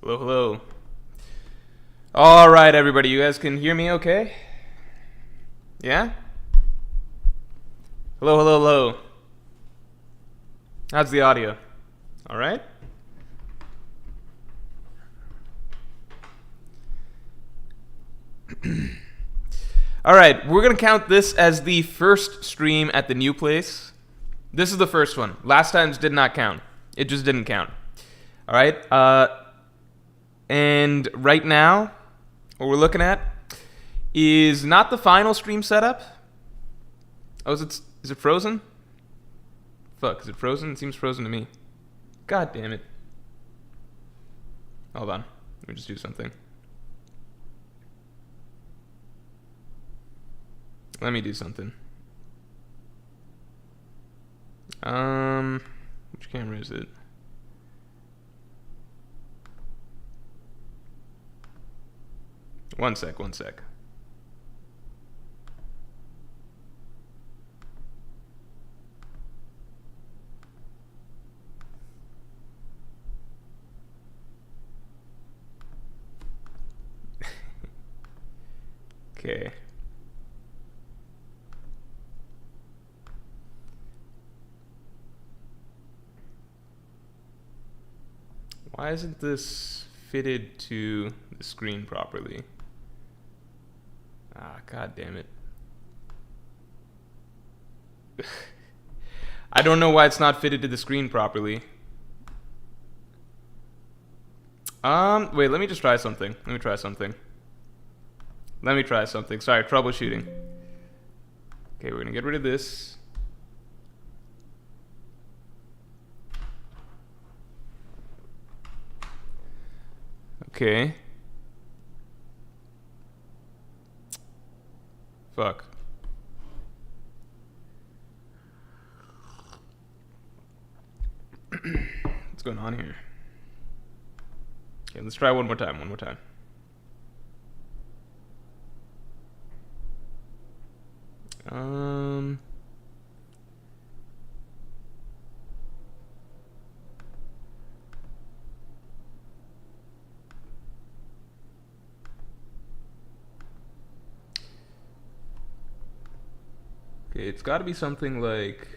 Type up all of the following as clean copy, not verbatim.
Hello, hello. All right, everybody, you guys can hear me okay? Yeah? Hello, hello, hello. How's the audio? All right? All right, we're going to count this as the first stream at the new place. This is the first one. Last time's did not count. It just didn't count. All right? And right now, what we're looking at is not the final stream setup. Oh, is it frozen? Fuck, is it frozen? It seems frozen to me. God damn it. Hold on. Let me just do something. Let me do something. Which camera is it? One sec. Okay. Why isn't this fitted to the screen properly? Ah, god damn it. I don't know why it's not fitted to the screen properly. Wait, let me just try something. Sorry, troubleshooting. Okay, we're gonna get rid of this. Okay. Fuck. What's going on here? Okay, let's try one more time. Okay, it's got to be something like...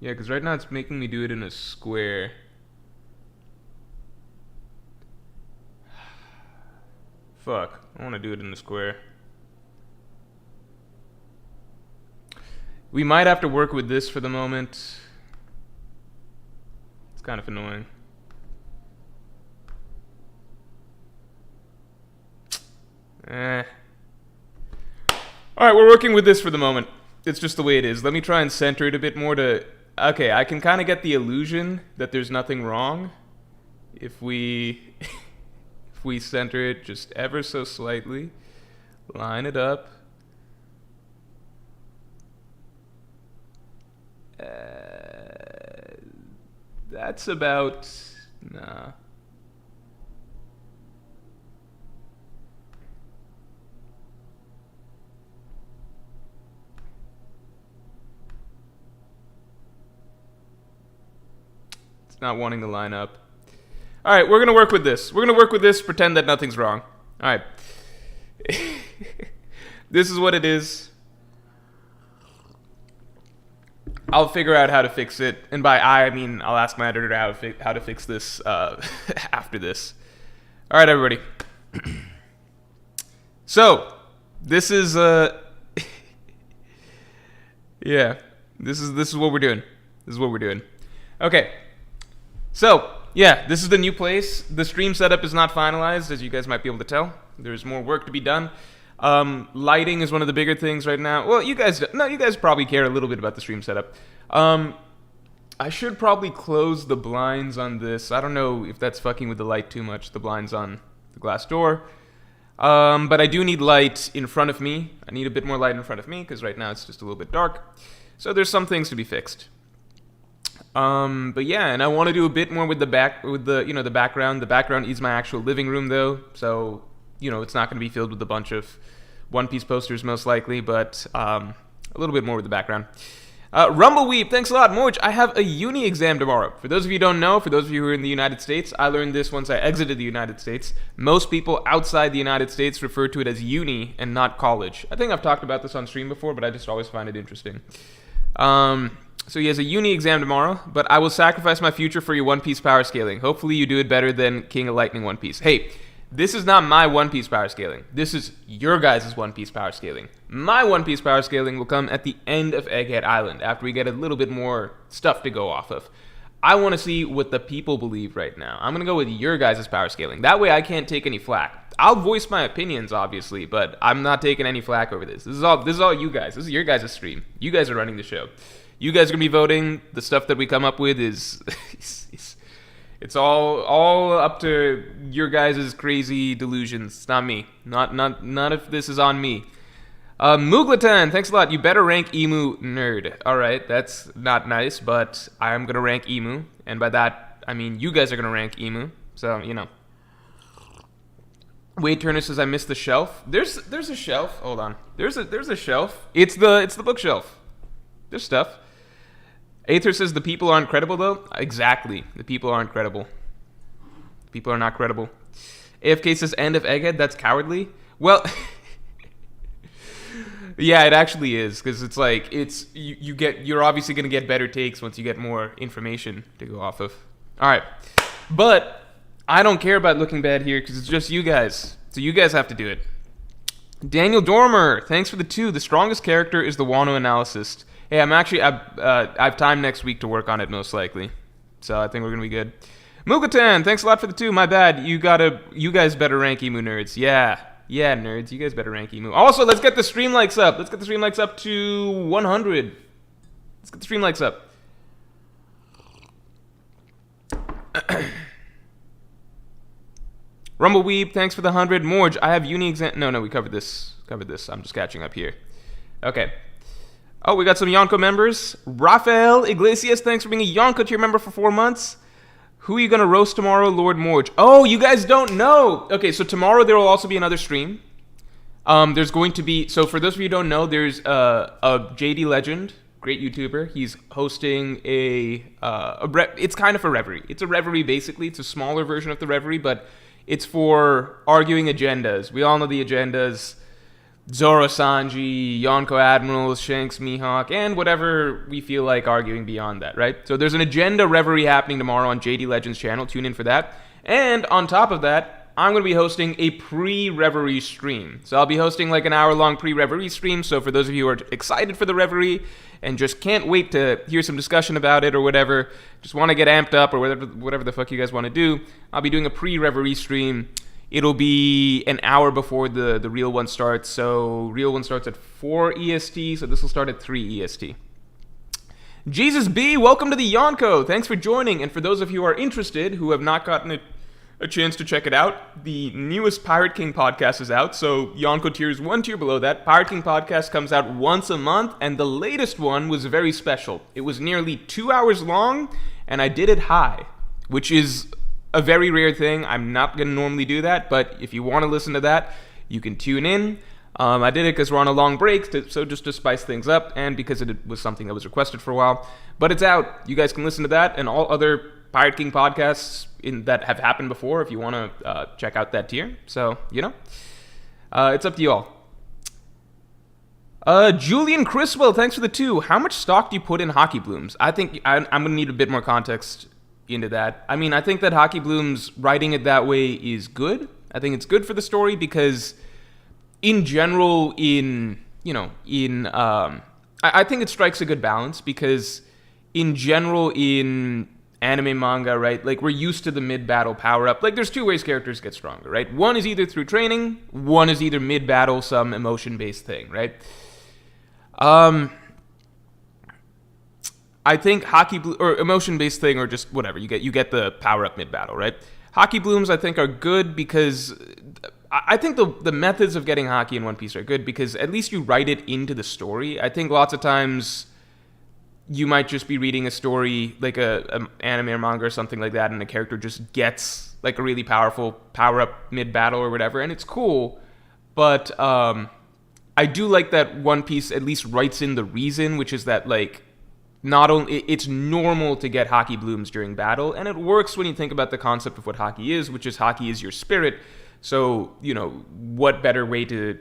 Yeah, because right now it's making me do it in a square. Fuck, I want to do it in a square. We might have to work with this for the moment. It's kind of annoying. Alright, we're working with this for the moment. It's just the way it is. Let me try and center it a bit more to... Okay, I can kind of get the illusion that there's nothing wrong if we... if we center it just ever so slightly. Line it up. That's about... Nah. It's not wanting to line up. Alright, we're going to work with this. Pretend that nothing's wrong. Alright. This is what it is. I'll figure out how to fix it. And by I mean I'll ask my editor how to fix this after this. Alright, everybody. So, this is... yeah. This is what we're doing. Okay. So, yeah, this is the new place. The stream setup is not finalized, as you guys might be able to tell. There's more work to be done. Lighting is one of the bigger things right now. Well, you guys probably care a little bit about the stream setup. I should probably close the blinds on this. I don't know if that's fucking with the light too much, the blinds on the glass door. But I do need light in front of me. I need a bit more light in front of me, because right now it's just a little bit dark. So there's some things to be fixed. But yeah, and I want to do a bit more with the background. The background is my actual living room though, so it's not going to be filled with a bunch of One Piece posters most likely, but a little bit more with the background. Rumbleweep, thanks a lot. Morj, I have a uni exam tomorrow. For those of you who don't know, for those of you who are in the United States, I learned this once I exited the United States. Most people outside the United States refer to it as uni and not college. I think I've talked about this on stream before, but I just always find it interesting. So he has a uni exam tomorrow, but I will sacrifice my future for your One Piece power scaling. Hopefully you do it better than King of Lightning One Piece. Hey, this is not my One Piece power scaling. This is your guys' One Piece power scaling. My One Piece power scaling will come at the end of Egghead Island, after we get a little bit more stuff to go off of. I want to see what the people believe right now. I'm going to go with your guys' power scaling. That way I can't take any flack. I'll voice my opinions, obviously, but I'm not taking any flack over this. This is all you guys. This is your guys' stream. You guys are running the show. You guys are going to be voting. The stuff that we come up with is... It's all up to your guys' crazy delusions. It's not me. None of this is on me. Muglatan, thanks a lot. You better rank Emu nerd. Alright, that's not nice, but I am gonna rank Emu. And by that, I mean you guys are gonna rank Emu. So, you know. Wade Turner says I missed the shelf. There's a shelf. Hold on. There's a shelf. It's the bookshelf. There's stuff. Aether says the people aren't credible, though. Exactly. The people aren't credible. People are not credible. AFK says end of Egghead. That's cowardly. Well, yeah, it actually is, because it's like you're obviously gonna get better takes once you get more information to go off of. All right, but I don't care about looking bad here because it's just you guys. So you guys have to do it. Daniel Dormer, thanks for the 2. The strongest character is the Wano analyst. Hey, I have time next week to work on it, most likely. So I think we're going to be good. Mugatan, thanks a lot for the 2. My bad. You guys better rank Emu nerds. Yeah, nerds. You guys better rank Emu. Also, let's get the stream likes up. Let's get the stream likes up to 100. Let's get the stream likes up. Rumbleweeb, thanks for the 100. Morj, I have uni exam. No, we covered this. I'm just catching up here. Okay. Oh, we got some Yonko members. Rafael Iglesias, thanks for being a Yonko tier member for 4 months. Who are you going to roast tomorrow, Lord Morj? Oh, you guys don't know. Okay, so tomorrow there will also be another stream. There's going to be... So for those of you who don't know, there's a JD Legend, great YouTuber. He's hosting it's kind of a Reverie. It's a Reverie, basically. It's a smaller version of the Reverie, but it's for arguing agendas. We all know the agendas. Zoro Sanji, Yonko Admirals, Shanks Mihawk, and whatever we feel like arguing beyond that, right? So there's an agenda Reverie happening tomorrow on JD Legends channel. Tune in for that. And on top of that, I'm going to be hosting a pre-Reverie stream. So I'll be hosting like an hour-long pre-Reverie stream. So for those of you who are excited for the Reverie and just can't wait to hear some discussion about it or whatever, just want to get amped up or whatever the fuck you guys want to do, I'll be doing a pre-Reverie stream. It'll be an hour before the real one starts. So real one starts at 4 EST, so this will start at 3 EST. Jesus B, welcome to the Yonko. Thanks for joining. And for those of you who are interested, who have not gotten a chance to check it out, the newest Pirate King podcast is out. So Yonko tier is 1 tier below that. Pirate King podcast comes out once a month, and the latest one was very special. It was nearly 2 hours long, and I did it high, which is a very rare thing. I'm not going to normally do that, but if you want to listen to that, you can tune in. I did it because we're on a long break, so just to spice things up, and because it was something that was requested for a while. But it's out. You guys can listen to that and all other Pirate King podcasts that have happened before if you want to check out that tier. So, it's up to you all. Julian Criswell, thanks for the 2. How much stock do you put in Hockey Blooms? I think I'm going to need a bit more context into that. I mean, I think that Hockey Blooms writing it that way is good. I think it's good for the story because in general, I think it strikes a good balance because in general in anime manga, right, like we're used to the mid-battle power-up. Like there's 2 ways characters get stronger, right? One is either through training, one is either mid-battle, some emotion-based thing, right? I think or emotion-based thing, or just whatever, you get the power-up mid-battle, right? Hockey Blooms, I think, are good because I think the methods of getting Hockey in One Piece are good because at least you write it into the story. I think lots of times you might just be reading a story, like a anime or manga or something like that, and the character just gets like a really powerful power-up mid-battle or whatever, and it's cool, but I do like that One Piece at least writes in the reason, which is that, like, not only it's normal to get hockey blooms during battle, and it works when you think about the concept of what hockey is, which is hockey is your spirit. So, what better way to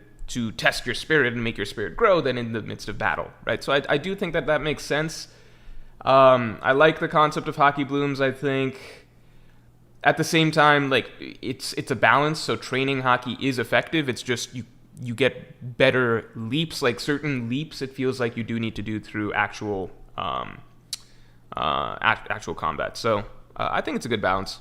test your spirit and make your spirit grow than in the midst of battle, right? So I do think that makes sense. I like the concept of hockey blooms. I think at the same time, like it's a balance. So training hockey is effective. It's just you get better leaps, like certain leaps. It feels like you do need to do through actual combat. So I think it's a good balance.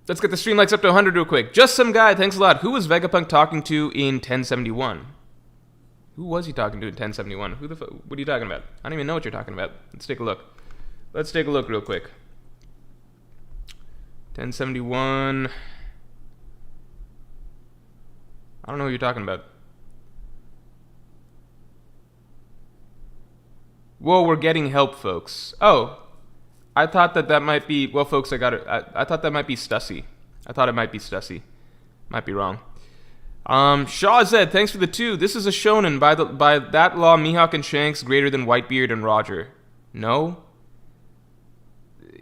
Let's get the stream likes up to 100 real quick. Just some guy, thanks a lot. Who was Vegapunk talking to in 1071? Who was he talking to in 1071? What are you talking about? I don't even know what you're talking about. Let's take a look. Let's take a look real quick. 1071. I don't know what you're talking about. Whoa, we're getting help, folks. Oh, I thought that might be... Well, folks, I got it. I thought that might be Stussy. I thought it might be Stussy. Might be wrong. Shaw Zed, thanks for the 2. This is a shonen. By that law, Mihawk and Shanks greater than Whitebeard and Roger. No?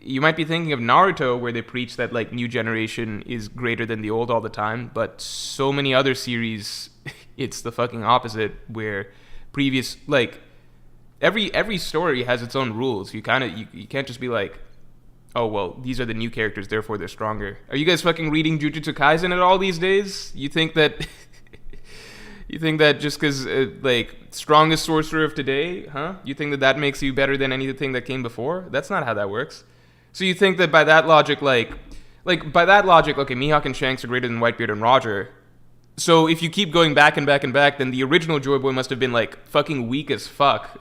You might be thinking of Naruto, where they preach that like new generation is greater than the old all the time, but so many other series, it's the fucking opposite, where previous, like... Every story has its own rules. You can't just be like, oh well, these are the new characters, therefore they're stronger. Are you guys fucking reading Jujutsu Kaisen at all these days? You think that just because like strongest sorcerer of today, huh? You think that makes you better than anything that came before? That's not how that works. So you think that by that logic, okay, Mihawk and Shanks are greater than Whitebeard and Roger. So if you keep going back and back and back, then the original Joy Boy must have been like fucking weak as fuck.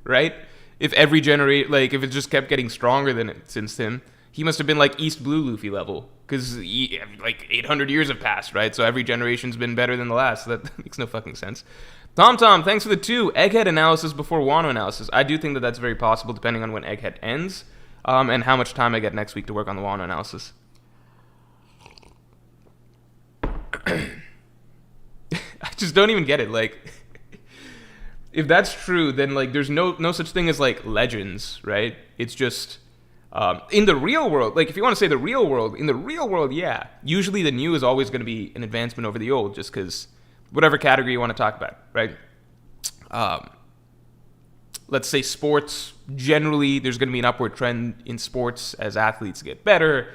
Right? If every if it just kept getting stronger since him, he must have been like East Blue Luffy level, because like 800 years have passed, right? So every generation's been better than the last. So that makes no fucking sense. Tom, thanks for the 2. Egghead analysis before Wano analysis. I do think that that's very possible, depending on when Egghead ends, and how much time I get next week to work on the Wano analysis. I just don't even get it. Like, if that's true, then like there's no such thing as like legends, right? It's just in the real world. Like if you want to say the real world, in the real world, yeah, usually the new is always going to be an advancement over the old, just because whatever category you want to talk about, right? Let's say sports. Generally, there's going to be an upward trend in sports as athletes get better.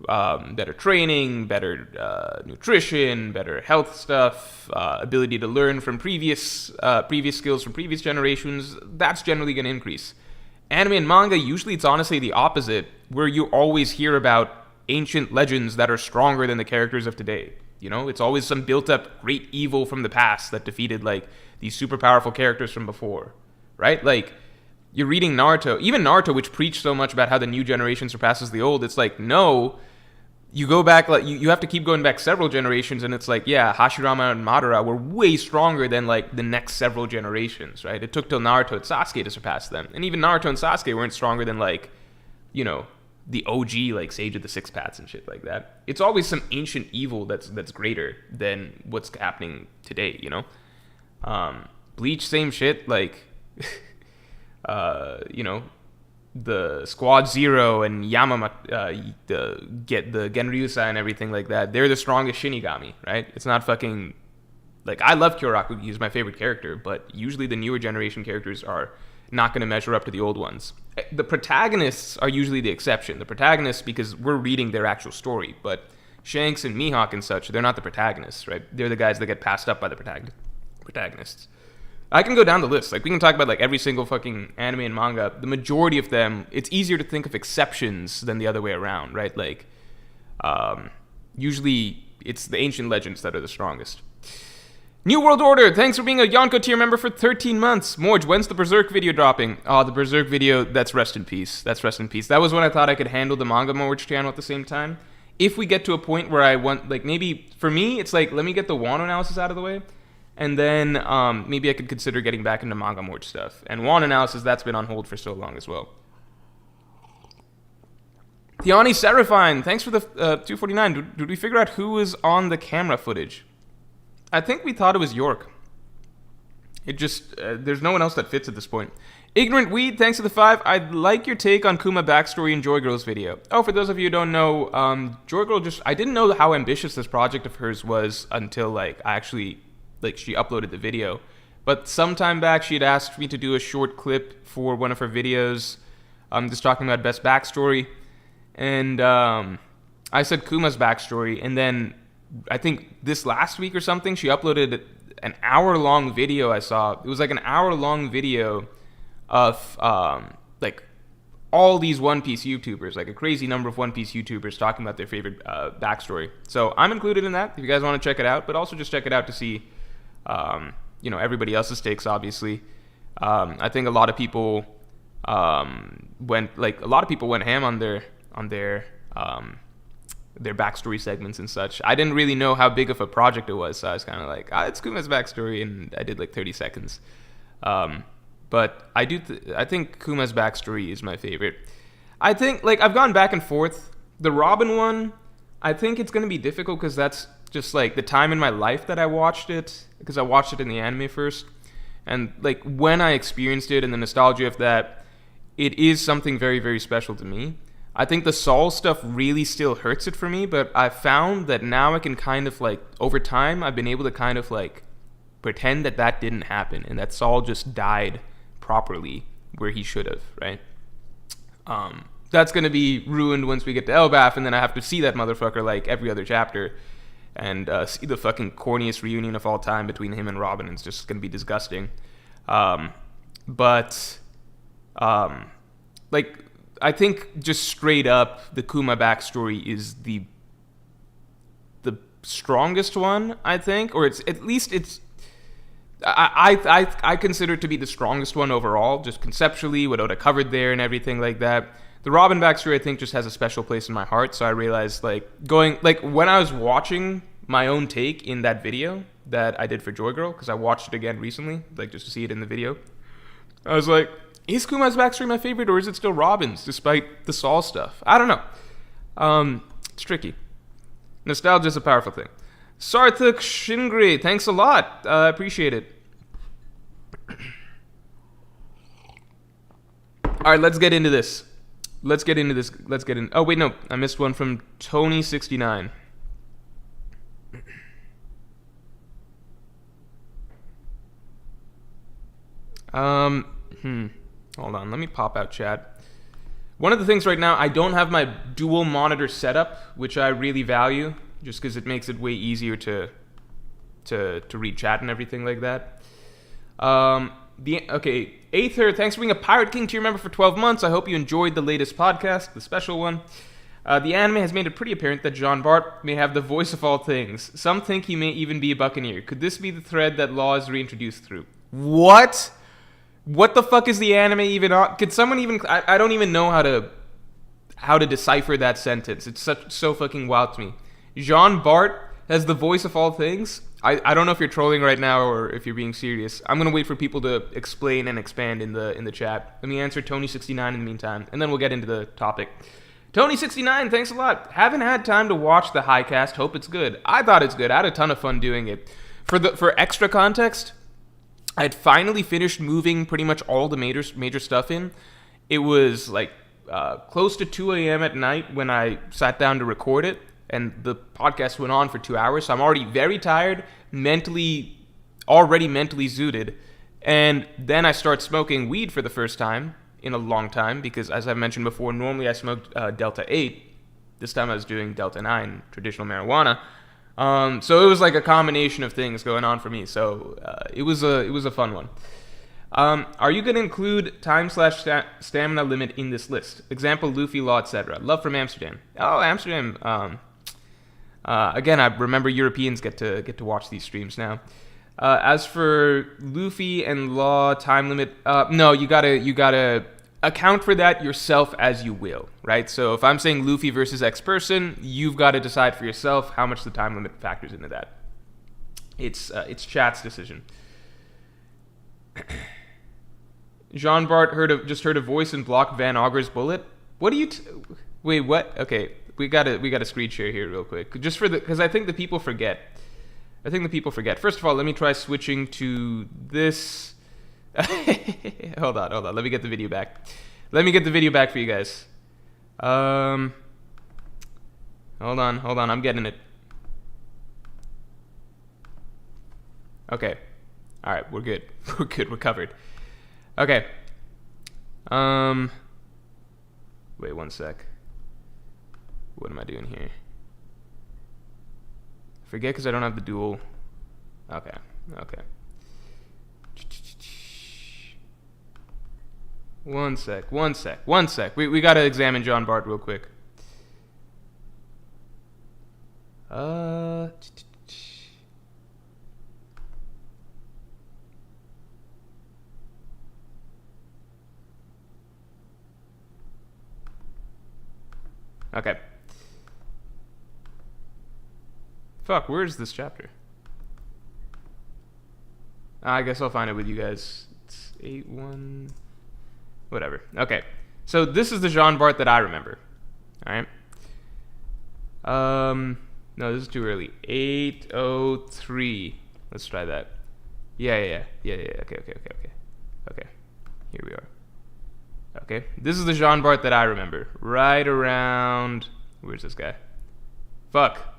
Better training, better nutrition, better health stuff, ability to learn from previous skills from previous generations. That's generally going to increase. Anime and manga, usually it's honestly the opposite, where you always hear about ancient legends that are stronger than the characters of today. It's always some built-up great evil from the past that defeated like these super powerful characters from before, right? Like, you're reading Naruto, even Naruto, which preached so much about how the new generation surpasses the old. It's like, no, you go back, like you have to keep going back several generations, and it's like, yeah, Hashirama and Madara were way stronger than like the next several generations, right? It took till Naruto and Sasuke to surpass them, and even Naruto and Sasuke weren't stronger than like, the OG like Sage of the Six Paths and shit like that. It's always some ancient evil that's greater than what's happening today, Bleach, same shit, like. The Squad Zero and Yamamoto, the Genryusai and everything like that, they're the strongest Shinigami, right? It's not fucking... Like, I love Kyoraku, he's my favorite character, but usually the newer generation characters are not going to measure up to the old ones. The protagonists are usually the exception. The protagonists, because we're reading their actual story, but Shanks and Mihawk and such, they're not the protagonists, right? They're the guys that get passed up by the protagonists. I can go down the list. Like, we can talk about like every single fucking anime and manga. The majority of them, it's easier to think of exceptions than the other way around, right? Like, usually it's the ancient legends that are the strongest. New World Order, thanks for being a Yonko tier member for 13 months. Morj, when's the Berserk video dropping? Oh, the Berserk video, that's rest in peace. That's rest in peace. That was when I thought I could handle the manga Morj channel at the same time. If we get to a point where I want, like, maybe, for me, it's like, let me get the Wano analysis out of the way. And then maybe I could consider getting back into manga Morj stuff. And Wano analysis, that's been on hold for so long as well. Tiani Serafine, thanks for the 249. Did we figure out who was on the camera footage? I think we thought it was York. It just there's no one else that fits at this point. Ignorant Weed, thanks to the 5. I'd like your take on Kuma backstory in Joy Girl's video. Oh, for those of you who don't know, Joy Girl I didn't know how ambitious this project of hers was until like she uploaded the video. But sometime back, she had asked me to do a short clip for one of her videos, just talking about best backstory. And I said Kuma's backstory, and then I think this last week or something, she uploaded an hour-long video I saw. It was like an hour-long video of like all these One Piece YouTubers, like a crazy number of One Piece YouTubers talking about their favorite backstory. So I'm included in that if you guys want to check it out, but also just check it out to see everybody else's takes, obviously. I think a lot of people went ham on their backstory segments and such. I didn't really know how big of a project it was, so I was kind of like, it's Kuma's backstory, and I did like 30 seconds. But I think Kuma's backstory is my favorite. I think, like, I've gone back and forth. The Robin one, I think it's going to be difficult because that's just, like, the time in my life that I watched it, because I watched it in the anime first. And, like, when I experienced it and the nostalgia of that, it is something very, very special to me. I think the Saul stuff really still hurts it for me, but I found that now I can kind of, like, over time, I've been able to kind of, like, pretend that didn't happen and that Saul just died properly where he should have, right? That's going to be ruined once we get to Elbaf, and then I have to see that motherfucker, like, every other chapter and see the fucking corniest reunion of all time between him and Robin. It's just going to be disgusting. But I think just straight up, the Kuma backstory is the strongest one, I think, or it's at least it's. I consider it to be the strongest one overall, just conceptually, what Oda covered there and everything like that. The Robin backstory, I think, just has a special place in my heart. So I realized, when I was watching my own take in that video that I did for Joy Girl, because I watched it again recently, like just to see it in the video, I was like, is Kuma's backstory my favorite, or is it still Robin's, despite the Saul stuff? I don't know. It's tricky. Nostalgia is a powerful thing. Sarthak Shingri, thanks a lot. I appreciate it. All right, let's get into this. Oh, wait, no. I missed one from Tony69. Hold on. Let me pop out chat. One of the things right now, I don't have my dual monitor setup, which I really value, just because it makes it way easier to read chat and everything like that. Aether, thanks for being a Pirate King tier member for 12 months. I hope you enjoyed the latest podcast, the special one. The anime has made it pretty apparent that Jean Bart may have the voice of all things. Some think he may even be a buccaneer. Could this be the thread that Law is reintroduced through? What? What the fuck is the anime even on? Could someone even... I don't even know how to decipher that sentence. It's so fucking wild to me. Jean Bart has the voice of all things? I don't know if you're trolling right now or if you're being serious. I'm going to wait for people to explain and expand in the chat. Let me answer Tony69 in the meantime, and then we'll get into the topic. Tony69, thanks a lot. Haven't had time to watch the Highcast. Hope it's good. I thought it's good. I had a ton of fun doing it. For extra context, I had finally finished moving pretty much all the major stuff in. It was like close to 2 a.m. at night when I sat down to record it. And the podcast went on for 2 hours, so I'm already very tired, already mentally zooted. And then I start smoking weed for the first time in a long time, because as I mentioned before, normally I smoked Delta 8. This time I was doing Delta 9, traditional marijuana. So it was like a combination of things going on for me. So it was a fun one. Are you going to include time/stamina limit in this list? Example, Luffy, Law, etc. Love from Amsterdam. Oh, Amsterdam. Again, I remember Europeans get to watch these streams now. As for Luffy and Law time limit, no, you gotta account for that yourself as you will, right? So if I'm saying Luffy versus X person, you've got to decide for yourself how much the time limit factors into that. It's chat's decision. Jean Bart just heard a voice and blocked Van Augur's bullet. What do you? Wait, what? Okay, we got a screen share here real quick, just because I think the people forget. I think the people forget. First of all, let me try switching to this. Hold on. Let me get the video back. Let me get the video back for you guys. Hold on. I'm getting it. Okay. All right, we're good. We're covered. Okay. Wait 1 sec. What am I doing here? Forget because I don't have the dual. Okay. One sec. We gotta examine John Bart real quick. Okay. Fuck, where is this chapter? I guess I'll find it with you guys. It's 8-1... Whatever. Okay. So this is the Jean Bart that I remember. Alright? No, this is too early. 803. Let's try that. Yeah. Okay. Here we are. Okay. This is the Jean Bart that I remember. Right around... Where's this guy? Fuck.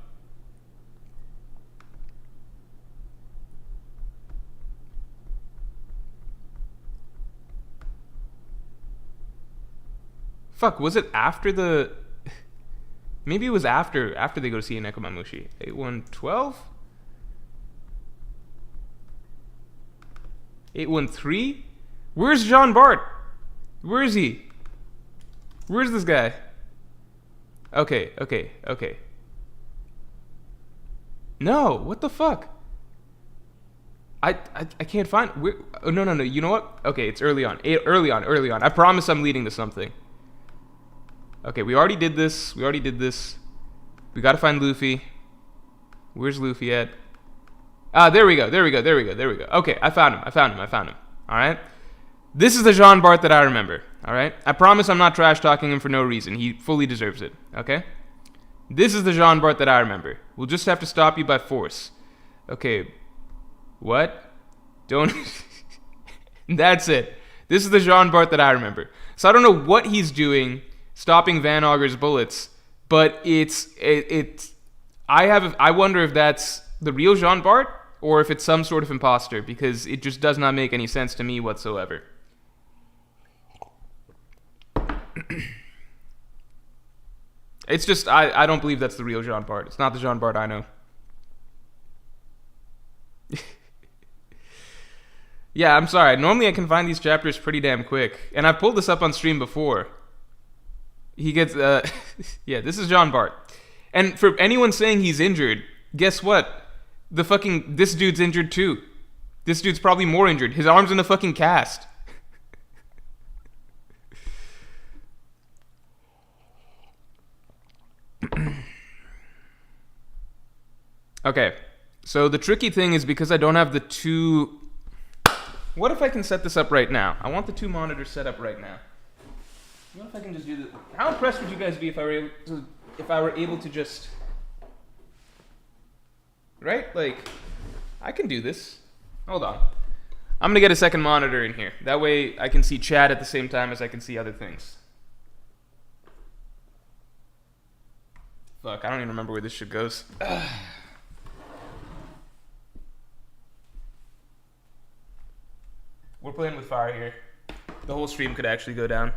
Fuck, was it after the... Maybe it was after they go to see Nekomamushi. 8112? 813? Where's Jean Bart? Where is he? Where's this guy? Okay. No, what the fuck? I can't find... Oh, no. You know what? Okay, it's early on. Early on. I promise I'm leading to something. Okay, we already did this. We gotta find Luffy. Where's Luffy at? Ah, there we go. Okay, I found him. Alright? This is the Jean Bart that I remember. Alright? I promise I'm not trash talking him for no reason. He fully deserves it. Okay? This is the Jean Bart that I remember. We'll just have to stop you by force. Okay. What? Don't... That's it. This is the Jean Bart that I remember. So I don't know what he's doing stopping Van Auger's bullets, but I wonder if that's the real Jean Bart or if it's some sort of imposter, because it just does not make any sense to me whatsoever. It's just I don't believe that's the real Jean Bart. It's not the Jean Bart I know. Yeah, I'm sorry. Normally I can find these chapters pretty damn quick, and I've pulled this up on stream before. He gets, yeah, this is Jean Bart. And for anyone saying he's injured, guess what? This dude's injured too. This dude's probably more injured. His arm's in a fucking cast. Okay, so the tricky thing is because I don't have the two... What if I can set this up right now? I want the two monitors set up right now. What if I can just do this? How impressed would you guys be if I were able to just... Right? Like, I can do this. Hold on. I'm gonna get a second monitor in here. That way I can see chat at the same time as I can see other things. Fuck, I don't even remember where this shit goes. We're playing with fire here. The whole stream could actually go down.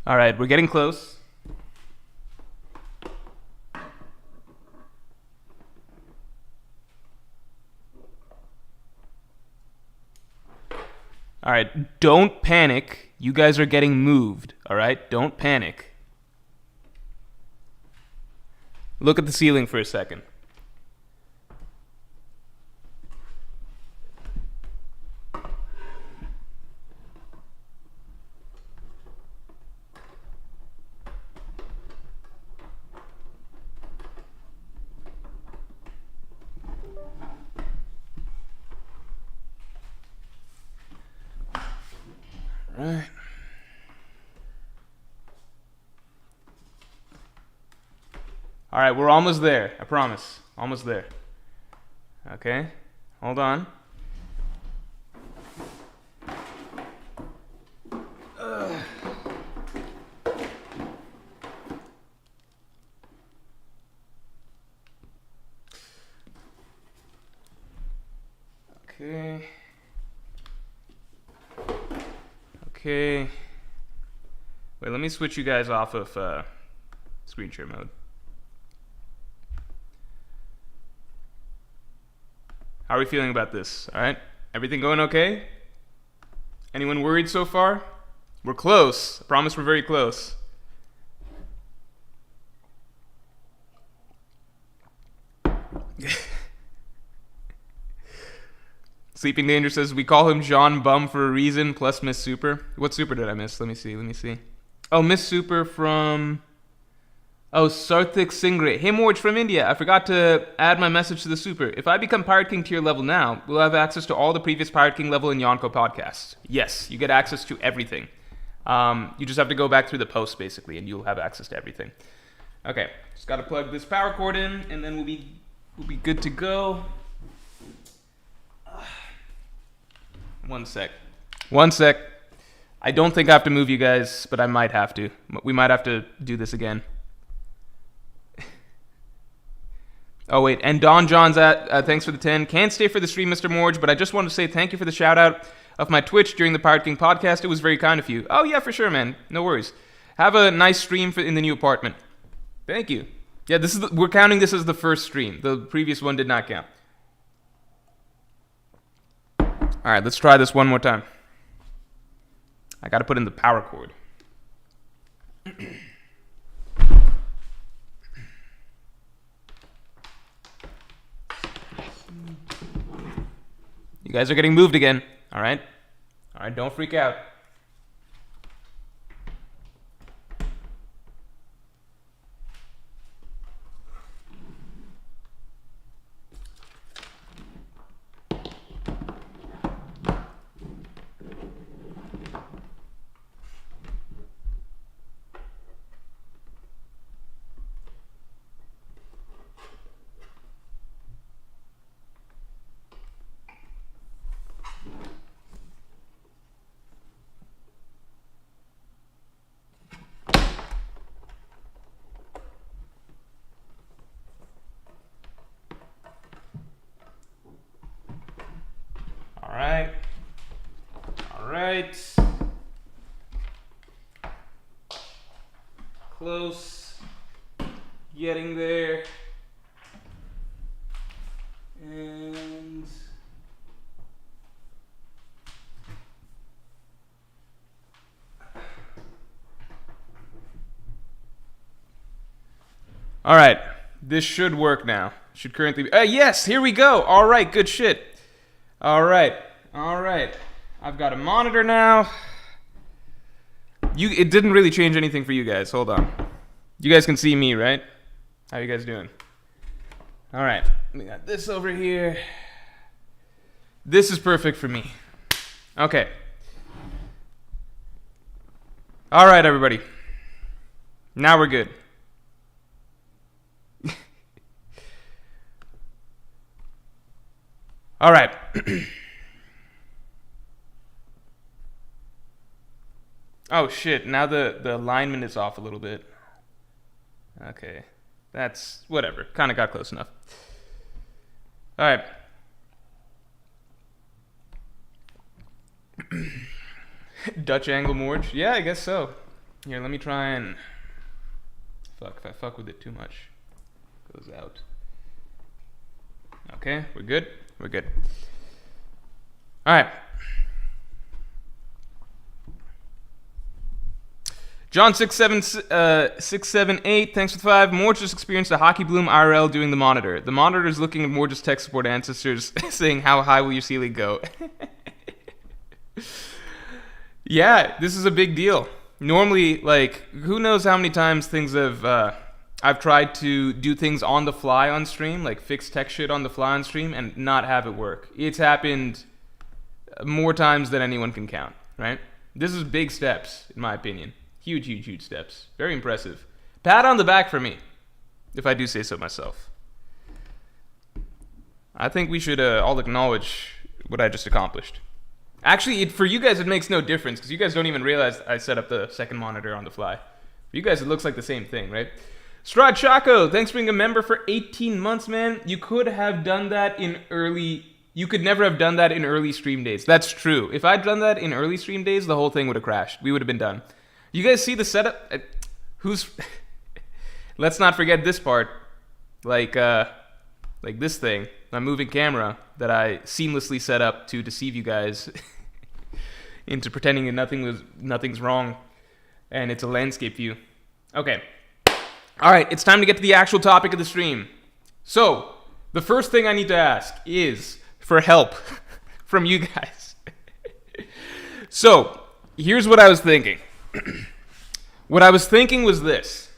All right, we're getting close. All right, don't panic. You guys are getting moved, all right? Don't panic. Look at the ceiling for a second. right. All right, we're almost there. I promise. Almost there. Okay, hold on. Okay. Okay. Wait, let me switch you guys off of screen share mode. How are we feeling about this? All right? Everything going okay? Anyone worried so far? We're close. I promise we're very close. Sleeping Danger says, we call him John Bum for a reason, plus Miss Super. What Super did I miss? Let me see. Oh, Miss Super from... Oh, Sarthik Singre. Hey, Morj from India. I forgot to add my message to the Super. If I become Pirate King tier level now, we'll have access to all the previous Pirate King level and Yonko podcasts. Yes, you get access to everything. You just have to go back through the post, basically, and you'll have access to everything. Okay, just got to plug this power cord in, and then we'll be good to go. One sec. I don't think I have to move you guys, but I might have to. We might have to do this again. Oh, wait. And Don John's thanks for the 10. Can't stay for the stream, Mr. Morj, but I just wanted to say thank you for the shout-out of my Twitch during the Pirate King podcast. It was very kind of you. Oh, yeah, for sure, man. No worries. Have a nice stream in the new apartment. Thank you. Yeah, we're counting this as the first stream. The previous one did not count. All right, let's try this one more time. I got to put in the power cord. You guys are getting moved again. All right, don't freak out. All right. Close. Getting there. And... all right. This should work now. Should currently be... yes, here we go. All right, good shit. All right. I've got a monitor now. It didn't really change anything for you guys. Hold on. You guys can see me, right? How you guys doing? All right. We got this over here. This is perfect for me. Okay. All right, everybody. Now we're good. All right. Oh, shit. Now the alignment is off a little bit. Okay. That's whatever. Kind of got close enough. All right. Dutch angle Morj. Yeah, I guess so. Here, let me try and... fuck, if I fuck with it too much, it goes out. Okay, we're good? We're good. All right. John678, thanks for the 5. Morj just experienced a hockey bloom IRL doing the monitor. The monitor is looking at Morj's tech support ancestors saying, how high will your ceiling go? Yeah, this is a big deal. Normally, like, who knows how many times things have... I've tried to do things on the fly on stream, like fix tech shit on the fly on stream, and not have it work. It's happened more times than anyone can count, right? This is big steps, in my opinion. Huge, huge, huge steps. Very impressive. Pat on the back for me, if I do say so myself. I think we should all acknowledge what I just accomplished. Actually, for you guys, it makes no difference, because you guys don't even realize I set up the second monitor on the fly. For you guys, it looks like the same thing, right? Strad Chaco, thanks for being a member for 18 months, man. You could have done that in early... You could never have done that in early stream days. That's true. If I'd done that in early stream days, the whole thing would have crashed. We would have been done. You guys see the setup? Who's... Let's not forget this part. Like this thing, my moving camera that I seamlessly set up to deceive you guys into pretending that nothing's wrong, and it's a landscape view. Okay. All right, it's time to get to the actual topic of the stream. So, the first thing I need to ask is for help from you guys. So, here's what I was thinking. What I was thinking was this.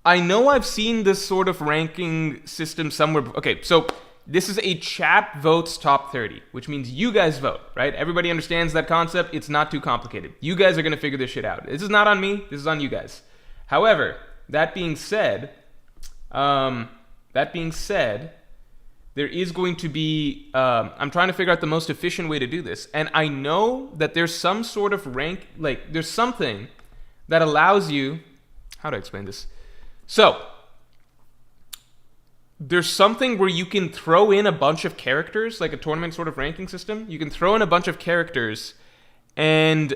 I know I've seen this sort of ranking system somewhere. Okay, so this is a chat votes top 30, which means you guys vote, right? Everybody understands that concept. It's not too complicated. You guys are going to figure this shit out. This is not on me. This is on you guys. However, that being said, there is going to be, I'm trying to figure out the most efficient way to do this. And I know that there's some sort of rank, like there's something that allows you, how do I explain this? So, there's something where you can throw in a bunch of characters, like a tournament sort of ranking system. You can throw in a bunch of characters, and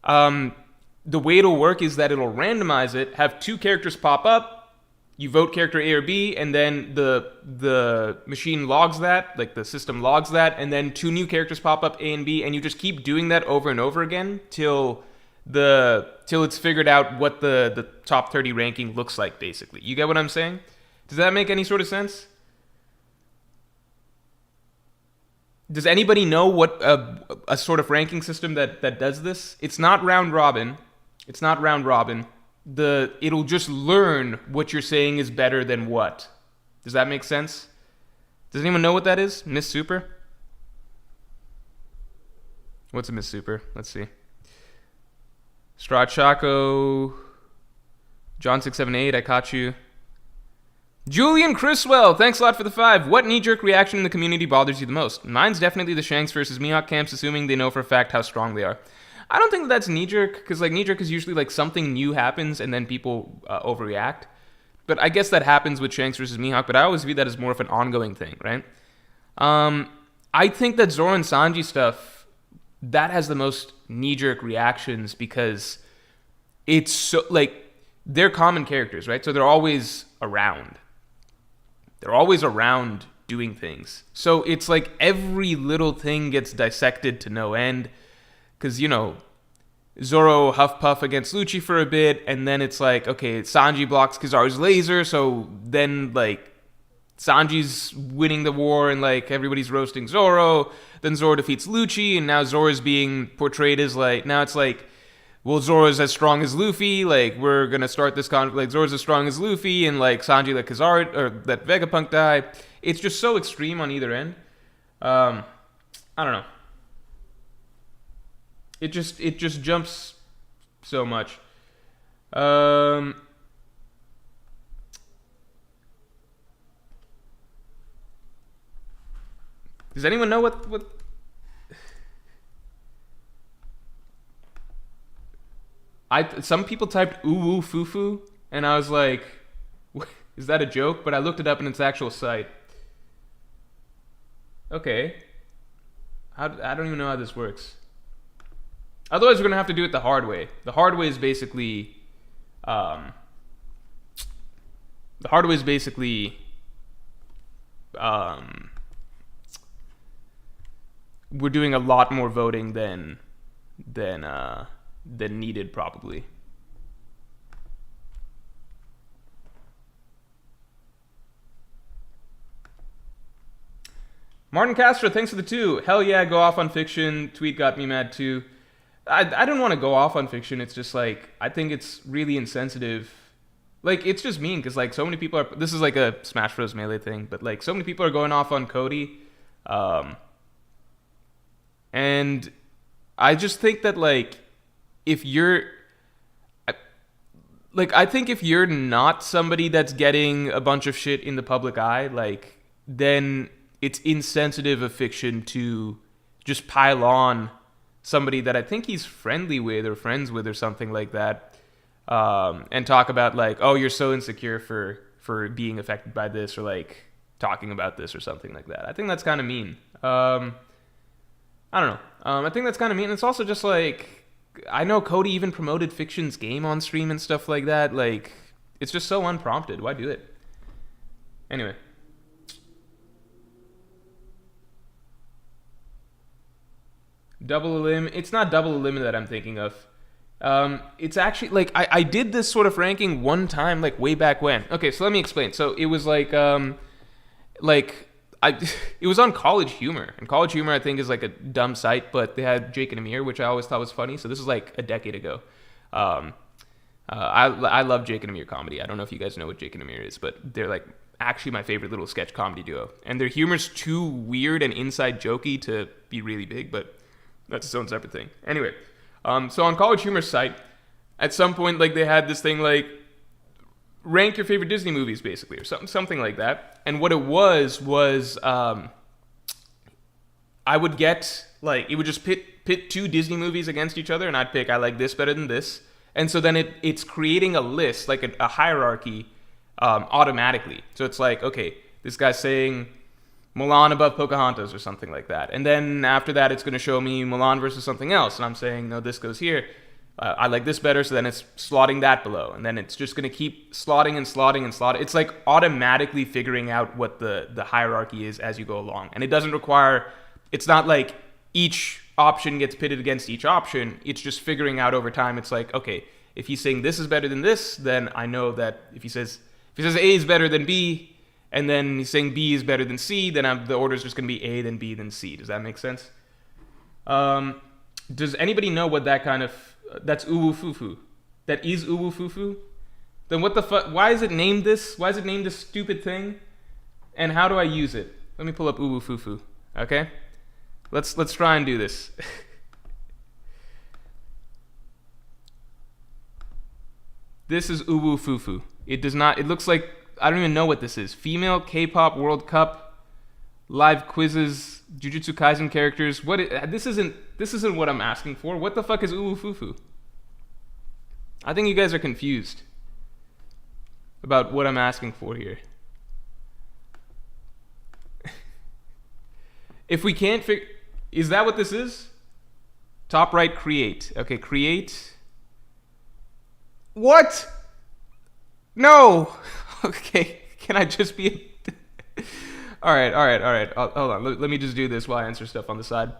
the way it'll work is that it'll randomize it, have two characters pop up, you vote character A or B, and then the machine logs that, like the system logs that, and then two new characters pop up, A and B, and you just keep doing that over and over again till it's figured out what the top 30 ranking looks like, basically. You get what I'm saying? Does that make any sort of sense? Does anybody know what a sort of ranking system that does this? It's not round robin. It's not round robin. It'll just learn what you're saying is better than what. Does that make sense? Does anyone know what that is? Miss Super? What's a Miss Super? Let's see. Strad Chaco, John678, I caught you. Julian Criswell, thanks a lot for the 5. What knee-jerk reaction in the community bothers you the most? Mine's definitely the Shanks versus Mihawk camps, assuming they know for a fact how strong they are. I don't think that's knee-jerk, because like knee-jerk is usually like something new happens and then people overreact. But I guess that happens with Shanks versus Mihawk, but I always view that as more of an ongoing thing, right? I think that Zoro and Sanji stuff, that has the most knee-jerk reactions because it's so, like, they're common characters, right? So they're always around. They're always around doing things. So it's like every little thing gets dissected to no end. Because, you know, Zoro huff puff against Lucci for a bit, and then it's like, okay, Sanji blocks Kizaru's laser, so then, like, Sanji's winning the war and, like, everybody's roasting Zoro. Then Zoro defeats Lucci, and now Zoro's being portrayed as, like, now it's like, well, Zoro's as strong as Luffy, like, we're gonna start this conflict, like, Zoro's as strong as Luffy, and, like, Sanji let Kizaru, or let Vegapunk die. It's just so extreme on either end. I don't know. It just jumps so much. Does anyone know what? Some people typed ooh foo, and I was like, is that a joke? But I looked it up and it's an actual site. Okay. I don't even know how this works. Otherwise, we're gonna have to do it the hard way. The hard way is basically, we're doing a lot more voting than needed, probably. Martin Castro, thanks for the 2. Hell yeah, go off on fiction. Tweet got me mad too. I don't want to go off on fiction. It's just like, I think it's really insensitive. Like, it's just mean because, like, so many people are... This is like a Smash Bros. Melee thing, but, like, so many people are going off on Cody. And I just think that, like, if you're like, I think if you're not somebody that's getting a bunch of shit in the public eye, like, then it's insensitive of fiction to just pile on somebody that I think he's friendly with or friends with or something like that, and talk about like, oh, you're so insecure for being affected by this, or like talking about this or something like that. I think that's kind of mean. I don't know. I think that's kind of mean. It's also just like, I know Cody even promoted Fiction's game on stream and stuff like that. Like, it's just so unprompted. Why do it? Anyway. Double Elim. It's not Double Elim that I'm thinking of. It's actually, like, I did this sort of ranking one time, like, way back when. Okay, so let me explain. So it was like it was on College Humor, and College Humor I think is like a dumb site, but they had Jake and Amir, which I always thought was funny. So this was like a decade ago. I love Jake and Amir comedy. I don't know if you guys know what Jake and Amir is, but they're like actually my favorite little sketch comedy duo, and their humor's too weird and inside jokey to be really big, but that's its own separate thing. Anyway, so on College Humor's site, at some point, like, they had this thing like, rank your favorite Disney movies, basically, or something like that. And what it was I would get, like, it would just pit two Disney movies against each other, and I'd pick, I like this better than this. And so then it's creating a list, like a hierarchy, automatically. So it's like, okay, this guy's saying Mulan above Pocahontas or something like that. And then after that, it's going to show me Mulan versus something else. And I'm saying, no, this goes here. I like this better, so then it's slotting that below. And then it's just going to keep slotting and slotting and slotting. It's like automatically figuring out what the hierarchy is as you go along. And it doesn't require, it's not like each option gets pitted against each option. It's just figuring out over time. It's like, okay, if he's saying this is better than this, then I know that if he says A is better than B, and then he's saying B is better than C, then the order is just going to be A, then B, then C. Does that make sense? Does anybody know what that kind of... That's uwu fufu. That is uwu fufu? Then what the fuck? Why is it named this? Why is it named this stupid thing? And how do I use it? Let me pull up uwu fufu. Okay? Let's try and do this. This is uwu fufu. It does not... It looks like... I don't even know what this is. Female K-pop World Cup, live quizzes, Jujutsu Kaisen characters. This isn't what I'm asking for. What the fuck is uwu fufu? I think you guys are confused about what I'm asking for here. If we can't figure... Is that what this is? Top right, create. Okay, create. What? No! Okay, can I just be... All right. Hold on. Let me just do this while I answer stuff on the side.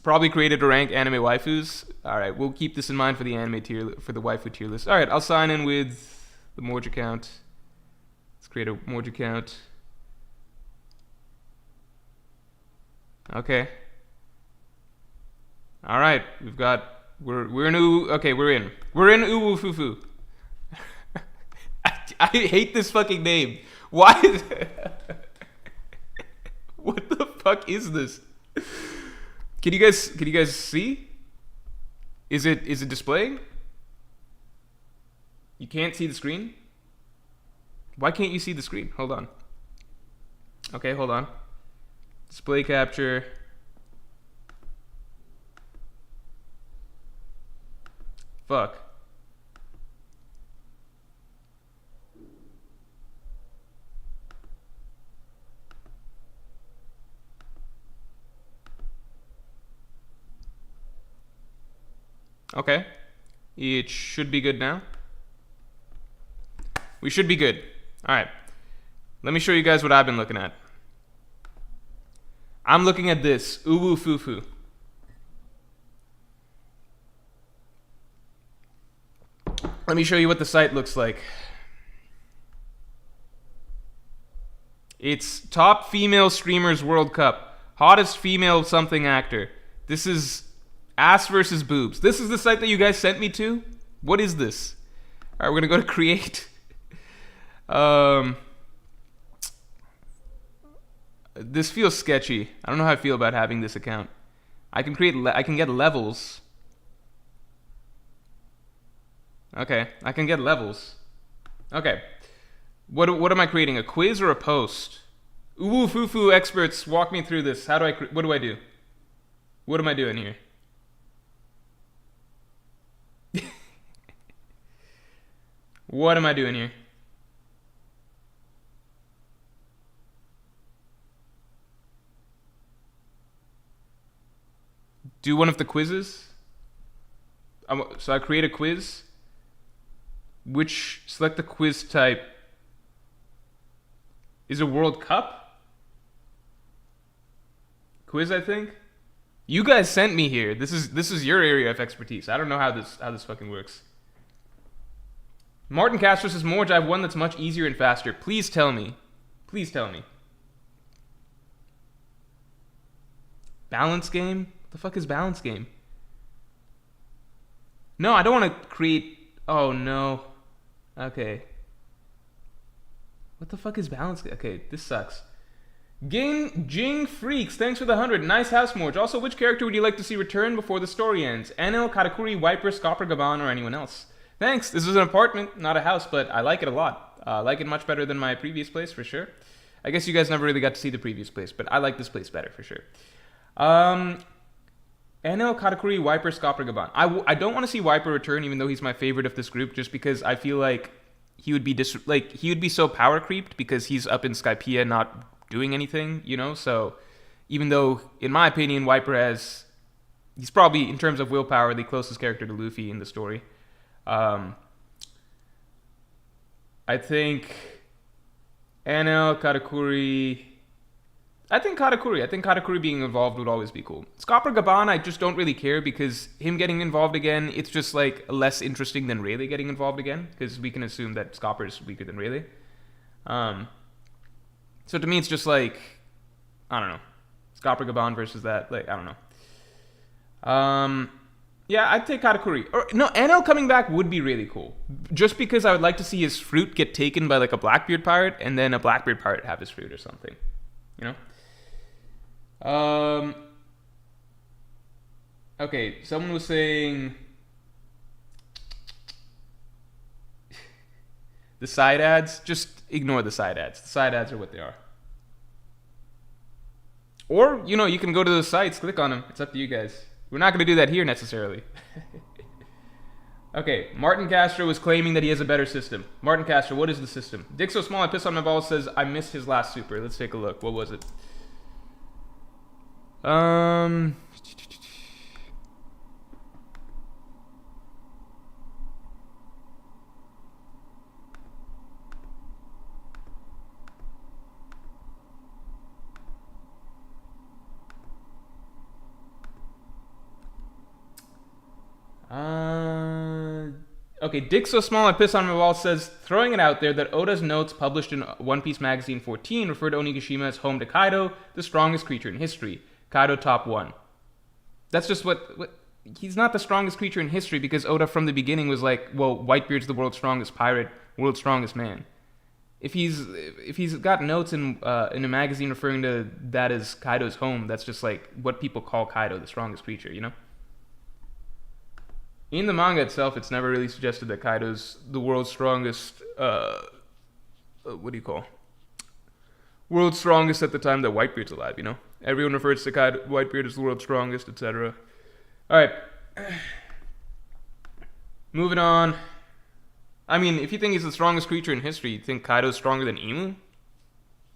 Probably created to rank anime waifus. All right, we'll keep this in mind for the waifu tier list. All right, I'll sign in with the Morj account. Let's create a Morj account. Okay. All right, we're in uwu fufu. I hate this fucking name. Why is what the fuck is this? Can you guys see? Is it displaying? You can't see the screen? Why can't you see the screen? Hold on. Okay, hold on. Display capture. Fuck. Okay. It should be good now. We should be good. All right. Let me show you guys what I've been looking at. I'm looking at this. Uwu fufu. Let me show you what the site looks like. It's top female streamers World Cup. Hottest female something actor. This is ass versus boobs. This is the site that you guys sent me to? What is this? All right, we're going to go to create. This feels sketchy. I don't know how I feel about having this account. I can create. I can get levels. Okay, I can get levels. Okay. What am I creating? A quiz or a post? Ooh, foo experts, walk me through this. How do I? What do I do? What am I doing here? What am I doing here? Do one of the quizzes. So I create a quiz. Select the quiz type. Is a World Cup? Quiz, I think. You guys sent me here. This is your area of expertise. I don't know how this fucking works. Martin Castro says, Morj, I have one that's much easier and faster. Please tell me. Please tell me. Balance game? What the fuck is balance game? No, I don't want to create... Oh, no. Okay. What the fuck is balance game? Okay, this sucks. Jing Freaks, thanks for the 100. Nice house, Morj. Also, which character would you like to see return before the story ends? Enel, Katakuri, Wiper, Scopper, Gaban, or anyone else? Thanks. This is an apartment, not a house, but I like it a lot. I like it much better than my previous place, for sure. I guess you guys never really got to see the previous place, but I like this place better, for sure. Enel, Katakuri, Wiper, Scopper, Gaban. I don't want to see Wiper return, even though he's my favorite of this group, just because I feel like he would be so power creeped because he's up in Skypiea not doing anything, you know? So even though, in my opinion, Wiper he's probably, in terms of willpower, the closest character to Luffy in the story. I think Enel, Katakuri... I think Katakuri being involved would always be cool. Scopper Gaban, I just don't really care because him getting involved again, it's just like less interesting than Rayleigh getting involved again because we can assume that Scopper's weaker than Rayleigh. So to me, it's just like, I don't know, Scopper Gaban versus that. Like, I don't know. Yeah, I'd take Katakuri. Or no, Enel coming back would be really cool. Just because I would like to see his fruit get taken by like a Blackbeard pirate and then a Blackbeard pirate have his fruit or something. You know? Okay, someone was saying the side ads. Just ignore the side ads. The side ads are what they are. Or, you know, you can go to those sites, click on them. It's up to you guys. We're not going to do that here necessarily. Okay, Martin Castro was claiming that he has a better system. Martin Castro, what is the system? Dick So Small I Piss on My Balls says, I missed his last super. Let's take a look. What was it? Okay, Dick So Small I Piss on My Wall says, throwing it out there that Oda's notes published in One Piece Magazine 14 refer to Onigashima as home to Kaido, the strongest creature in history. Kaido top 1. That's just what he's not the strongest creature in history because Oda from the beginning was like, well, Whitebeard's the world's strongest pirate, world's strongest man. If he's got notes in a magazine referring to that as Kaido's home, that's just like what people call Kaido, the strongest creature, you know? In the manga itself, it's never really suggested that Kaido's the world's strongest, world's strongest at the time that Whitebeard's alive, you know? Everyone refers to Whitebeard as the world's strongest, etc. Alright. Moving on. I mean, if you think he's the strongest creature in history, you think Kaido's stronger than Imu?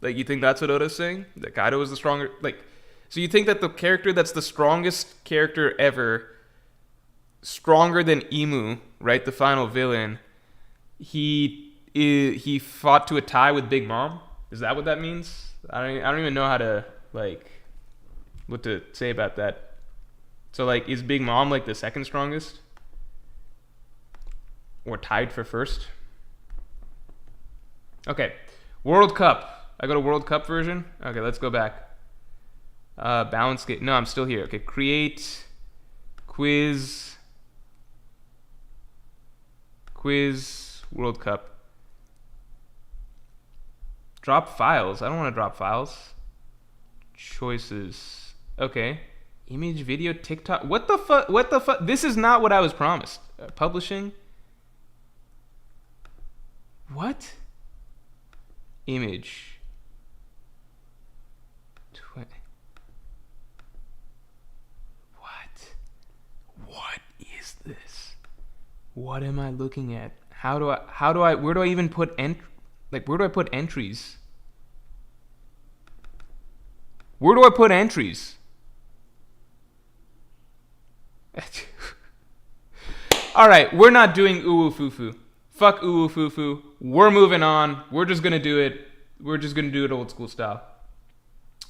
Like, you think that's what Oda's saying? That Kaido is the stronger... Like, so you think that the character that's the strongest character ever... stronger than Imu, right? The final villain. He fought to a tie with Big Mom. Is that what that means? I don't even know how to what to say about that. So is Big Mom the second strongest, or tied for first? Okay, World Cup. I go to World Cup version. Okay, let's go back. Balance game. No, I'm still here. Okay, create quiz. World Cup. Drop files. I don't want to drop files. Choices. Okay. Image, video, TikTok. What the fuck? What the fuck? This is not what I was promised. Publishing. What? Image. What is this? What am I looking at? Where do I even put where do I put entries? Where do I put entries? Alright, we're not doing uwu-fufu. Fuck uwu-fufu. We're moving on. We're just gonna do it. We're just gonna do it old school style.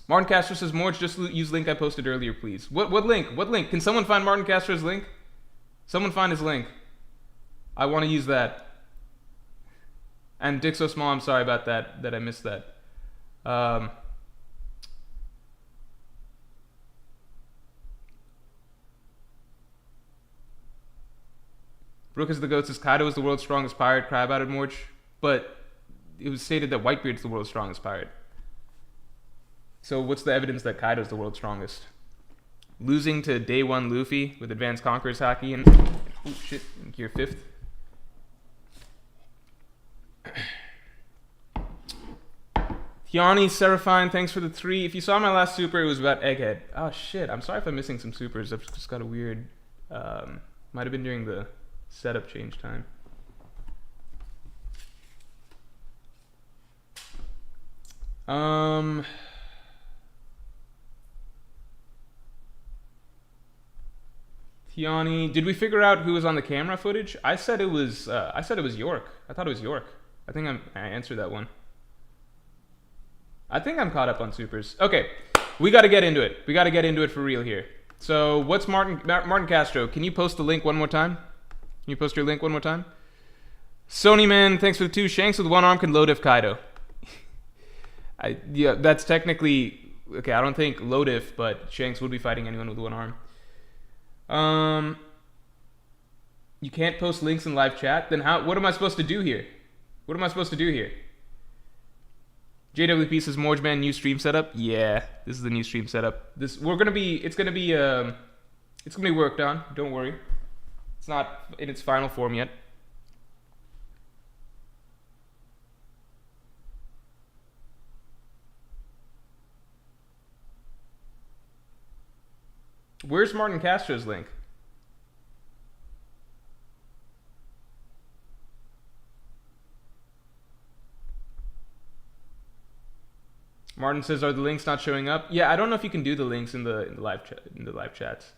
Martin Castro says, Morj, just use link I posted earlier, please. What link? What link? Can someone find Martin Castro's link? Someone find his link. I want to use that. And Dick So Small, I'm sorry about that I missed that. Brooke is the Goat says, Kaido is the world's strongest pirate. Cry about it, Morj. But it was stated that Whitebeard is the world's strongest pirate. So what's the evidence that Kaido is the world's strongest? Losing to Day 1 Luffy with Advanced Conqueror's Haki and oh shit, in Gear 5th. Tiani Seraphine, thanks for the 3. If you saw my last super, it was about Egghead. Oh shit, I'm sorry if I'm missing some supers. I've just got a weird might have been during the setup change time. Tiani, did we figure out who was on the camera footage? I said it was York. I thought it was York. I think I answered that one. I think I'm caught up on supers. Okay, we got to get into it. We got to get into it for real here. So, what's Martin Castro? Can you post the link one more time? Can you post your link one more time? Sony Man, thanks for the 2. Shanks with one arm can low diff Kaido. Yeah, that's technically okay. I don't think low diff, but Shanks would be fighting anyone with one arm. You can't post links in live chat. Then what am I supposed to do here? What am I supposed to do here? JWP says Morj Man new stream setup. Yeah, this is the new stream setup. It's gonna be worked on. Don't worry. It's not in its final form yet. Where's Martin Castro's link? Martin says, "Are the links not showing up?" Yeah, I don't know if you can do the links in the live chats.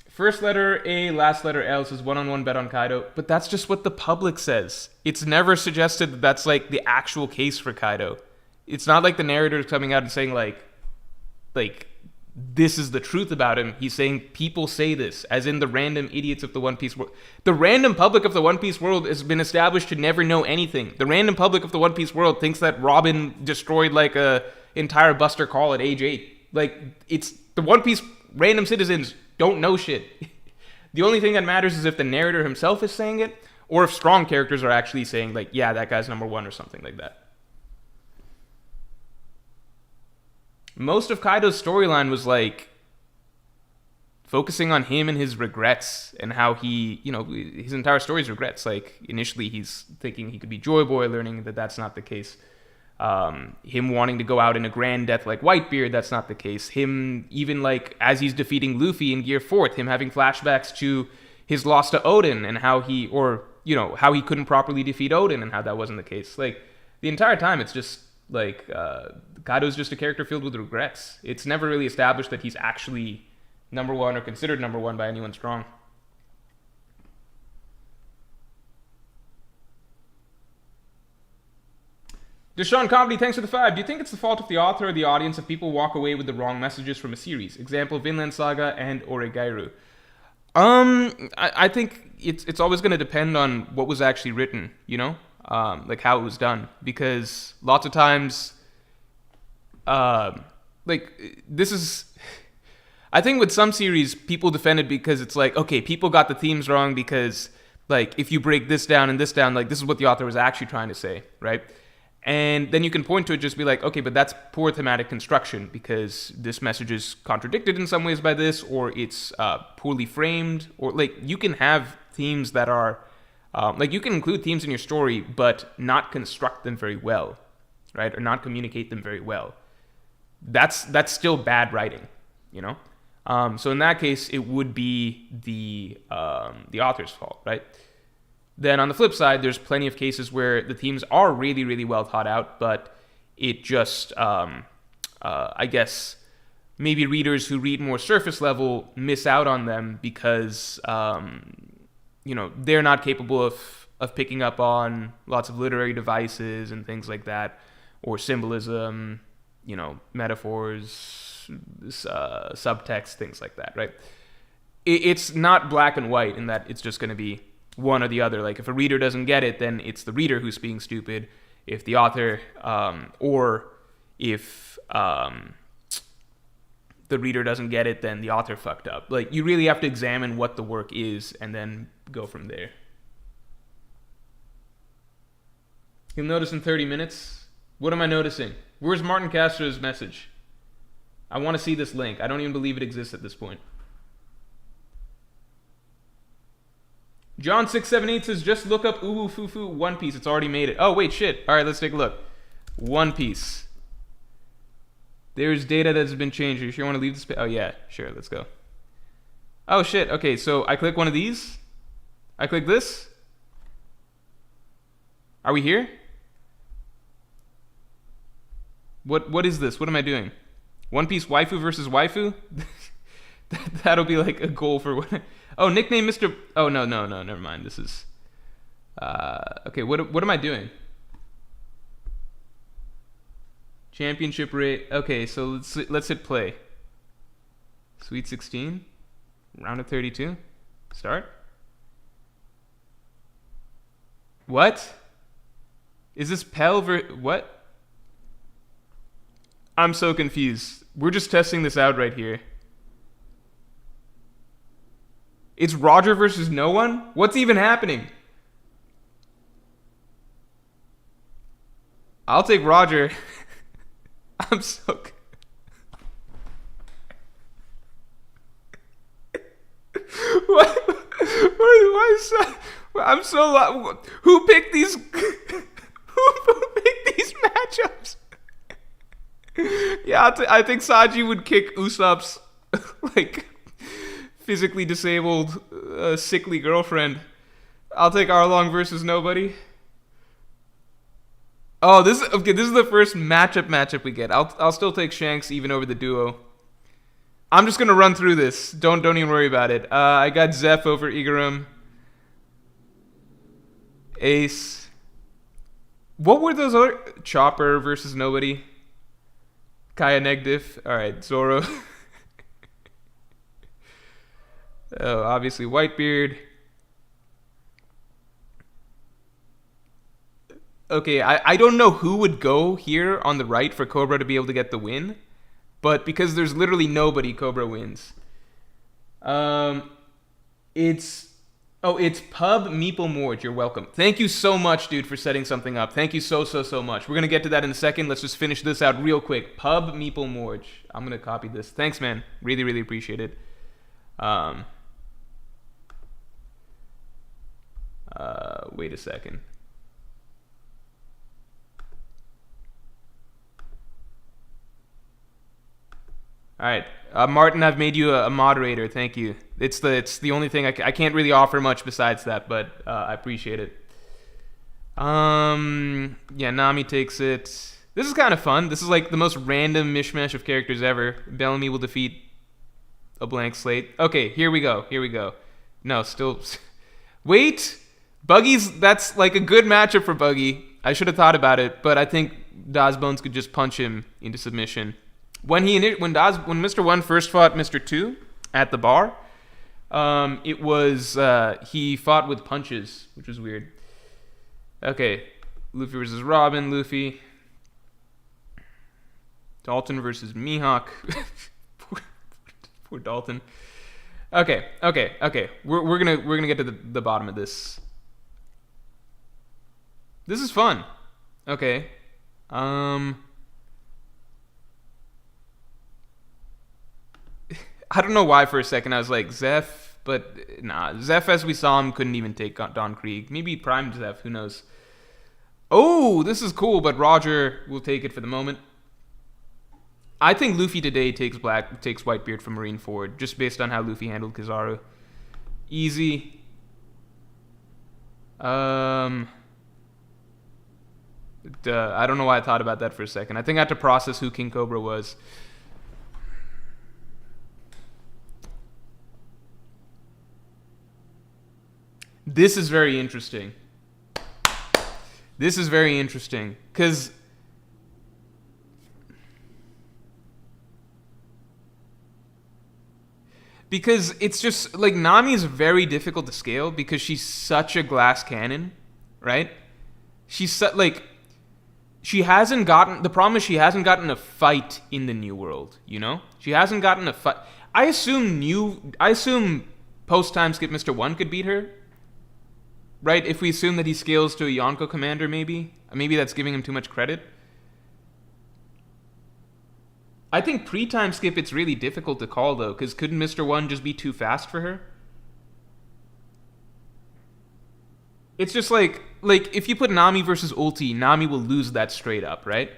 First letter A, last letter L says one-on-one bet on Kaido, but that's just what the public says. It's never suggested that that's like the actual case for Kaido. It's not like the narrator is coming out and saying like this is the truth about him. He's saying people say this, as in the random idiots of the One Piece world. The random public of the One Piece world has been established to never know anything. The random public of the One Piece world thinks that Robin destroyed like a entire Buster Call at age 8. Like, it's the One Piece random citizens don't know shit. The only thing that matters is if the narrator himself is saying it, or if strong characters are actually saying like, yeah, that guy's number 1 or something like that. Most of Kaido's storyline was like focusing on him and his regrets and how he, his entire story is regrets. Like initially he's thinking he could be Joy Boy, learning that that's not the case. Him wanting to go out in a grand death like Whitebeard, that's not the case. Him even like as he's defeating Luffy in Gear 4th, him having flashbacks to his loss to Odin and how he couldn't properly defeat Odin and how that wasn't the case. Like the entire time it's just like Kaido's just a character filled with regrets. It's never really established that he's actually number 1 or considered number 1 by anyone strong. Deshaun Comedy, thanks for the 5. Do you think it's the fault of the author or the audience if people walk away with the wrong messages from a series? Example, Vinland Saga and Oregairu. I think it's always going to depend on what was actually written, like how it was done. Because lots of times, this is... I think with some series, people defend it because it's like, okay, people got the themes wrong because, like, if you break this down and this down, like, this is what the author was actually trying to say, right? And then you can point to it, just be like, okay, but that's poor thematic construction because this message is contradicted in some ways by this, or it's poorly framed, or like you can have themes that are like you can include themes in your story, but not construct them very well, right? Or not communicate them very well. That's still bad writing, you know. So in that case, it would be the author's fault, right? Then on the flip side, there's plenty of cases where the themes are really, really well thought out, but it just, I guess, maybe readers who read more surface level miss out on them because, you know, they're not capable of picking up on lots of literary devices and things like that, or symbolism, you know, metaphors, subtext, things like that, right? It's not black and white in that it's just going to be one or the other. Like if a reader doesn't get it, then it's the reader who's being stupid. If the author, or if the reader doesn't get it, then the author fucked up. Like you really have to examine what the work is and then go from there. You'll notice in 30 minutes. What am I noticing? Where's Martin Castro's message? I want to see this link. I don't even believe it exists at this point. John678 says, just look up Uwu Fufu One Piece. It's already made it. Oh, wait, shit. All right, let's take a look. One Piece. There's data that's been changed. Are you sure you want to leave this? Oh, yeah. Sure, let's go. Oh, shit. Okay, so I click one of these. I click this. Are we here? What is this? What am I doing? One Piece waifu versus waifu? That'll be like a goal for what... Oh, nickname Mr... Oh, no, never mind. This is... okay, what am I doing? Championship rate... Okay, so let's hit play. Sweet 16? Round of 32? Start? What? Is this Pell what? I'm so confused. We're just testing this out right here. It's Roger versus no one? What's even happening? I'll take Roger. I'm so... Why is that? I'm so... Who picked these... Who picked these matchups? Yeah, I think Saji would kick Usopp's, like... physically disabled, sickly girlfriend. I'll take Arlong versus nobody. Oh, this is the first matchup we get. I'll still take Shanks even over the duo. I'm just gonna run through this. Don't even worry about it. I got Zeph over Igarum. Ace. What were those other? Chopper versus nobody. Kaya Negdif. All right, Zoro. Oh, obviously Whitebeard. Okay, I don't know who would go here on the right for Cobra to be able to get the win, but because there's literally nobody, Cobra wins. It's Pub Meeple Morj. You're welcome. Thank you so much, dude, for setting something up. Thank you so much. We're gonna get to that in a second. Let's just finish this out real quick. Pub Meeple Morj. I'm gonna copy this. Thanks, man. Really appreciate it. Wait a second. All right, Martin, I've made you a moderator. Thank you. It's the only thing I can't really offer much besides that, but I appreciate it. Yeah, Nami takes it. This is kind of fun. This is like the most random mishmash of characters ever. Bellamy will defeat a blank slate. Okay, here we go. No, still. Wait, Buggy's. That's like a good matchup for Buggy. I should have thought about it, but I think Dazbones could just punch him into submission. When Mr. 1 first fought Mr. 2 at the bar, it was he fought with punches, which was weird. Okay, Luffy versus Robin, Luffy. Dalton versus Mihawk. Poor Dalton. Okay. We're gonna get to the bottom of this. This is fun. Okay. I don't know why for a second I was like Zeph, but nah. Zeph, as we saw him, couldn't even take Don Krieg. Maybe Prime Zeph, who knows? Oh, this is cool, but Roger will take it for the moment. I think Luffy today takes Whitebeard from Marineford, just based on how Luffy handled Kizaru. Easy. I don't know why I thought about that for a second. I think I had to process who King Cobra was. This is very interesting. This is very interesting, because it's just like Nami is very difficult to scale because she's such a glass cannon, right? She's like, she hasn't gotten, the problem is she hasn't gotten a fight in the New World, you know? She hasn't gotten a fight. I assume post time skip Mr. 1 could beat her, right? If we assume that he scales to a Yonko commander, maybe that's giving him too much credit. I think pre-time skip it's really difficult to call though, because couldn't Mr. 1 just be too fast for her? It's just like if you put Nami versus Ulti, Nami will lose that straight up, right?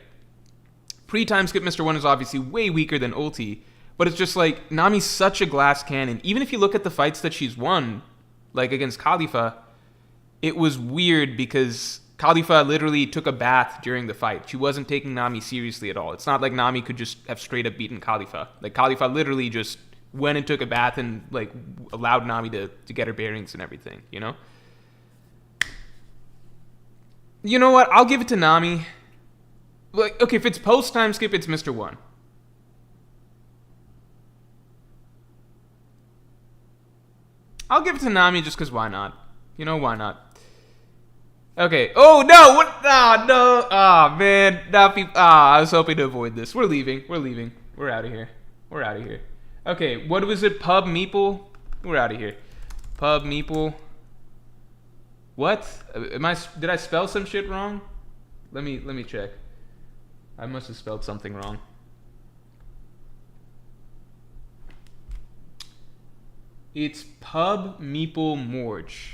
Pre-time skip Mr. 1 is obviously way weaker than Ulti, but it's just like Nami's such a glass cannon. Even if you look at the fights that she's won, like against Khalifa, it was weird because Khalifa literally took a bath during the fight. She wasn't taking Nami seriously at all. It's not like Nami could just have straight up beaten Khalifa. Like Khalifa literally just went and took a bath and like allowed Nami to get her bearings and everything, you know? You know what? I'll give it to Nami. Like, okay, if it's post time skip, it's Mr. 1. I'll give it to Nami just because why not? You know, why not? Okay. Oh, no! What? Ah, no! Ah, man. I was hoping to avoid this. We're leaving. We're out of here. Okay, what was it? Pub Meeple? We're out of here. Pub Meeple. What? Did I spell some shit wrong? Let me check. I must have spelled something wrong. It's Pub Meeple Morj.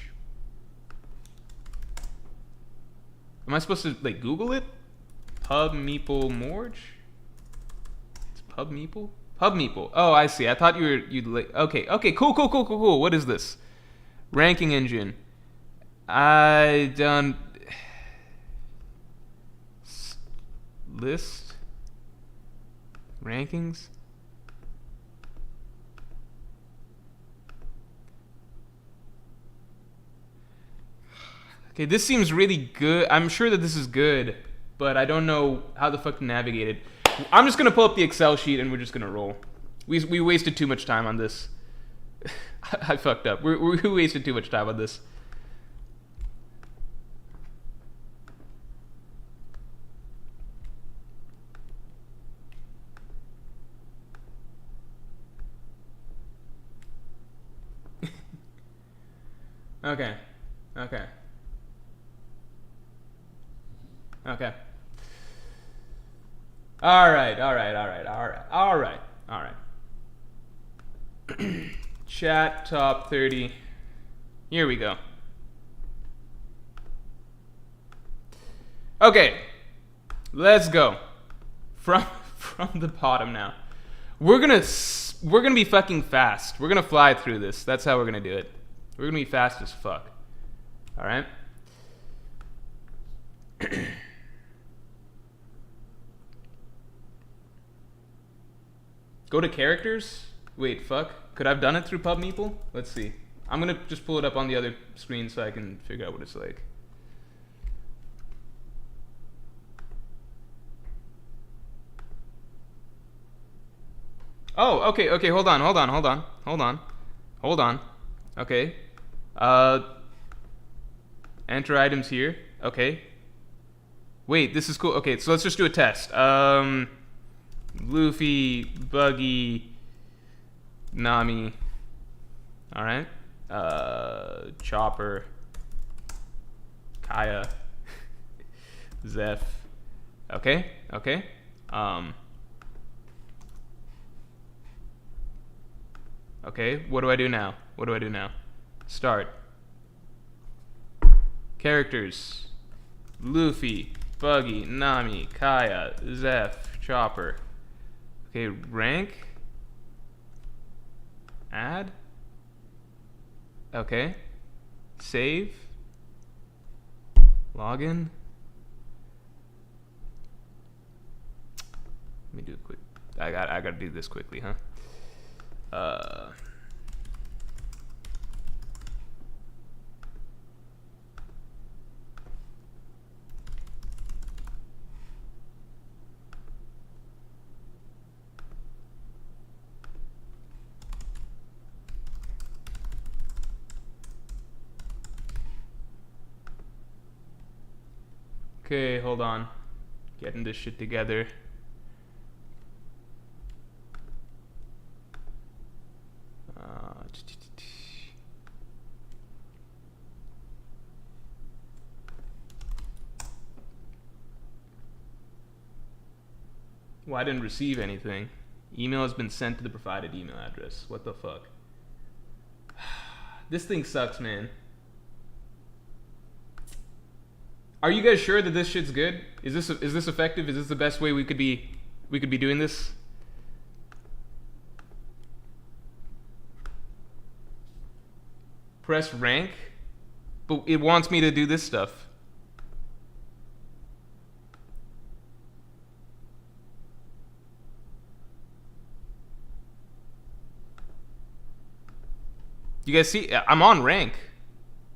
Am I supposed to like Google it? Pub Meeple Morj? It's Pub Meeple? Pub Meeple. Oh, I see. I thought you'd like. Okay. Cool. What is this? Ranking engine. I done list rankings. Okay, this seems really good. I'm sure that this is good, but I don't know how the fuck to navigate it. I'm just gonna pull up the Excel sheet and we're just gonna roll. We wasted too much time on this. I fucked up. We wasted too much time on this. Okay. All right. Chat top 30. Here we go. Okay. Let's go. From the bottom now. We're gonna be fucking fast. We're gonna fly through this. That's how we're gonna do it. We're gonna be fast as fuck. All right. Go to characters. Wait, fuck. Could I have done it through Pub Meeple? Let's see. I'm gonna just pull it up on the other screen so I can figure out what it's like. Oh, okay. Hold on. Okay. Enter items here. Okay. Wait, this is cool. Okay, so let's just do a test. Luffy, Buggy, Nami. All right. Chopper, Kaya, Zeph, Okay, okay. Okay, what do I do now? What do I do now? Start. Characters. Luffy, Buggy, Nami, Kaya, Zeph, Chopper. Okay, rank. Add. Okay. Save. Login. Let me do it quick. I gotta do this quickly, huh? Okay, hold on. Getting this shit together. Well, I didn't receive anything. Email has been sent to the provided email address. What the fuck? This thing sucks, man. Are you guys sure that this shit's good? Is this effective? Is this the best way we could be doing this? Press rank, but it wants me to do this stuff. You guys see? I'm on rank.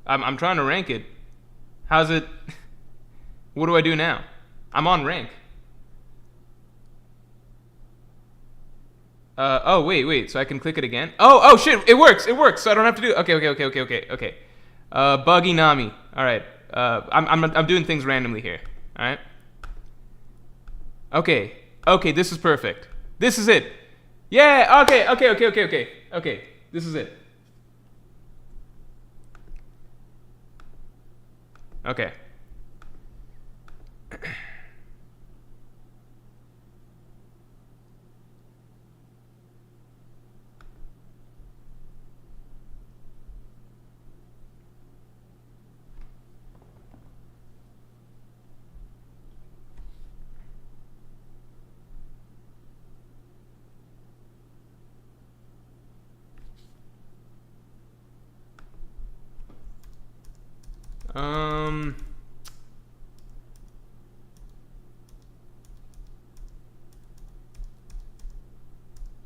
I'm trying to rank it. How's it? What do I do now? I'm on rank. Oh, wait. So I can click it again? Oh, shit. It works. So I don't have to do. Okay. Buggy Nami. All right. I'm doing things randomly here. All right. Okay. This is perfect. This is it. Yeah. Okay. This is it. Okay.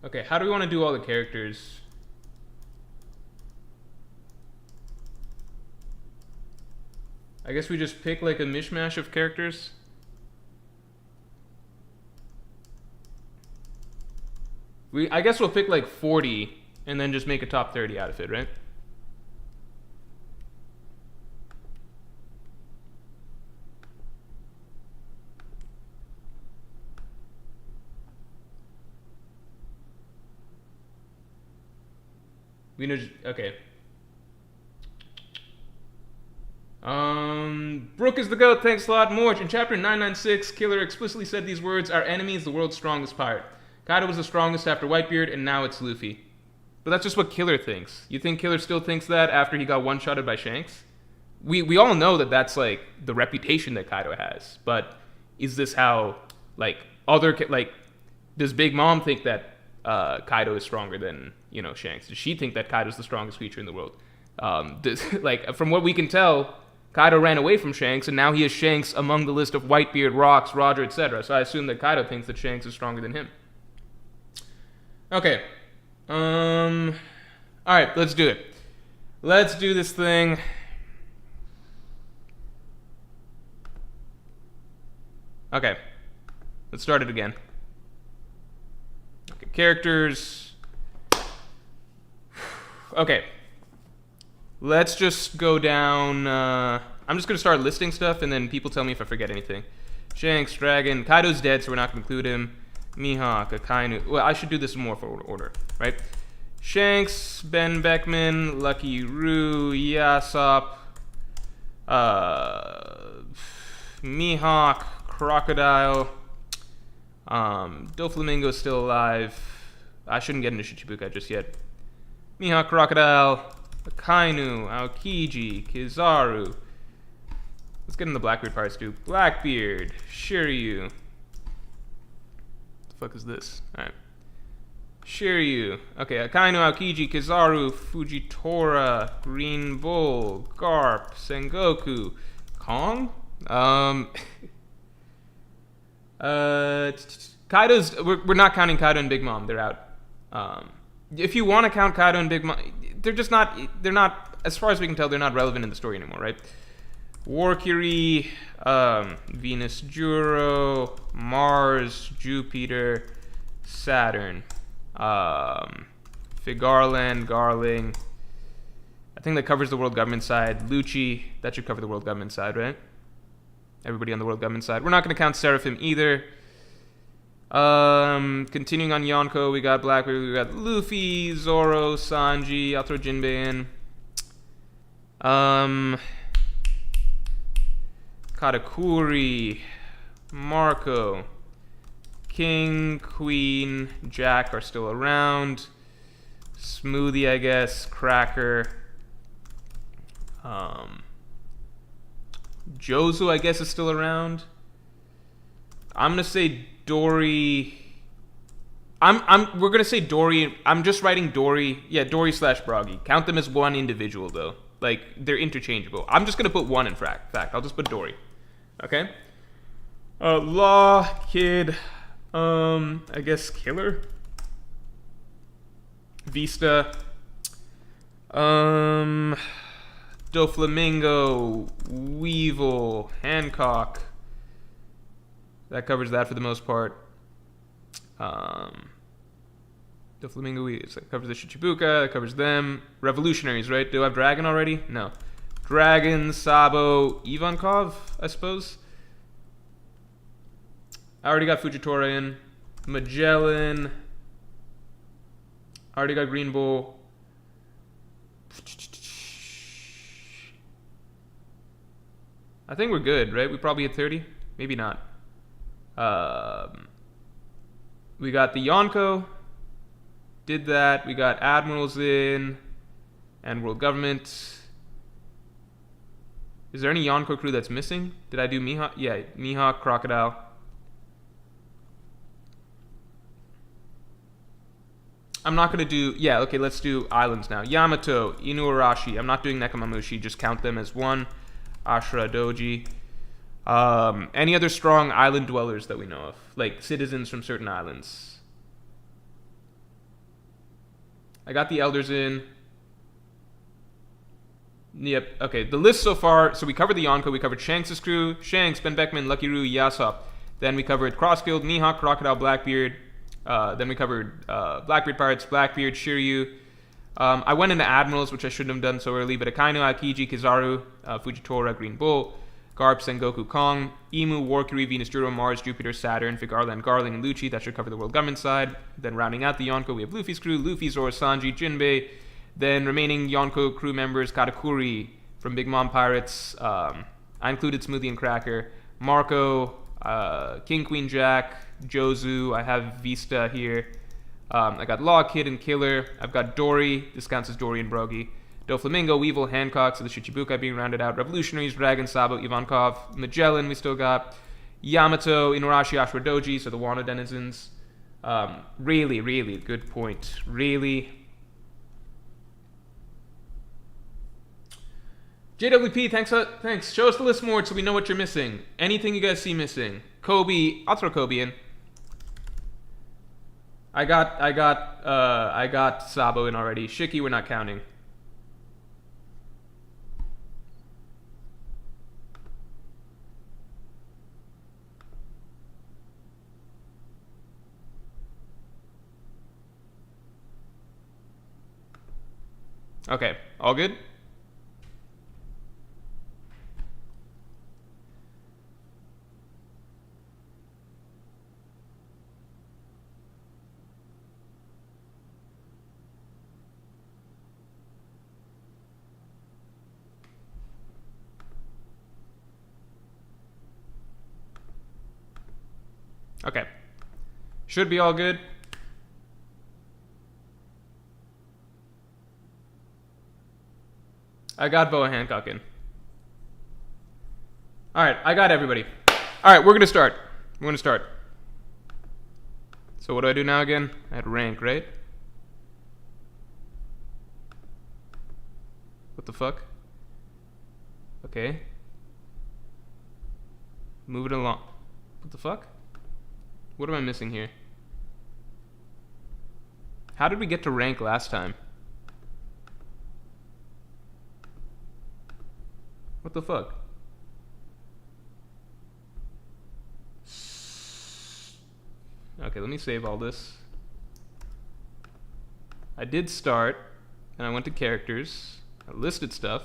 Okay, how do we want to do all the characters? I guess we just pick like a mishmash of characters. I guess we'll pick like 40 and then just make a top 30 out of it, right? We know. Okay. Brooke is the goat. Thanks a lot. Morj. In chapter 996, Killer explicitly said these words: "Our enemy is the world's strongest pirate. Kaido was the strongest after Whitebeard, and now it's Luffy." But that's just what Killer thinks. You think Killer still thinks that after he got one-shotted by Shanks? We all know that that's like the reputation that Kaido has. But is this how like does Big Mom think that Kaido is stronger than Shanks? Does she think that Kaido's the strongest creature in the world? Like from what we can tell, Kaido ran away from Shanks, and now he is Shanks among the list of Whitebeard, Rocks, Roger, etc. So I assume that Kaido thinks that Shanks is stronger than him. Okay. All right, let's do it. Let's do this thing. Okay. Let's start it again. Okay, characters. Okay. Let's just go down. I'm just going to start listing stuff, and then people tell me if I forget anything. Shanks, Dragon. Kaido's dead, so we're not going to include him. Mihawk, Akainu. Well, I should do this more for order, right? Shanks, Ben Beckman, Lucky Roo, Yasop, Mihawk, Crocodile. Doflamingo's still alive. I shouldn't get into Shichibukai just yet. Mihawk Crocodile. Akainu. Aokiji. Kizaru. Let's get into the Blackbeard parts too. Blackbeard. Shiryu. What the fuck is this? Alright. Shiryu. Okay, Akainu, Aokiji, Kizaru, Fujitora, Green Bull, Garp, Sengoku, Kong? Kaido's... We're not counting Kaido and Big Mom. They're out. If you want to count Kaido and Big Mom... They're just not... They're not... As far as we can tell, they're not relevant in the story anymore, right? Warcury, Venus Juro, Mars, Jupiter, Saturn. Figarland, Garling. I think that covers the world government side. Lucci, that should cover the world government side, right? Everybody on the world government side. We're not going to count Seraphim either. Continuing on Yonko, we got Blackbeard, we got Luffy, Zoro, Sanji. I'll throw Jinbei in. Katakuri, Marco. King, Queen, Jack are still around. Smoothie, I guess. Cracker. Jozu, I guess, is still around. I'm gonna say Dory. We're gonna say Dory. I'm just writing Dory. Yeah, Dory / Broggy. Count them as one individual though. Like they're interchangeable. I'm just gonna put one in fact. I'll just put Dory. Okay. Law, Kid. I guess Killer. Vista. Doflamingo, Weevil, Hancock. That covers that for the most part. Doflamingo, that covers the Shichibuka, that covers them. Revolutionaries, right? Do I have Dragon already? No. Dragon, Sabo, Ivankov, I suppose. I already got Fujitora in. Magellan. I already got Green Bull. I think we're good, right? We probably hit 30. Maybe not. We got the Yonko. Did that. We got Admirals in. And World Government. Is there any Yonko crew that's missing? Did I do Mihawk? Yeah, Mihawk, Crocodile. I'm not going to do... Yeah, okay, let's do islands now. Yamato, Inuarashi. I'm not doing Nekomamushi. Just count them as one. Ashura, Doji. Any other strong island dwellers that we know of? Like citizens from certain islands. I got the elders in. Yep, okay. The list so far... So we covered the Yonko. We covered Shanks' crew. Shanks, Ben Beckman, Lucky Roo, Yasop. Then we covered Crossfield, Mihawk, Crocodile, Blackbeard. Then we covered Blackbeard Pirates, Blackbeard, Shiryu. I went into Admirals, which I shouldn't have done so early, but Akainu, Aokiji, Kizaru, Fujitora, Green Bull, Garp, Sengoku, Kong, Imu, Warcury, Venus, Juro, Mars, Jupiter, Saturn, Figarland, Garling, and Lucci. That should cover the world government side. Then rounding out the Yonko, we have Luffy's crew, Luffy, Zoro, Sanji, Jinbei. Then remaining Yonko crew members, Katakuri from Big Mom Pirates. I included Smoothie and Cracker. Marco, King, Queen, Jack, Jozu. I have Vista here. I got Law, Kid, and Killer. I've got Dory. This counts as Dory and Brogy. Doflamingo, Weevil, Hancock, so the Shichibukai being rounded out. Revolutionaries, Dragon, Sabo, Ivankov. Magellan, we still got. Yamato, Inuarashi, Ashura, Doji, so the Wano denizens. Really, really good point. Really. JWP, thanks. Show us the list more so we know what you're missing. Anything you guys see missing. Kobe, I'll throw Kobe in. I got Sabo in already. Shiki, we're not counting. Okay, all good? Okay. Should be all good. I got Boa Hancock in. Alright, I got everybody. Alright, we're gonna start. We're gonna start. So what do I do now again? I had rank, right? What the fuck? Okay. Move it along. What the fuck? What am I missing here? How did we get to rank last time? What the fuck? Okay, let me save all this. I did start, and I went to characters. I listed stuff,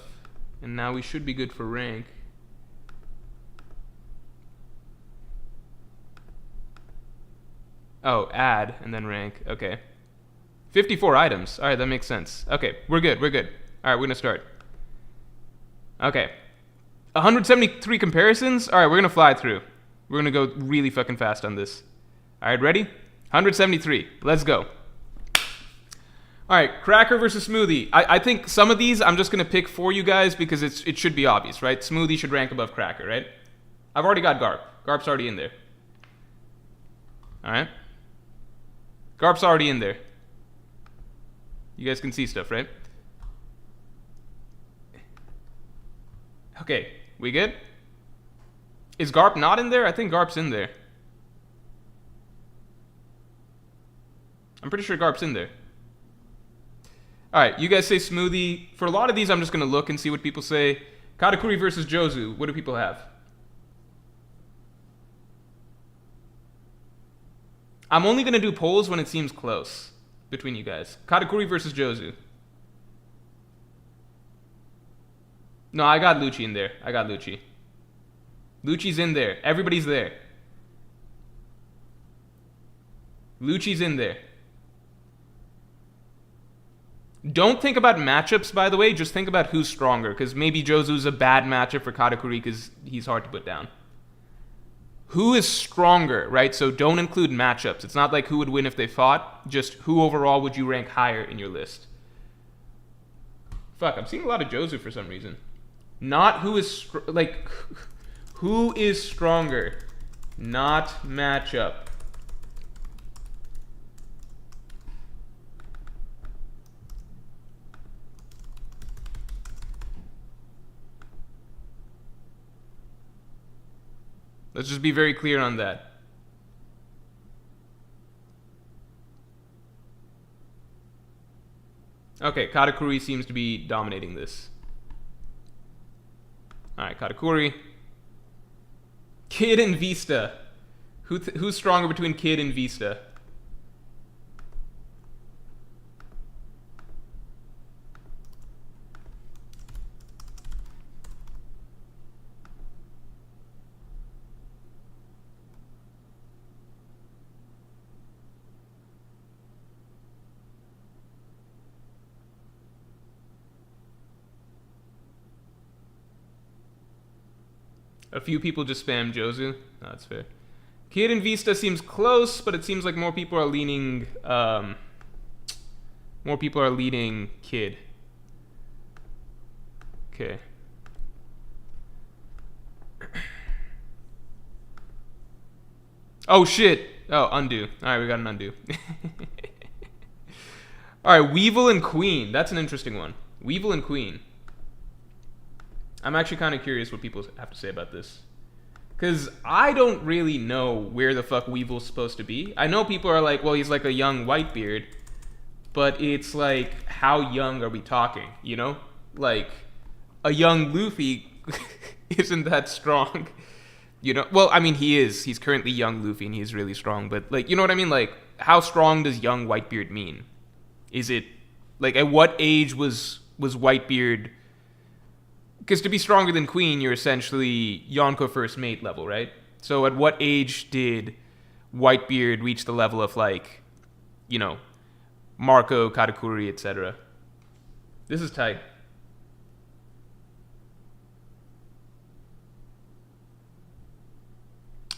and now we should be good for rank. Oh, add, and then rank. Okay. 54 items. Alright, that makes sense. Okay, we're good, we're good. Alright, we're gonna start. Okay. 173 comparisons? Alright, we're gonna fly through. We're gonna go really fucking fast on this. Alright, ready? 173. Let's go. Alright, cracker versus smoothie. I think some of these I'm just gonna pick for you guys because it should be obvious, right? Smoothie should rank above cracker, right? I've already got Garp. Garp's already in there. Alright. Garp's already in there. You guys can see stuff, right? Okay, we good? Is Garp not in there? I think Garp's in there. I'm pretty sure Garp's in there. Alright, you guys say smoothie. For a lot of these, I'm just going to look and see what people say. Katakuri versus Jozu. What do people have? I'm only going to do polls when it seems close between you guys. Katakuri versus Jozu. No, I got Lucci in there. I got Lucci. Lucci's in there. Everybody's there. Lucci's in there. Don't think about matchups, by the way. Just think about who's stronger, because maybe Jozu's a bad matchup for Katakuri because he's hard to put down. Who is stronger, right? So don't include matchups. It's not like who would win if they fought. Just who overall would you rank higher in your list. Fuck, I'm seeing a lot of Jozu for some reason. Not who is, who is stronger. Not matchup. Let's just be very clear on that. Okay, Katakuri seems to be dominating this. Alright, Katakuri. Kid and Vista. Who's stronger between Kid and Vista? A few people just spam Jozu. No, that's fair. Kid and Vista seems close, but it seems like more people are leaning. More people are leaning Kid. Okay. Oh shit! Oh, undo. All right, we got an undo. All right, Weevil and Queen. That's an interesting one. Weevil and Queen. I'm actually kind of curious what people have to say about this. Because I don't really know where the fuck Weevil's supposed to be. I know people are like, well, he's like a young Whitebeard. But it's like, how young are we talking, you know? Like, a young Luffy isn't that strong. You know? Well, I mean, he is. He's currently young Luffy and he's really strong. But, like, you know what I mean? Like, how strong does young Whitebeard mean? Is it, like, at what age was Whitebeard... Because to be stronger than Queen, you're essentially Yonko first mate level, right? So at what age did Whitebeard reach the level of, like, you know, Marco, Katakuri, etc.? This is tight.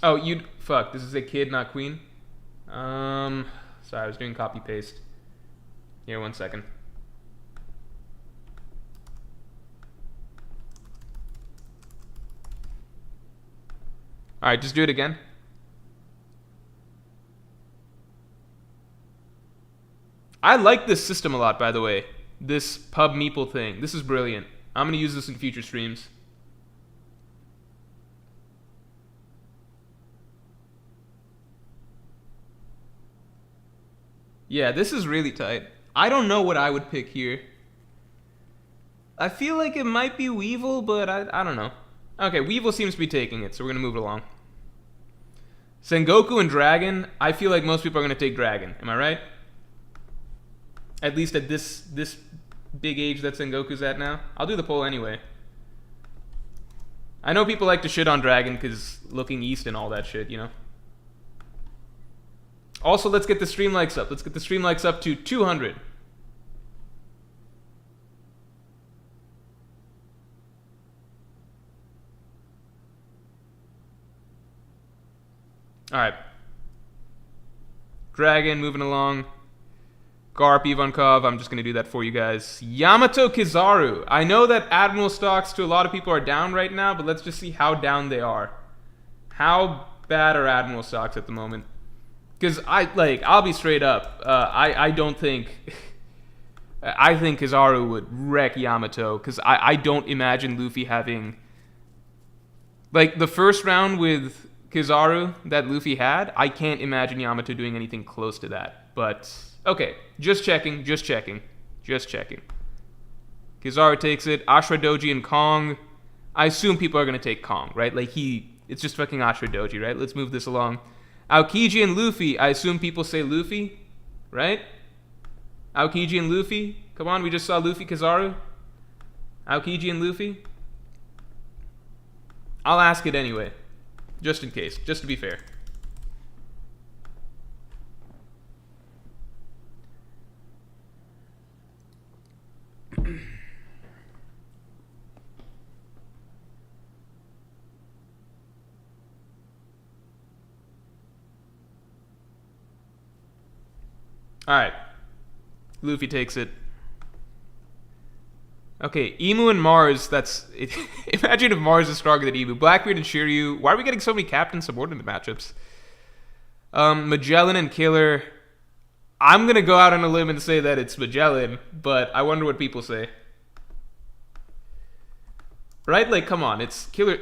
Oh, fuck. This is a kid, not queen. Sorry, I was doing copy paste. Here, 1 second. All right, just do it again. I like this system a lot, by the way. This pub meeple thing. This is brilliant. I'm gonna use this in future streams. Yeah, this is really tight. I don't know what I would pick here. I feel like it might be Weevil, but I don't know. Okay, Weevil seems to be taking it, so we're gonna move it along. Sengoku and Dragon. I feel like most people are gonna take Dragon. Am I right? At least at this big age that Sengoku's at now. I'll do the poll anyway. I know people like to shit on Dragon because looking east and all that shit, you know. Also, let's get the stream likes up. Let's get the stream likes up to 200. Alright. Dragon, moving along. Garp, Ivankov, I'm just going to do that for you guys. Yamato Kizaru. I know that Admiral stocks to a lot of people are down right now, but let's just see how down they are. How bad are Admiral stocks at the moment? Because I'll be straight up. I don't think... I think Kizaru would wreck Yamato, because I don't imagine Luffy having... Like, the first round with Kizaru that Luffy had, I can't imagine Yamato doing anything close to that. But, okay, just checking. Kizaru takes it. Ashura Doji and Kong. I assume people are going to take Kong, right? Like, it's just fucking Ashura Doji, right? Let's move this along. Aokiji and Luffy. I assume people say Luffy, right? Aokiji and Luffy. Come on, we just saw Luffy Kizaru. Aokiji and Luffy. I'll ask it anyway. Just in case. Just to be fair. Alright. Luffy takes it. Okay, Emu and Mars, that's... Imagine if Mars is stronger than Emu. Blackbeard and Shiryu. Why are we getting so many captain subordinate matchups? Magellan and Killer. I'm going to go out on a limb and say that it's Magellan, but I wonder what people say. Right? Like, come on, it's Killer...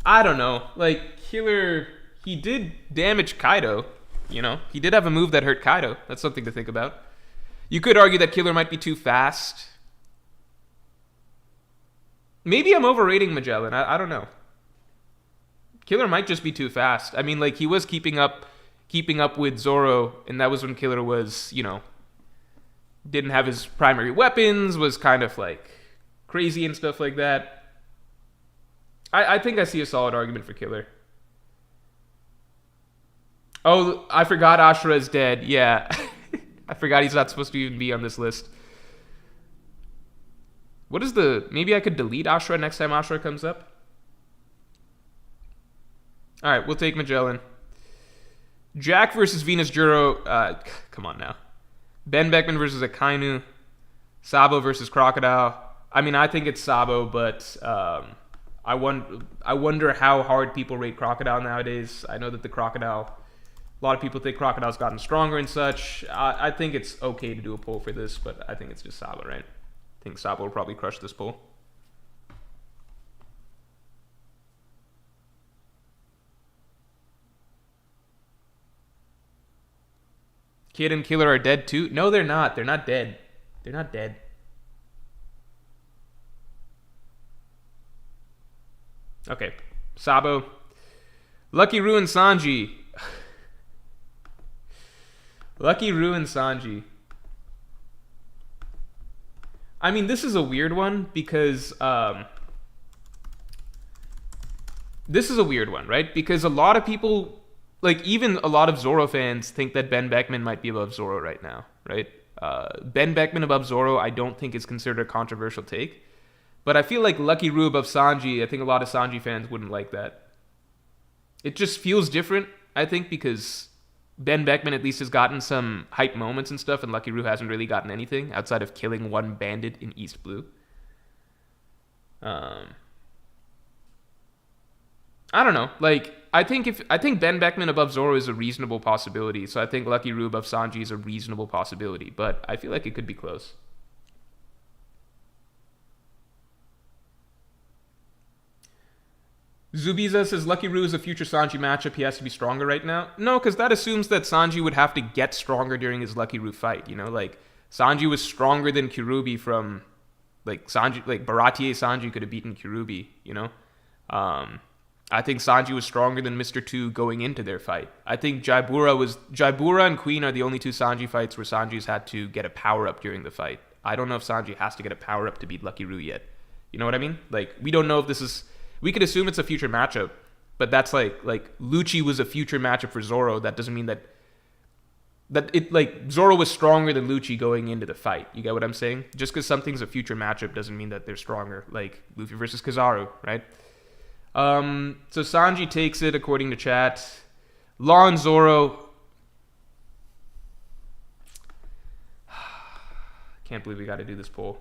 I don't know. Like, Killer... He did damage Kaido. You know, he did have a move that hurt Kaido. That's something to think about. You could argue that Killer might be too fast. Maybe I'm overrating Magellan. I don't know. Killer might just be too fast. I mean, like, he was keeping up with Zoro, and that was when Killer was, you know, didn't have his primary weapons, was kind of, like, crazy and stuff like that. I think I see a solid argument for Killer. Oh, I forgot Ashura is dead. Yeah. I forgot he's not supposed to even be on this list. What is the... Maybe I could delete Ashura next time Ashura comes up? Alright, we'll take Magellan. Jack versus Venus Juro. Come on now. Ben Beckman versus Akainu. Sabo versus Crocodile. I mean, I think it's Sabo, but I wonder how hard people rate Crocodile nowadays. I know that the Crocodile... A lot of people think Crocodile's gotten stronger and such. I think it's okay to do a poll for this, but I think it's just Sabo, right? I think Sabo will probably crush this poll. Kid and Killer are dead too? No, they're not. They're not dead. They're not dead. Okay. Sabo. Lucky Roo and Sanji. Lucky Roo and Sanji. I mean, this is a weird one because... this is a weird one, right? Because a lot of people... Like, even a lot of Zoro fans think that Ben Beckman might be above Zoro right now, right? Ben Beckman above Zoro, I don't think is considered a controversial take. But I feel like Lucky Roo above Sanji, I think a lot of Sanji fans wouldn't like that. It just feels different, I think, because Ben Beckman at least has gotten some hype moments and stuff, and Lucky Roo hasn't really gotten anything outside of killing one bandit in East Blue. I don't know. Like, I think Ben Beckman above Zoro is a reasonable possibility. So I think Lucky Roo above Sanji is a reasonable possibility, but I feel like it could be close. Zubiza says Lucky Roo is a future Sanji matchup. He has to be stronger right now. No, because that assumes that Sanji would have to get stronger during his Lucky Roo fight. You know, like Sanji was stronger than Kirubi from, like Sanji, like Baratier Sanji could have beaten Kirubi. You know, I think Sanji was stronger than Mr. 2 going into their fight. I think Jaibura and Queen are the only two Sanji fights where Sanji's had to get a power up during the fight. I don't know if Sanji has to get a power up to beat Lucky Roo yet. You know what I mean? Like, we don't know if this is. We could assume it's a future matchup, but that's like Lucci was a future matchup for Zoro. That doesn't mean that it, like, Zoro was stronger than Lucci going into the fight. You get what I'm saying? Just because something's a future matchup doesn't mean that they're stronger. Like Luffy versus Kizaru, right? So Sanji takes it according to chat. Law and Zoro. Can't believe we got to do this poll.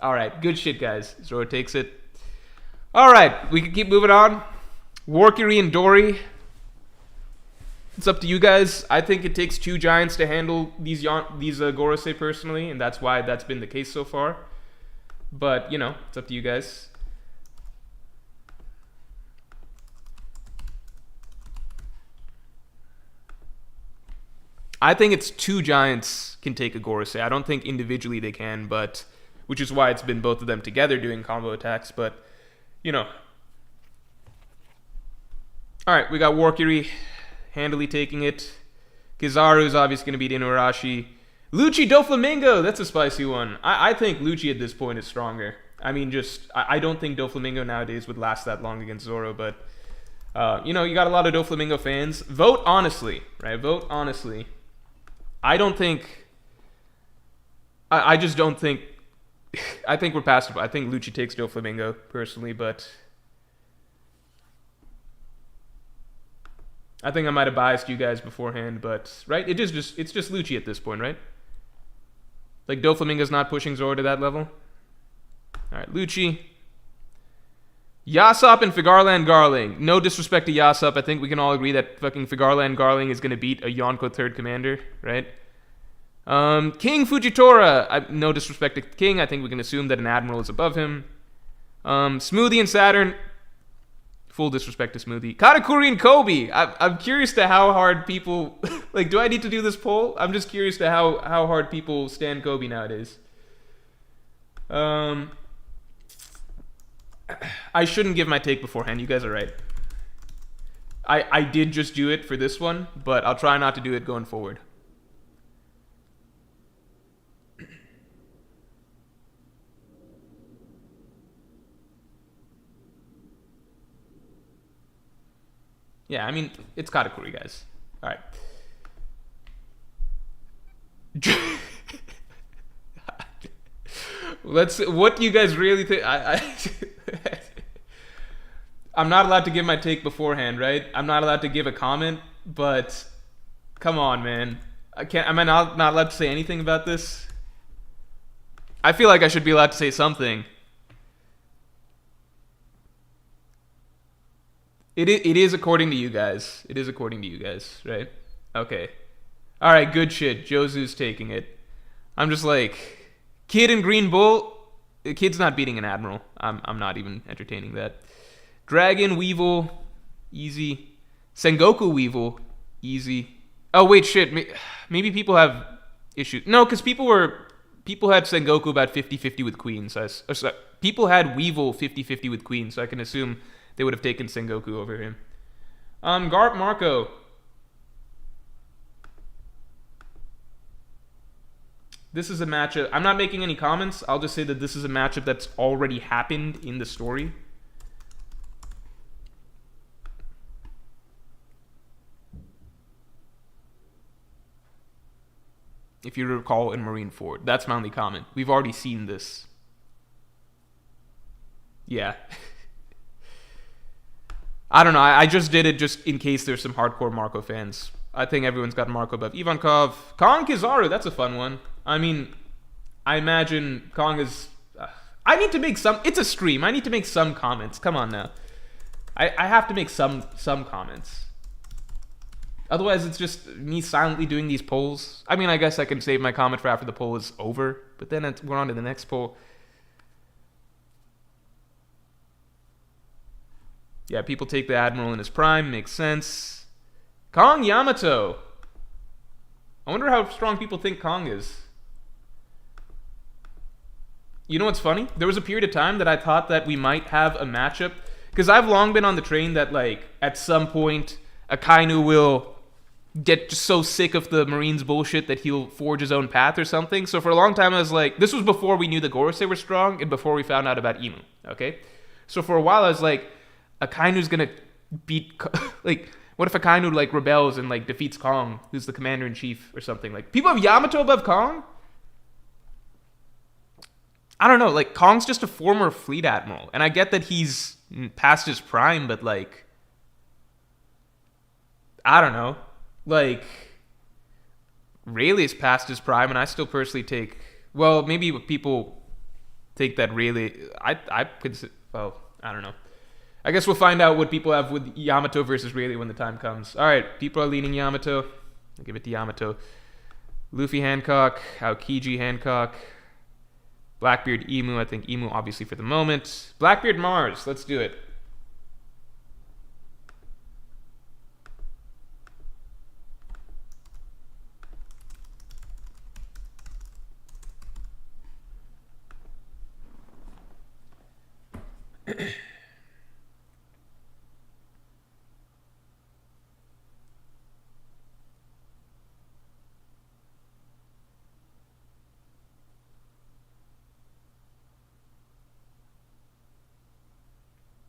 All right, good shit, guys. Zoro takes it. All right, we can keep moving on. Warkiri and Dory. It's up to you guys. I think it takes two giants to handle these Gorosei personally, and that's why that's been the case so far. But, you know, it's up to you guys. I think it's two giants can take a Gorosei. I don't think individually they can, but which is why it's been both of them together doing combo attacks, but, you know. All right, we got Warkiri handily taking it. Kizaru is obviously going to beat Inuarashi. Lucci Doflamingo, that's a spicy one. I think Lucci at this point is stronger. I mean, I don't think Doflamingo nowadays would last that long against Zoro, but, you know, you got a lot of Doflamingo fans. Vote honestly, right? Vote honestly. I don't think... I just don't think... I think we're past it. I think Lucci takes Doflamingo, personally, but... I think I might have biased you guys beforehand, but... Right? It's just Lucci at this point, right? Like, Doflamingo's not pushing Zoro to that level? Alright, Lucci. Yasop and Figarland Garling. No disrespect to Yasop. I think we can all agree that fucking Figarland Garling is going to beat a Yonko 3rd Commander, right? King Fujitora. No disrespect to King. I think we can assume that an Admiral is above him. Smoothie and Saturn. Full disrespect to Smoothie. Katakuri and Kobe. I'm curious to how hard people... like, do I need to do this poll? I'm just curious to how hard people stand Kobe nowadays. I shouldn't give my take beforehand. You guys are right. I did just do it for this one, but I'll try not to do it going forward. Yeah, I mean, it's Katakuri, guys. All right. What do you guys really think? I'm not allowed to give my take beforehand, right? I'm not allowed to give a comment, but come on, man. Am I not allowed to say anything about this? I feel like I should be allowed to say something. It is according to you guys. It is according to you guys, right? Okay. All right, good shit. Josu's taking it. I'm just like, Kid and Green Bull. The Kid's not beating an Admiral. I'm not even entertaining that. Dragon Weevil, easy. Sengoku Weevil, easy. Oh wait, shit. Maybe people have issues. No, because people had Sengoku about 50-50 with Queen. So people had Weevil 50-50 with Queen. So I can assume they would have taken Sengoku over him. Garp Marco. This is a matchup. I'm not making any comments. I'll just say that this is a matchup that's already happened in the story. If you recall in Marineford. That's my only comment. We've already seen this. Yeah. I don't know. I just did it just in case there's some hardcore Marco fans. I think everyone's got Marco above Ivankov. Kong Kizaru, that's a fun one. I mean, I imagine Kong is... I need to make some... It's a stream. I need to make some comments. Come on now. I have to make some comments. Otherwise, it's just me silently doing these polls. I mean, I guess I can save my comment for after the poll is over. But then we're on to the next poll. Yeah, people take the Admiral in his prime. Makes sense. Kong Yamato. I wonder how strong people think Kong is. You know what's funny? There was a period of time that I thought that we might have a matchup. Because I've long been on the train that, like, at some point, Akainu will get just so sick of the Marines bullshit that he'll forge his own path or something. So for a long time, I was like, this was before we knew the Gorosei were strong and before we found out about Imu, okay? So for a while, I was like, Akainu's gonna beat, like, what if Akainu, like, rebels and, like, defeats Kong, who's the commander-in-chief or something? Like, people have Yamato above Kong? I don't know, like, Kong's just a former fleet admiral, and I get that he's past his prime, but, like, I don't know. Like, Rayleigh's past his prime, and I still personally take... Well, maybe people think that Rayleigh... I consider... Well, I don't know. I guess we'll find out what people have with Yamato versus Rayleigh when the time comes. Alright, people are leaning Yamato. I'll give it to Yamato. Luffy Hancock. Aokiji Hancock. Blackbeard Emu. I think Emu obviously for the moment. Blackbeard Mars. Let's do it.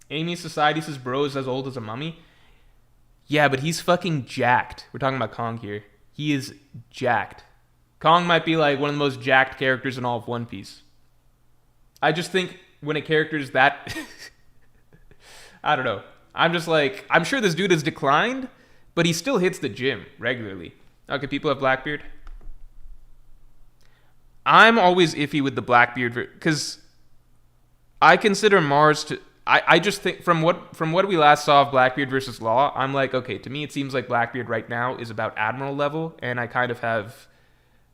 Amy Society says bro is as old as a mummy. Yeah, but he's fucking jacked. We're talking about Kong here. He is jacked. Kong might be like one of the most jacked characters in all of One Piece. I just think when a character is that... I don't know. I'm just like... I'm sure this dude has declined, but he still hits the gym regularly. Okay, people have Blackbeard. I'm always iffy with the Blackbeard because I consider Mars to... I just think from what we last saw of Blackbeard versus Law, I'm like, okay, to me it seems like Blackbeard right now is about Admiral level, and I kind of have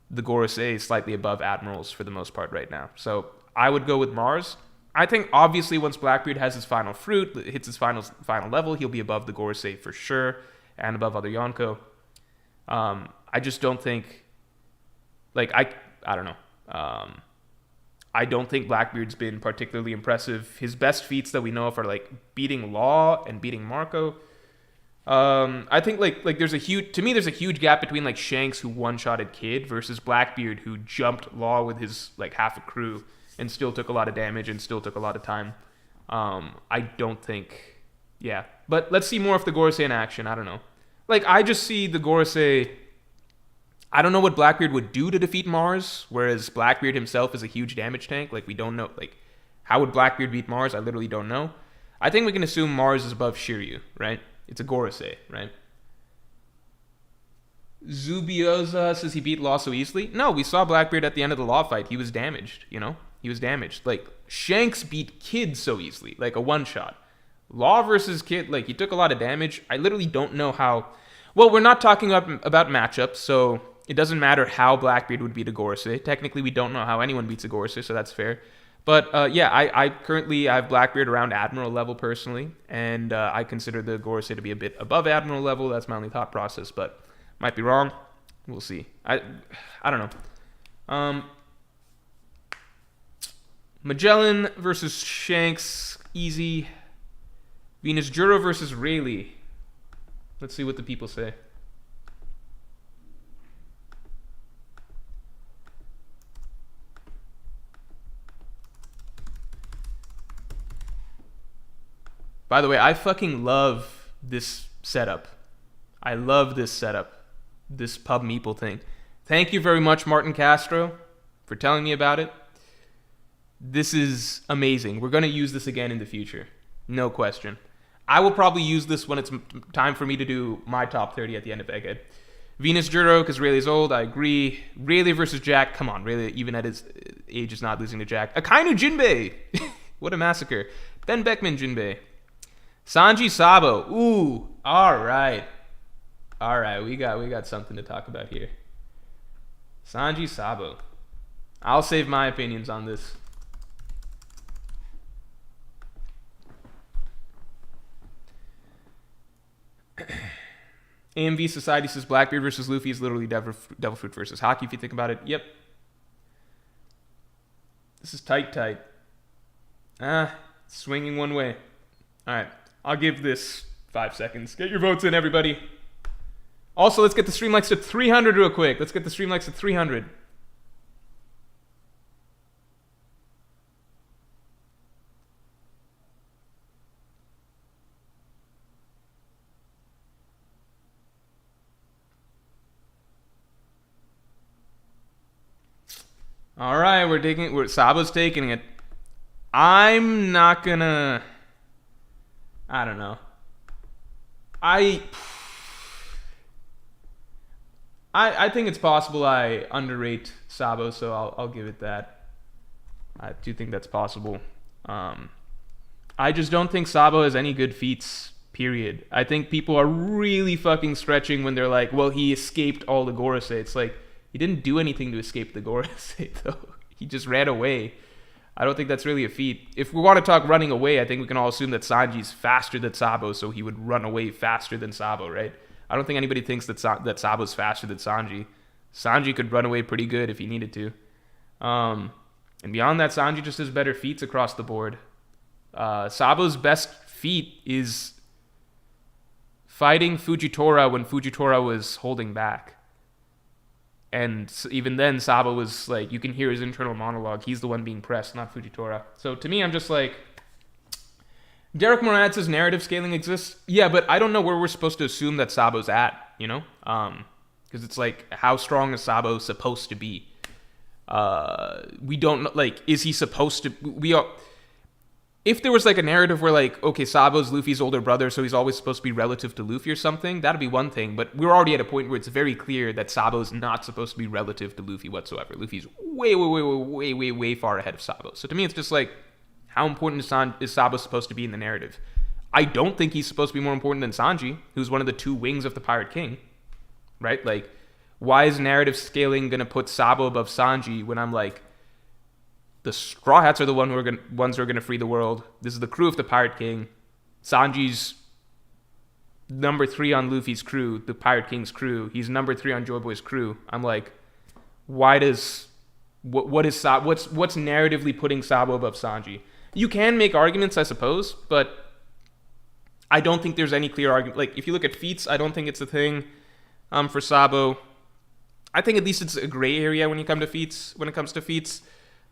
the Gorosei slightly above Admirals for the most part right now. So I would go with Mars. I think obviously once Blackbeard has his final fruit, hits his final level, he'll be above the Gorosei for sure, and above other Yonko. I just don't think, like, I don't know. I don't think Blackbeard's been particularly impressive. His best feats that we know of are like beating Law and beating Marco. I think like there's a huge gap between like Shanks, who one-shotted Kid, versus Blackbeard, who jumped Law with his like half a crew and still took a lot of damage and still took a lot of time. I don't think, yeah. But let's see more of the Gorosei in action. I don't know. Like, I just see the Gorosei... I don't know what Blackbeard would do to defeat Mars, whereas Blackbeard himself is a huge damage tank. Like, we don't know, like, how would Blackbeard beat Mars? I literally don't know. I think we can assume Mars is above Shiryu, right? It's a Gorosei, right? Zubioza says he beat Law so easily. No, we saw Blackbeard at the end of the Law fight. He was damaged, you know? He was damaged. Like, Shanks beat Kid so easily, like a one-shot. Law versus Kid, like, he took a lot of damage. I literally don't know how... Well, we're not talking about matchups, so... It doesn't matter how Blackbeard would beat a Gorosei. Technically, we don't know how anyone beats a Gorosei, so that's fair. But yeah, I currently have Blackbeard around Admiral level personally, and I consider the Gorosei to be a bit above Admiral level. That's my only thought process, but might be wrong. We'll see. I don't know. Magellan versus Shanks, easy. Venus Juro versus Rayleigh. Let's see what the people say. By the way, I fucking love this setup. I love this setup. This pub meeple thing. Thank you very much, Martin Castro, for telling me about it. This is amazing. We're going to use this again in the future. No question. I will probably use this when it's time for me to do my top 30 at the end of Egghead. Venus Juro, because Rayleigh's old, I agree. Rayleigh versus Jack, come on. Rayleigh, even at his age, is not losing to Jack. Akainu Jinbei! What a massacre. Ben Beckman Jinbei. Sanji Sabo. Ooh, alright. Alright, we got something to talk about here. Sanji Sabo. I'll save my opinions on this. AMV Society says Blackbeard versus Luffy is literally Devil Fruit versus Hockey, if you think about it. Yep. This is tight. Swinging one way. Alright, I'll give this 5 seconds. Get your votes in, everybody. Also, let's get the stream likes to 300 real quick. Let's get the stream likes to 300. All right, Sabo's taking it. I'm not gonna. I don't know. I think it's possible I underrate Sabo, so I'll give it that. I do think that's possible. I just don't think Sabo has any good feats, period. I think people are really fucking stretching when they're like, well, he escaped all the Gorosei. It's like, he didn't do anything to escape the Gorosei, though. He just ran away. I don't think that's really a feat. If we want to talk running away, I think we can all assume that Sanji's faster than Sabo, so he would run away faster than Sabo, right? I don't think anybody thinks that Sabo's faster than Sanji. Sanji could run away pretty good if he needed to. And beyond that, Sanji just has better feats across the board. Sabo's best feat is fighting Fujitora when Fujitora was holding back. And even then, Sabo was like, you can hear his internal monologue. He's the one being pressed, not Fujitora. So to me, I'm just like, Derek Moran says narrative scaling exists. Yeah, but I don't know where we're supposed to assume that Sabo's at, you know? Because it's like, how strong is Sabo supposed to be? We don't know, like, is he supposed to... If there was like a narrative where like, okay, Sabo's Luffy's older brother, so he's always supposed to be relative to Luffy or something, that'd be one thing. But we're already at a point where it's very clear that Sabo's not supposed to be relative to Luffy whatsoever. Luffy's way far ahead of Sabo. So to me, it's just like, how important is Sabo supposed to be in the narrative? I don't think he's supposed to be more important than Sanji, who's one of the two wings of the Pirate King, right? Like, why is narrative scaling going to put Sabo above Sanji when I'm like, the Straw Hats are the ones who are going to free the world. This is the crew of the Pirate King. Sanji's number 3 on Luffy's crew, the Pirate King's crew. He's number 3 on Joy Boy's crew. I'm like, why does... what's narratively putting Sabo above Sanji? You can make arguments, I suppose, but I don't think there's any clear argument. Like, if you look at feats, I don't think it's a thing for Sabo. I think at least it's a gray area when it comes to feats.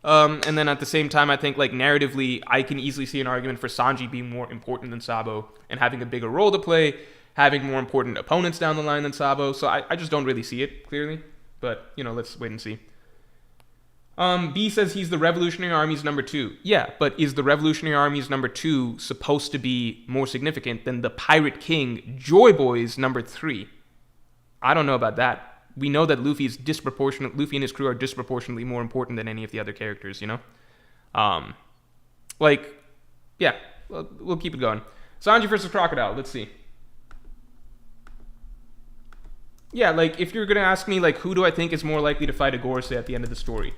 And then at the same time, I think like narratively, I can easily see an argument for Sanji being more important than Sabo and having a bigger role to play, having more important opponents down the line than Sabo. So I just don't really see it clearly. But, you know, let's wait and see. B says he's the Revolutionary Army's number 2. Yeah, but is the Revolutionary Army's number 2 supposed to be more significant than the Pirate King Joy Boy's number 3? I don't know about that. We know that Luffy and his crew are disproportionately more important than any of the other characters, you know? Yeah, we'll keep it going. Sanji versus Crocodile, let's see. Yeah, like, if you're going to ask me, like, who do I think is more likely to fight a Gorosei at the end of the story?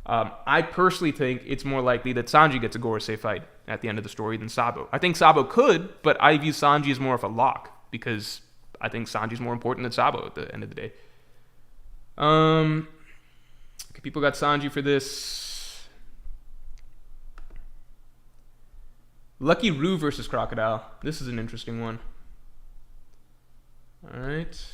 I personally think it's more likely that Sanji gets a Gorosei fight at the end of the story than Sabo. I think Sabo could, but I view Sanji as more of a lock, because I think Sanji's more important than Sabo at the end of the day. Okay, people got Sanji for this. Lucky Roo versus Crocodile. This is an interesting one. All right.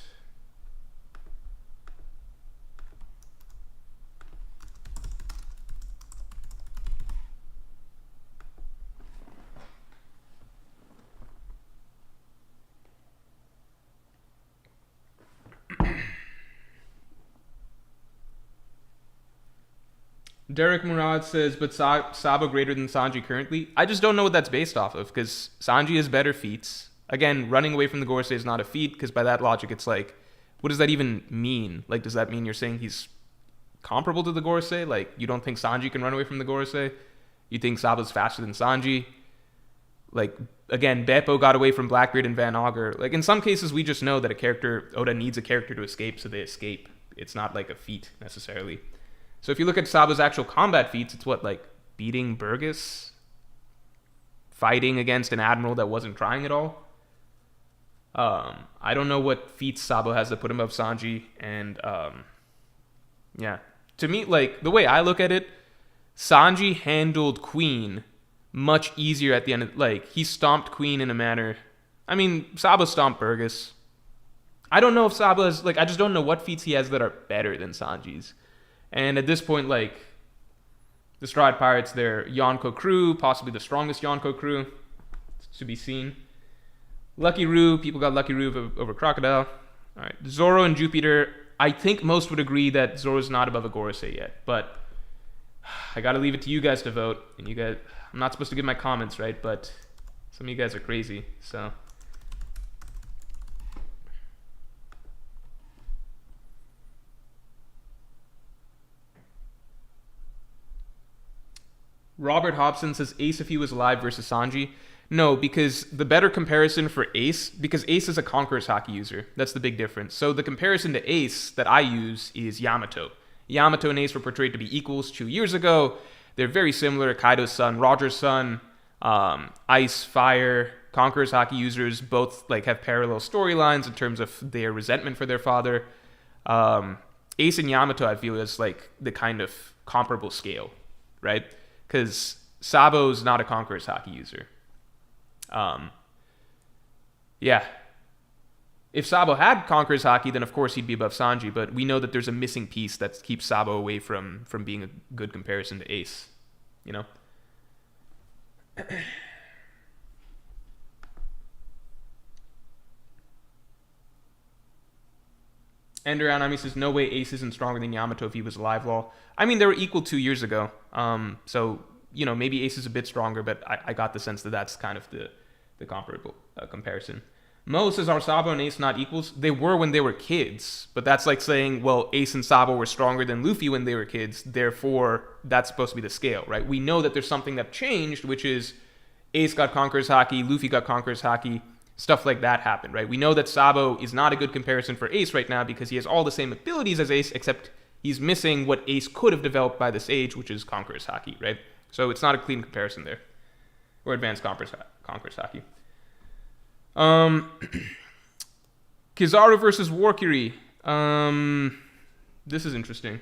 Derek Murad says, but Sabo greater than Sanji currently? I just don't know what that's based off of, because Sanji has better feats. Again, running away from the Gorosei is not a feat, because by that logic, it's like, what does that even mean? Like, does that mean you're saying he's comparable to the Gorosei? Like, you don't think Sanji can run away from the Gorosei? You think Sabo's faster than Sanji? Like, again, Beppo got away from Blackbeard and Van Augur. Like, in some cases, we just know that Oda needs a character to escape, so they escape. It's not like a feat, necessarily. So if you look at Sabo's actual combat feats, it's what, like, beating Burgess? Fighting against an admiral that wasn't trying at all? I don't know what feats Sabo has that put him above Sanji, and, yeah. To me, like, the way I look at it, Sanji handled Queen much easier at the end of, like, he stomped Queen in a manner. I mean, Sabo stomped Burgess. I don't know if Sabo has, like, I just don't know what feats he has that are better than Sanji's. And at this point, like, the Stride Pirates, they're Yonko crew, possibly the strongest Yonko crew. It's to be seen. Lucky Roo, people got Lucky Roo over Crocodile. All right, Zoro and Jupiter. I think most would agree that Zoro's not above a Gorosei yet, but I gotta leave it to you guys to vote. And you guys, I'm not supposed to give my comments, right? But some of you guys are crazy, so. Robert Hobson says Ace if he was alive versus Sanji. No, because the better comparison for Ace, because Ace is a Conqueror's Haki user. That's the big difference. So the comparison to Ace that I use is Yamato. Yamato and Ace were portrayed to be equals 2 years ago. They're very similar. Kaido's son, Roger's son, Ice, Fire, Conqueror's Haki users both like have parallel storylines in terms of their resentment for their father. Ace and Yamato, I feel, is like the kind of comparable scale, right? Because Sabo's not a Conqueror's Haki user. Yeah. If Sabo had Conqueror's Haki, then of course he'd be above Sanji, but we know that there's a missing piece that keeps Sabo away from being a good comparison to Ace, you know? Ender Anami says, no way Ace isn't stronger than Yamato if he was alive, lol. I mean, they were equal 2 years ago. So, you know, maybe Ace is a bit stronger, but I got the sense that that's kind of the comparable comparison. Mo says, are Sabo and Ace not equals? They were when they were kids, but that's like saying, well, Ace and Sabo were stronger than Luffy when they were kids, therefore that's supposed to be the scale, right? We know that there's something that changed, which is Ace got Conqueror's Haki, Luffy got Conqueror's Haki, stuff like that happened, right? We know that Sabo is not a good comparison for Ace right now because he has all the same abilities as Ace, except he's missing what Ace could have developed by this age, which is Conqueror's Haki, right? So it's not a clean comparison there. Or advanced Conqueror's Haki. Kizaru versus Warkiri. This is interesting.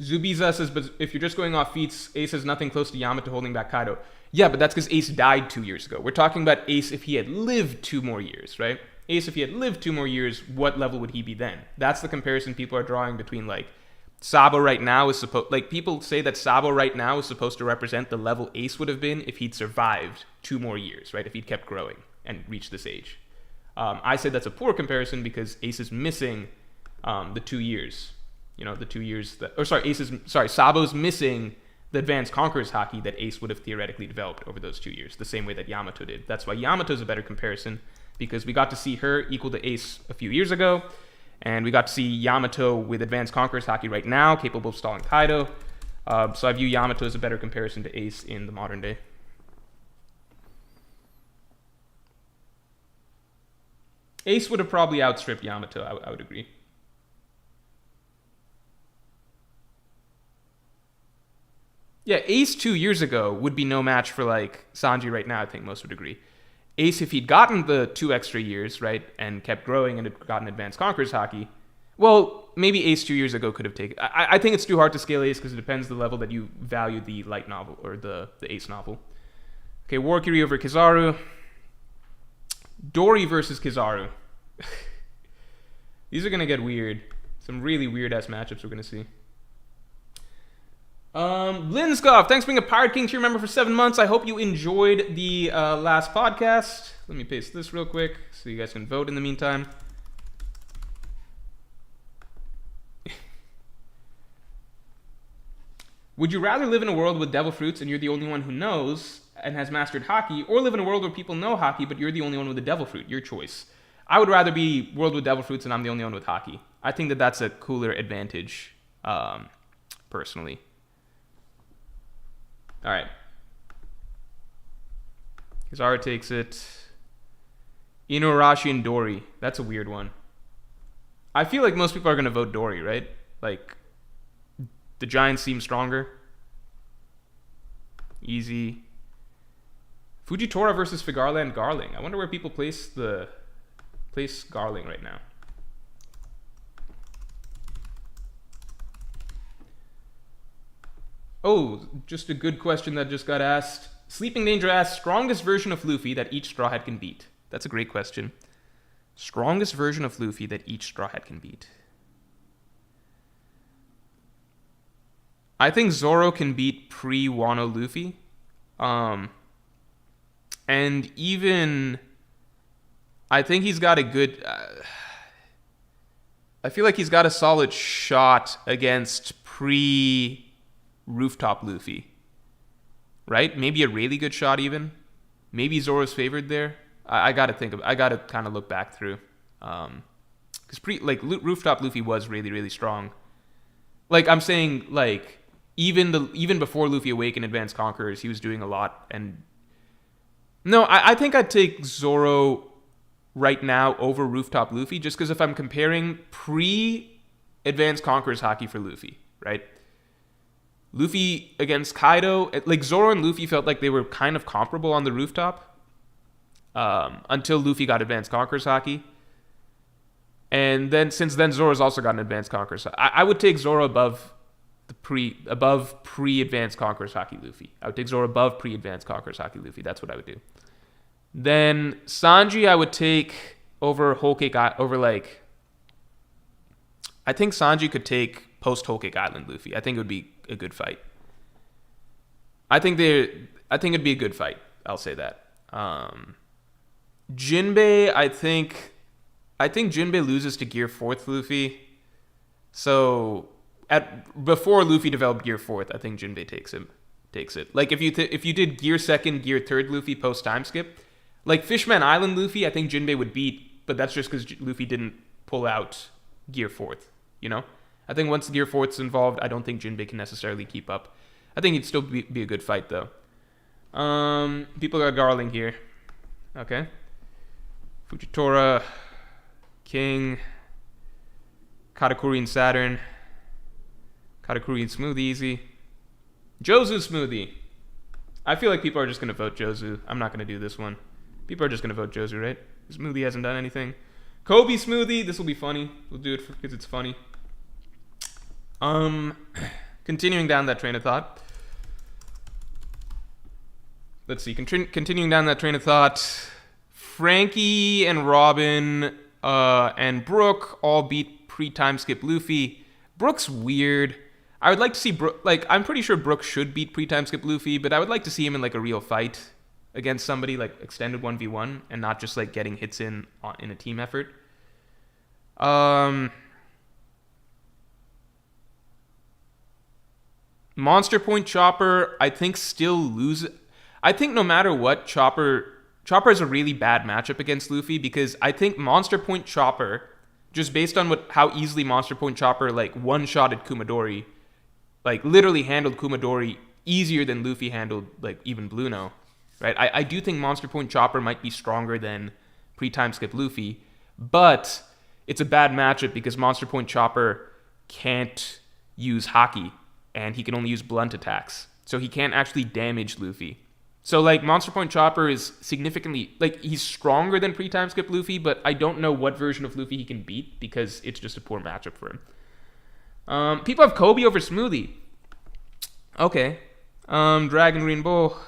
Zubiza says, but if you're just going off feats, Ace has nothing close to Yamato holding back Kaido. Yeah, but that's because Ace died 2 years ago. We're talking about Ace if he had lived 2 more years, right? Ace, if he had lived 2 more years, what level would he be then? That's the comparison people are drawing between, like, Sabo right now is supposed... Like, people say that Sabo right now is supposed to represent the level Ace would have been if he'd survived 2 more years, right? If he'd kept growing and reached this age. I say that's a poor comparison because Ace is missing the 2 years. You know, the 2 years that... Or, Sabo's missing the advanced Conqueror's Haki that Ace would have theoretically developed over those 2 years, the same way that Yamato did. That's why Yamato's a better comparison, because we got to see her equal to Ace a few years ago, and we got to see Yamato with advanced Conqueror's Haki right now, capable of stalling Kaido. So I view Yamato as a better comparison to Ace in the modern day. Ace would have probably outstripped Yamato, I would agree. Yeah, Ace 2 years ago would be no match for, like, Sanji right now, I think most would agree. Ace, if he'd gotten the 2 extra years, right, and kept growing and had gotten advanced Conqueror's Haki, well, maybe Ace 2 years ago could have taken... I think it's too hard to scale Ace because it depends the level that you value the light novel, or the Ace novel. Okay, Warkiri over Kizaru. Dory versus Kizaru. These are going to get weird. Some really weird-ass matchups we're going to see. Linskov, thanks for being a Pirate King tier member for 7 months. I hope you enjoyed the last podcast. Let me paste this real quick so you guys can vote in the meantime. Would you rather live in a world with devil fruits and you're the only one who knows and has mastered hockey, or live in a world where people know hockey but you're the only one with a devil fruit? Your choice. I would rather be world with devil fruits and I'm the only one with hockey. I think that that's a cooler advantage, personally. All right. Kizaru takes it. Inuarashi and Dory. That's a weird one. I feel like most people are going to vote Dory, right? Like, the Giants seem stronger. Easy. Fujitora versus Figarla and Garling. I wonder where people place Garling right now. Oh, just a good question that just got asked. Sleeping Danger asks, strongest version of Luffy that each Straw Hat can beat. That's a great question. Strongest version of Luffy that each Straw Hat can beat. I think Zoro can beat pre-Wano Luffy. And even... I think he's got a good... I feel like he's got a solid shot against pre-Rooftop Luffy. Right? Maybe a really good shot even. Maybe Zoro's favored there. I gotta kind of look back through. Because Rooftop Luffy was really, really strong. Like, I'm saying, like, even before Luffy awakened Advanced Conquerors, he was doing a lot. And no, I think I'd take Zoro right now over Rooftop Luffy, just because if I'm comparing pre-Advanced Conquerors hockey for Luffy, right? Luffy against Kaido, like Zoro and Luffy felt like they were kind of comparable on the rooftop until Luffy got Advanced Conquerors hockey. And then since then, Zoro's also gotten Advanced Conquerors. I would take Zoro above pre-Advanced Conquerors hockey Luffy. I would take Zoro above pre-Advanced Conquerors hockey Luffy. That's what I would do. Then Sanji I would take over Whole Cake like... I think Sanji could take post Whole Cake Island Luffy. I think it would be a good fight. I think it'd be a good fight. I'll say that. Jinbei, I think Jinbei loses to Gear 4th Luffy. So before Luffy developed Gear 4th, I think Jinbei takes it. Like if you did Gear 2nd, Gear 3rd Luffy post time skip, like Fishman Island Luffy, I think Jinbei would beat, but that's just because Luffy didn't pull out Gear 4th. You know, I think once Gear 4th's involved, I don't think Jinbei can necessarily keep up. I think it'd still be a good fight though. People got Garling here. Okay. Fujitora, King, Katakuri and Saturn, Katakuri and Smooth Easy, Jozu Smoothie. I feel like people are just going to vote Jozu. I'm not going to do this one. People are just going to vote Jozu, right? Smoothie hasn't done anything. Kobe Smoothie. This will be funny. We'll do it because it's funny. Continuing down that train of thought. Let's see. Continuing down that train of thought. Frankie and Robin and Brook all beat pre-time skip Luffy. Brook's weird. I would like to see Brook, like, I'm pretty sure Brook should beat pre-time skip Luffy, but I would like to see him in like a real fight against somebody, like extended 1v1, and not just like getting hits in a team effort. Monster Point Chopper, I think still loses. I think no matter what, Chopper is a really bad matchup against Luffy, because I think Monster Point Chopper, just based on how easily Monster Point Chopper like one-shotted Kumadori, like literally handled Kumadori easier than Luffy handled like even Blueno, right? I do think Monster Point Chopper might be stronger than pre-time skip Luffy, but it's a bad matchup because Monster Point Chopper can't use Haki, and he can only use blunt attacks, so he can't actually damage Luffy. So, like, Monster Point Chopper is significantly... Like, he's stronger than pre-time skip Luffy, but I don't know what version of Luffy he can beat because it's just a poor matchup for him. People have Kobe over Smoothie. Okay. Dragon Green Bull.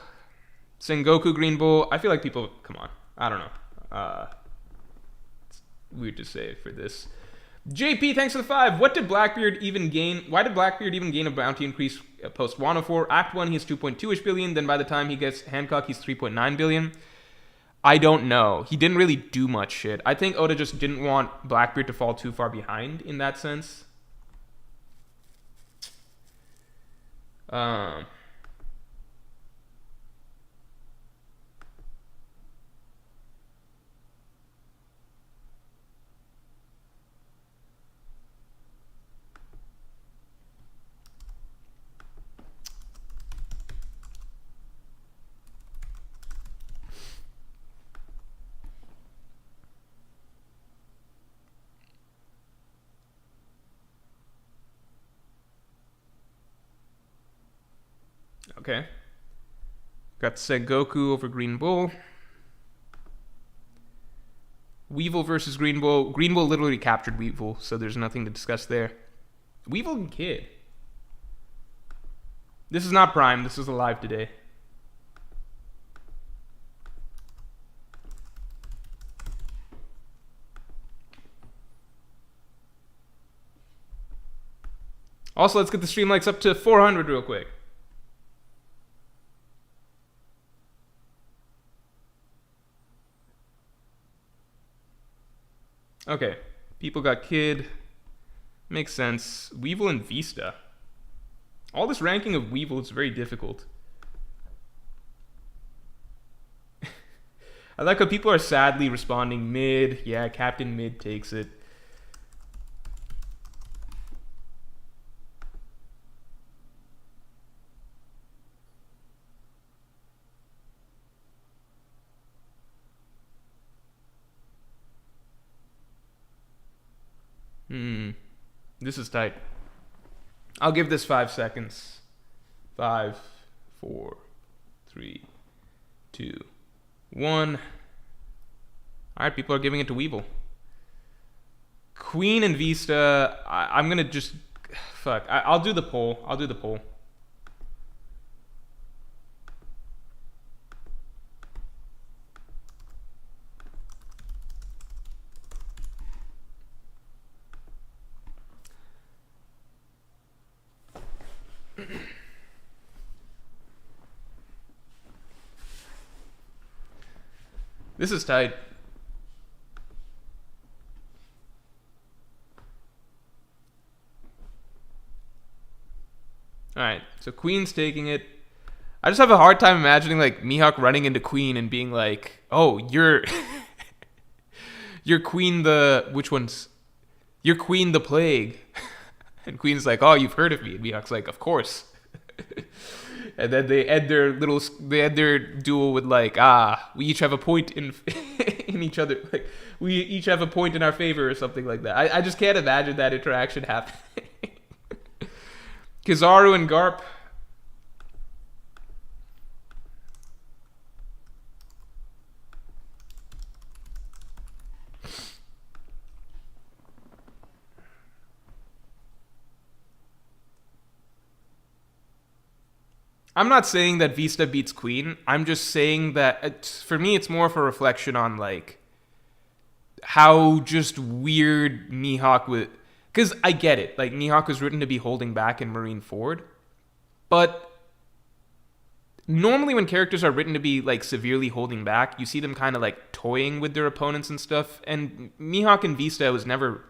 Sengoku Green Bull. I feel like people... Come on. I don't know. It's weird to say for this. JP, thanks for the 5. What did Blackbeard even gain? Why did Blackbeard even gain a bounty increase post Wano 4? Act 1, he has 2.2-ish billion. Then by the time he gets Hancock, he's 3.9 billion. I don't know. He didn't really do much shit. I think Oda just didn't want Blackbeard to fall too far behind in that sense. Okay. Got Sengoku over Green Bull. Weevil versus Green Bull. Green Bull literally captured Weevil, so there's nothing to discuss there. Weevil and Kid. This is not Prime. This is alive today. Also, let's get the stream likes up to 400 real quick. Okay, people got Kid. Makes sense. Weevil and Vista. All this ranking of Weevil is very difficult. I like how people are sadly responding mid. Yeah, Captain Mid takes it. This is tight. I'll give this 5 seconds. 5, 4, 3, 2, 1. Alright, people are giving it to Weevil. Queen and Vista. I'm gonna just... Fuck. I'll do the poll. I'll do the poll. This is tight. Alright, so Queen's taking it. I just have a hard time imagining like Mihawk running into Queen and being like, "Oh, you're you're Queen the which one's you're Queen the Plague." And Queen's like, "Oh, you've heard of me." And Mihawk's like, "Of course." And then they end their duel with like, we each have a point in in each other, like we each have a point in our favor or something like that. I just can't imagine that interaction happening. Kizaru and Garp. I'm not saying that Vista beats Queen. I'm just saying that for me, it's more of a reflection on like how just weird Mihawk would. Because I get it. Like Mihawk was written to be holding back in Marineford, but normally when characters are written to be like severely holding back, you see them kind of like toying with their opponents and stuff. And Mihawk and Vista was never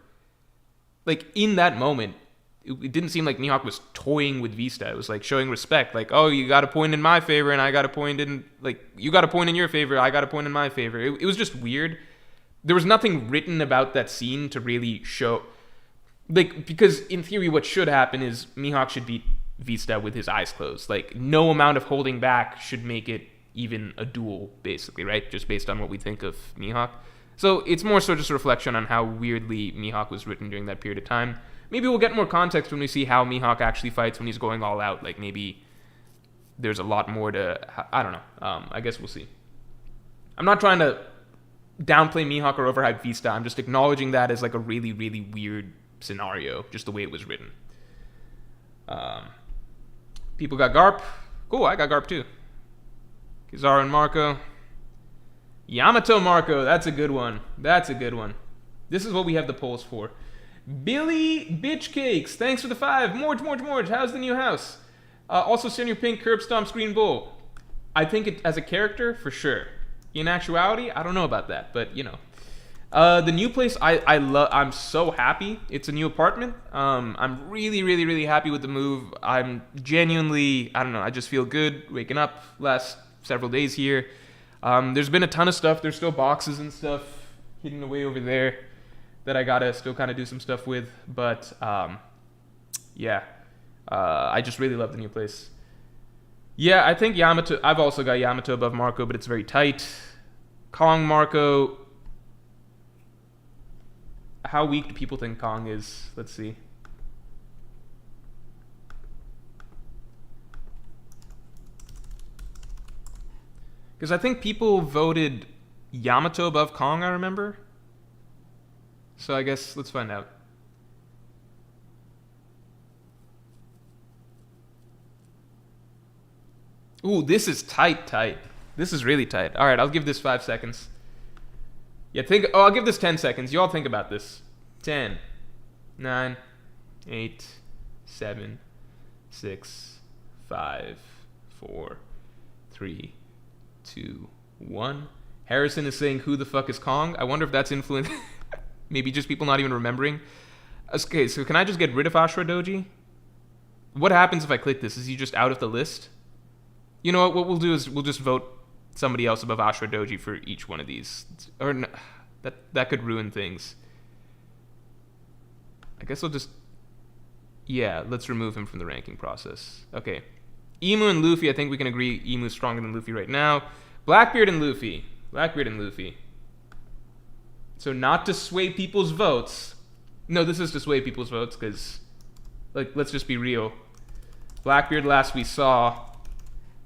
like in that moment. It didn't seem like Mihawk was toying with Vista. It was like showing respect. Like, oh, you got a point in my favor, and I got a point in, like, you got a point in your favor, I got a point in my favor. It was just weird. There was nothing written about that scene to really show, like, because in theory what should happen is Mihawk should beat Vista with his eyes closed. Like, no amount of holding back should make it even a duel, basically, right? Just based on what we think of Mihawk. So it's more so just a reflection on how weirdly Mihawk was written during that period of time. Maybe we'll get more context when we see how Mihawk actually fights when he's going all out. Like, maybe there's a lot more to... I don't know. I guess we'll see. I'm not trying to downplay Mihawk or overhype Vista. I'm just acknowledging that as, like, a really, really weird scenario, just the way it was written. People got Garp. Cool, I got Garp, too. Kizaru and Marco. Yamato Marco. That's a good one. That's a good one. This is what we have the polls for. Billy Bitch Cakes, thanks for the 5. Morj, how's the new house? Also, Senior Pink, Curb Stomps, Green Bull. I think it as a character, for sure. In actuality, I don't know about that, but you know. The new place, I love. I'm so happy. It's a new apartment. I'm really, really, really happy with the move. I'm genuinely, I don't know. I just feel good waking up last several days here. There's been a ton of stuff. There's still boxes and stuff hidden away over there that I gotta still kind of do some stuff with. But yeah, I just really love the new place. Yeah, I think Yamato. I've also got Yamato above Marco, but it's very tight. Kong, Marco. How weak do people think Kong is? Let's see. Because I think people voted Yamato above Kong, I remember. So I guess let's find out. Ooh, this is tight. This is really tight. All right, I'll give this 5 seconds. Yeah, I'll give this 10 seconds. You all think about this. 10, 9, 8, 7, 6, 5, 4, 3, 2, 1. Harrison is saying, who the fuck is Kong? I wonder if that's influenced. Maybe just people not even remembering. Okay, so can I just get rid of Ashura Doji? What happens if I click this? Is he just out of the list? You know what we'll do is we'll just vote somebody else above Ashura Doji for each one of these. Or no, that could ruin things. I guess I'll just... Yeah, let's remove him from the ranking process. Okay. Emu and Luffy, I think we can agree Emu's stronger than Luffy right now. Blackbeard and Luffy. So not to sway people's votes. No, this is to sway people's votes because, like, let's just be real. Blackbeard, last we saw,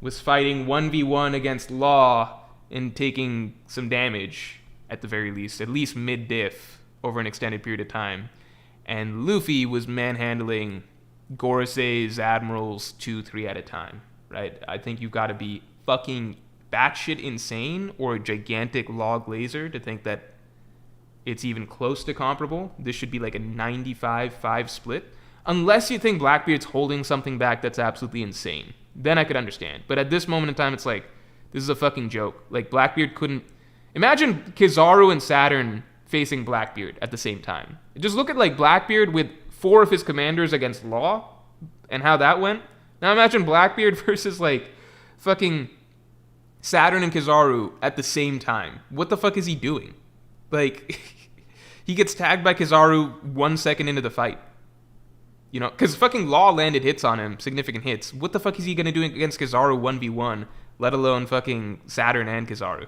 was fighting 1v1 against Law and taking some damage, at the very least, at least mid-diff over an extended period of time. And Luffy was manhandling Gorosei's admirals 2-3 at a time, right? I think you've got to be fucking batshit insane or a gigantic Law Glazer to think that it's even close to comparable. This should be like a 95-5 split. Unless you think Blackbeard's holding something back that's absolutely insane. Then I could understand. But at this moment in time, it's like, this is a fucking joke. Like, Blackbeard couldn't... Imagine Kizaru and Saturn facing Blackbeard at the same time. Just look at, like, Blackbeard with 4 of his commanders against Law and how that went. Now imagine Blackbeard versus, like, fucking Saturn and Kizaru at the same time. What the fuck is he doing? Like, he gets tagged by Kizaru 1 second into the fight. You know, because fucking Law landed hits on him, significant hits. What the fuck is he going to do against Kizaru 1v1, let alone fucking Saturn and Kizaru?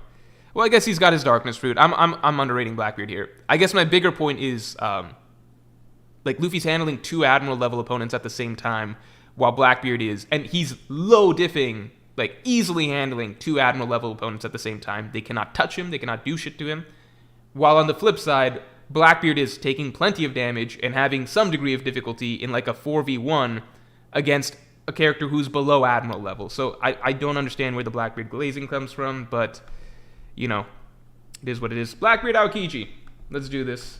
Well, I guess he's got his Darkness Fruit. I'm underrating Blackbeard here. I guess my bigger point is, like, Luffy's handling 2 Admiral level opponents at the same time, while Blackbeard is, and he's low diffing, like, easily handling 2 Admiral level opponents at the same time. They cannot touch him, they cannot do shit to him. While on the flip side, Blackbeard is taking plenty of damage and having some degree of difficulty in like a 4v1 against a character who's below Admiral level. So I don't understand where the Blackbeard glazing comes from, but, you know, it is what it is. Blackbeard Aokiji. Let's do this.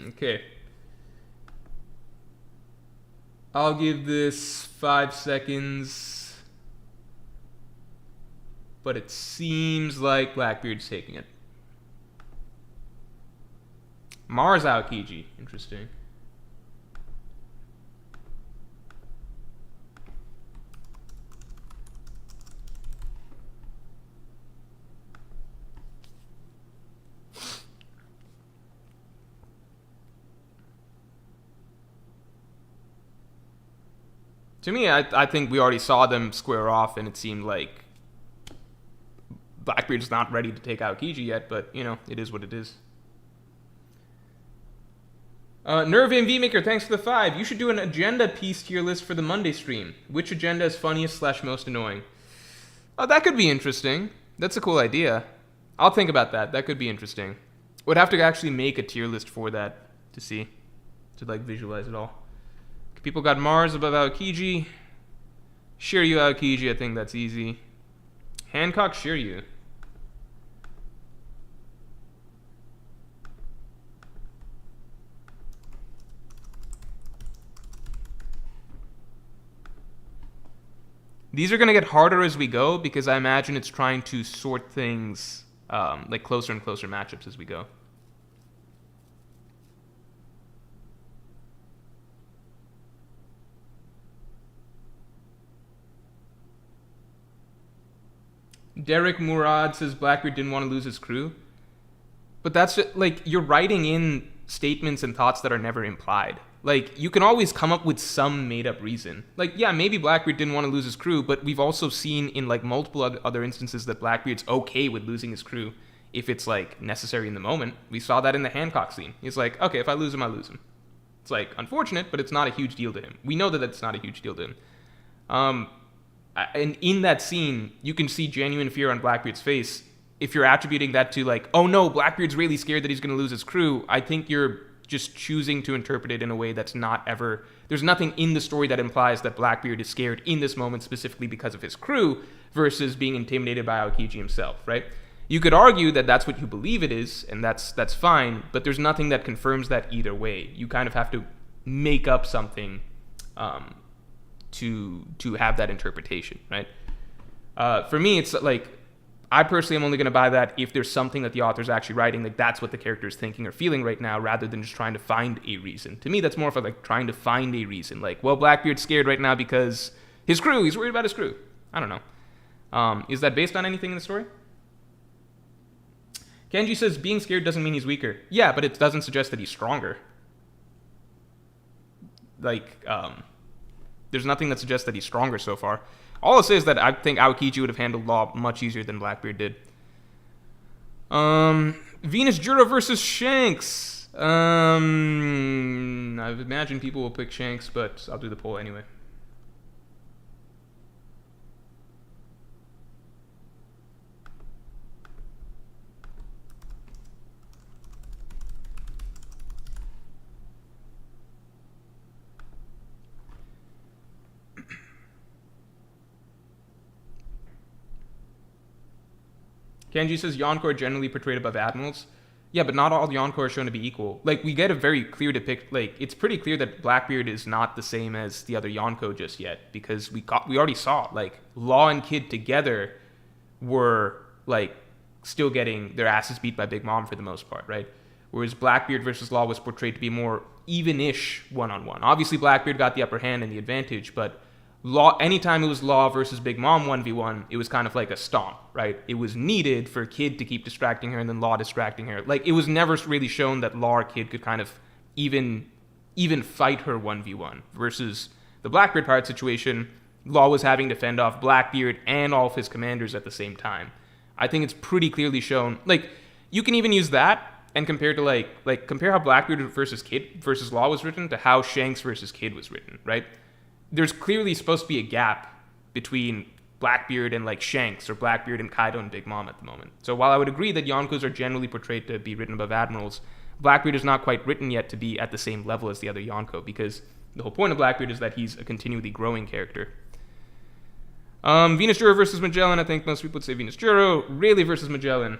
Okay. I'll give this 5 seconds. But it seems like Blackbeard's taking it. Mars Aokiji. Interesting. To me, I think we already saw them square off, and it seemed like Blackbeard's not ready to take out Kiji yet, but, you know, it is what it is. Nerve MV Maker, thanks for the 5. You should do an agenda piece tier list for the Monday stream. Which agenda is funniest / most annoying? Oh, that could be interesting. That's a cool idea. I'll think about that. That could be interesting. Would have to actually make a tier list for that. to see, to like visualize it all. People got Mars above Aokiji. Shiryu Aokiji, I think that's easy. Hancock Shiryu. These are going to get harder as we go because I imagine it's trying to sort things like closer and closer matchups as we go. Derek Murad says Blackbeard didn't want to lose his crew. But that's like, you're writing in statements and thoughts that are never implied. Like, you can always come up with some made-up reason. Like, yeah, maybe Blackbeard didn't want to lose his crew, but we've also seen in, like, multiple other instances that Blackbeard's okay with losing his crew if it's, like, necessary in the moment. We saw that in the Hancock scene. He's like, okay, if I lose him, I lose him. It's, like, unfortunate, but it's not a huge deal to him. We know that it's not a huge deal to him. And in that scene, you can see genuine fear on Blackbeard's face. If you're attributing that to, like, oh no, Blackbeard's really scared that he's going to lose his crew, I think you're just choosing to interpret it in a way that's not ever... There's nothing in the story that implies that Blackbeard is scared in this moment specifically because of his crew versus being intimidated by Aokiji himself, right? You could argue that that's what you believe it is, and that's fine, but there's nothing that confirms that either way. You kind of have to make up something to have that interpretation, right? For me, it's like... I personally am only going to buy that if there's something that the author's actually writing, like that's what the character is thinking or feeling right now, rather than just trying to find a reason. To me, that's more of a, like, trying to find a reason. Like, well, Blackbeard's scared right now because his crew, he's worried about his crew. I don't know. Is that based on anything in the story? Kenji says being scared doesn't mean he's weaker. Yeah, but it doesn't suggest that he's stronger. Like, there's nothing that suggests that he's stronger so far. All I'll say is that I think Aokiji would have handled Law much easier than Blackbeard did. Venus Juro versus Shanks. I imagine people will pick Shanks, but I'll do the poll anyway. Kenji says Yonko are generally portrayed above admirals. Yeah, but not all Yonko are shown to be equal. Like, we get a very clear like, it's pretty clear that Blackbeard is not the same as the other Yonko just yet, because we already saw, like, Law and Kid together were, like, still getting their asses beat by Big Mom for the most part, right? Whereas Blackbeard versus Law was portrayed to be more even-ish one-on-one. Obviously, Blackbeard got the upper hand and the advantage, but Law, anytime it was Law versus Big Mom 1v1, it was kind of like a stomp, right? It was needed for Kid to keep distracting her and then Law distracting her. Like, it was never really shown that Law or Kid could kind of even fight her 1v1. Versus the Blackbeard pirate situation, Law was having to fend off Blackbeard and all of his commanders at the same time. I think it's pretty clearly shown. Like, you can even use that and compare to like compare how Blackbeard versus Kid versus Law was written to how Shanks versus Kid was written, right? There's clearly supposed to be a gap between Blackbeard and, like, Shanks, or Blackbeard and Kaido and Big Mom at the moment. So while I would agree that Yonkos are generally portrayed to be written above admirals, Blackbeard is not quite written yet to be at the same level as the other Yonko, because the whole point of Blackbeard is that he's a continually growing character. Venus Juro versus Magellan, I think most people would say Venus Juro. Rayleigh versus Magellan.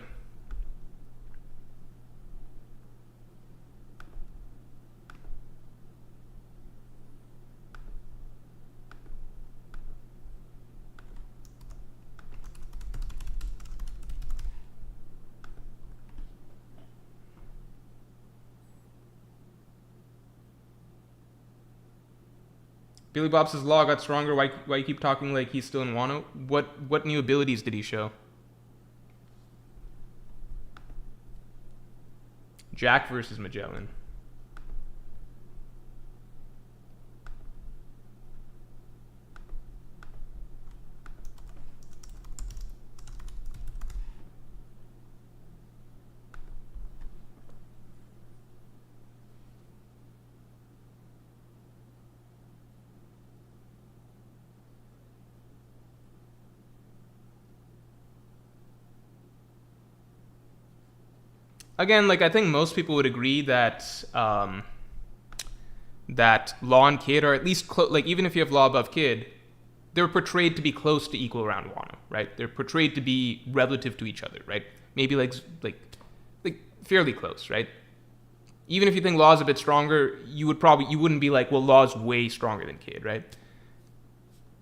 Billy Bob says Law got stronger. Why you keep talking like he's still in Wano? What new abilities did he show? Jack versus Magellan. again, like I think most people would agree that that Law and Kid are at least like even if you have Law above Kid, they're portrayed to be close to equal around Wano, right? They're portrayed to be relative to each other, right? Maybe like fairly close, right? Even if you think Law's a bit stronger, you wouldn't be like, well, Law's way stronger than Kid, right?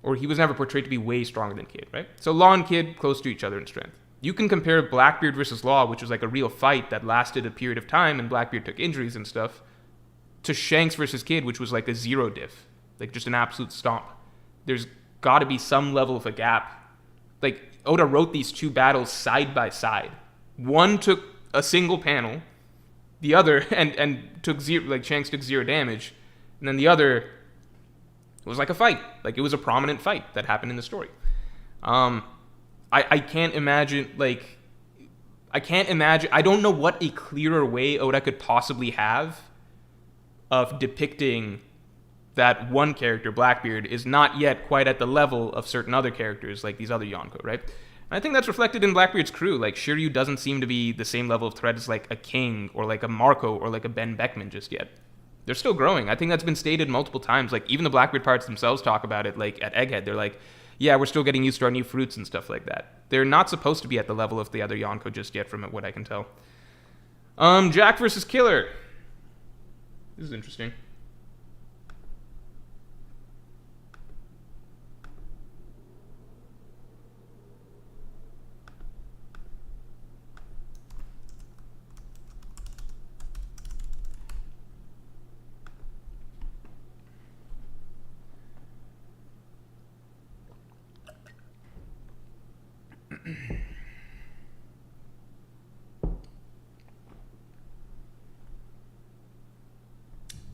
Or he was never portrayed to be way stronger than Kid, right? So Law and Kid close to each other in strength. You can compare Blackbeard versus Law, which was like a real fight that lasted a period of time, and Blackbeard took injuries and stuff, to Shanks versus Kid, which was like a zero diff, like just an absolute stomp. There's got to be some level of a gap. Like Oda wrote these two battles side by side. One took a single panel, the other and took zero, like Shanks took zero damage, and then the other was like a fight. Like it was a prominent fight that happened in the story. I can't imagine, like, I don't know what a clearer way Oda could possibly have of depicting that one character, Blackbeard, is not yet quite at the level of certain other characters, like these other Yonko, right? And I think that's reflected in Blackbeard's crew. Like, Shiryu doesn't seem to be the same level of threat as, like, a King, or, like, a Marco, or, like, a Ben Beckman just yet. They're still growing. I think that's been stated multiple times. Like, even the Blackbeard parts themselves talk about it, like, at Egghead. They're like, yeah, we're still getting used to our new fruits and stuff like that. They're not supposed to be at the level of the other Yonko just yet, from what I can tell. Jack versus Killer. This is interesting.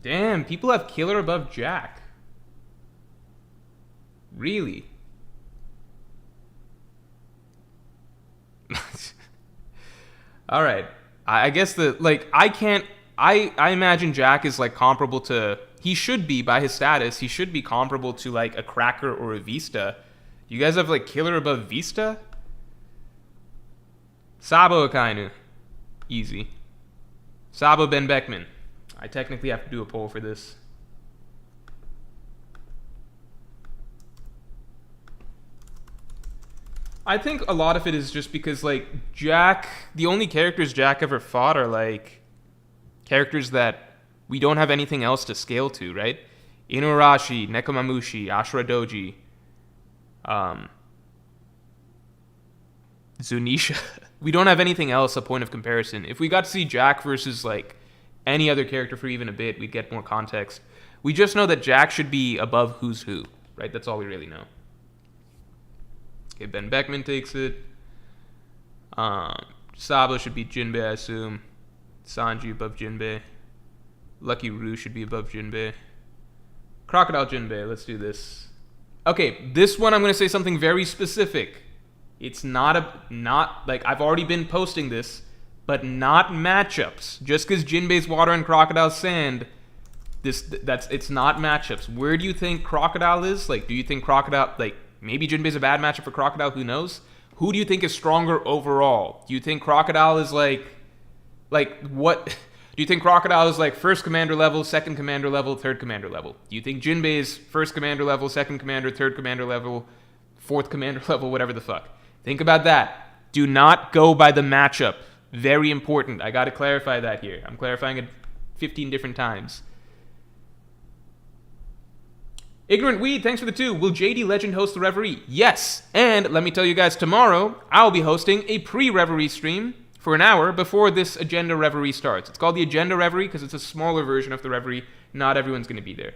Damn, people have Killer above Jack. Really? Alright. I guess I imagine Jack is like comparable to, he should be, by his status, he should be comparable to like a Cracker or a Vista. You guys have like Killer above Vista? Sabo Akainu. Easy. Sabo Ben Beckman. I technically have to do a poll for this. I think a lot of it is just because, like, Jack, the only characters Jack ever fought are, like, characters that we don't have anything else to scale to, right? Inuarashi, Nekomamushi, Ashura Doji, Zunisha. We don't have anything else a point of comparison. If we got to see Jack versus, like, any other character for even a bit, we'd get more context. We just know that Jack should be above Who's Who, right? That's all we really know. Okay, Ben Beckman takes it. Sabo should be Jinbei, I assume. Sanji above Jinbei. Lucky Roo should be above Jinbei. Crocodile Jinbei, let's do this. Okay, this one I'm going to say something very specific. It's not like, I've already been posting this, but not matchups. Just because Jinbei's water and Crocodile's sand, it's not matchups. Where do you think Crocodile is? Like, do you think Crocodile, like, maybe Jinbei's a bad matchup for Crocodile, who knows? Who do you think is stronger overall? Do you think Crocodile is like what? Do you think Crocodile is like first commander level, second commander level, third commander level? Do you think Jinbei's first commander level, second commander, third commander level, fourth commander level, whatever the fuck? Think about that. Do not go by the matchup. Very important. I got to clarify that here. I'm clarifying it 15 different times. Ignorant Weed, thanks for the 2. Will JD Legend host the Reverie? Yes. And let me tell you guys, tomorrow, I'll be hosting a pre-Reverie stream for an hour before this Agenda Reverie starts. It's called the Agenda Reverie because it's a smaller version of the Reverie. Not everyone's going to be there.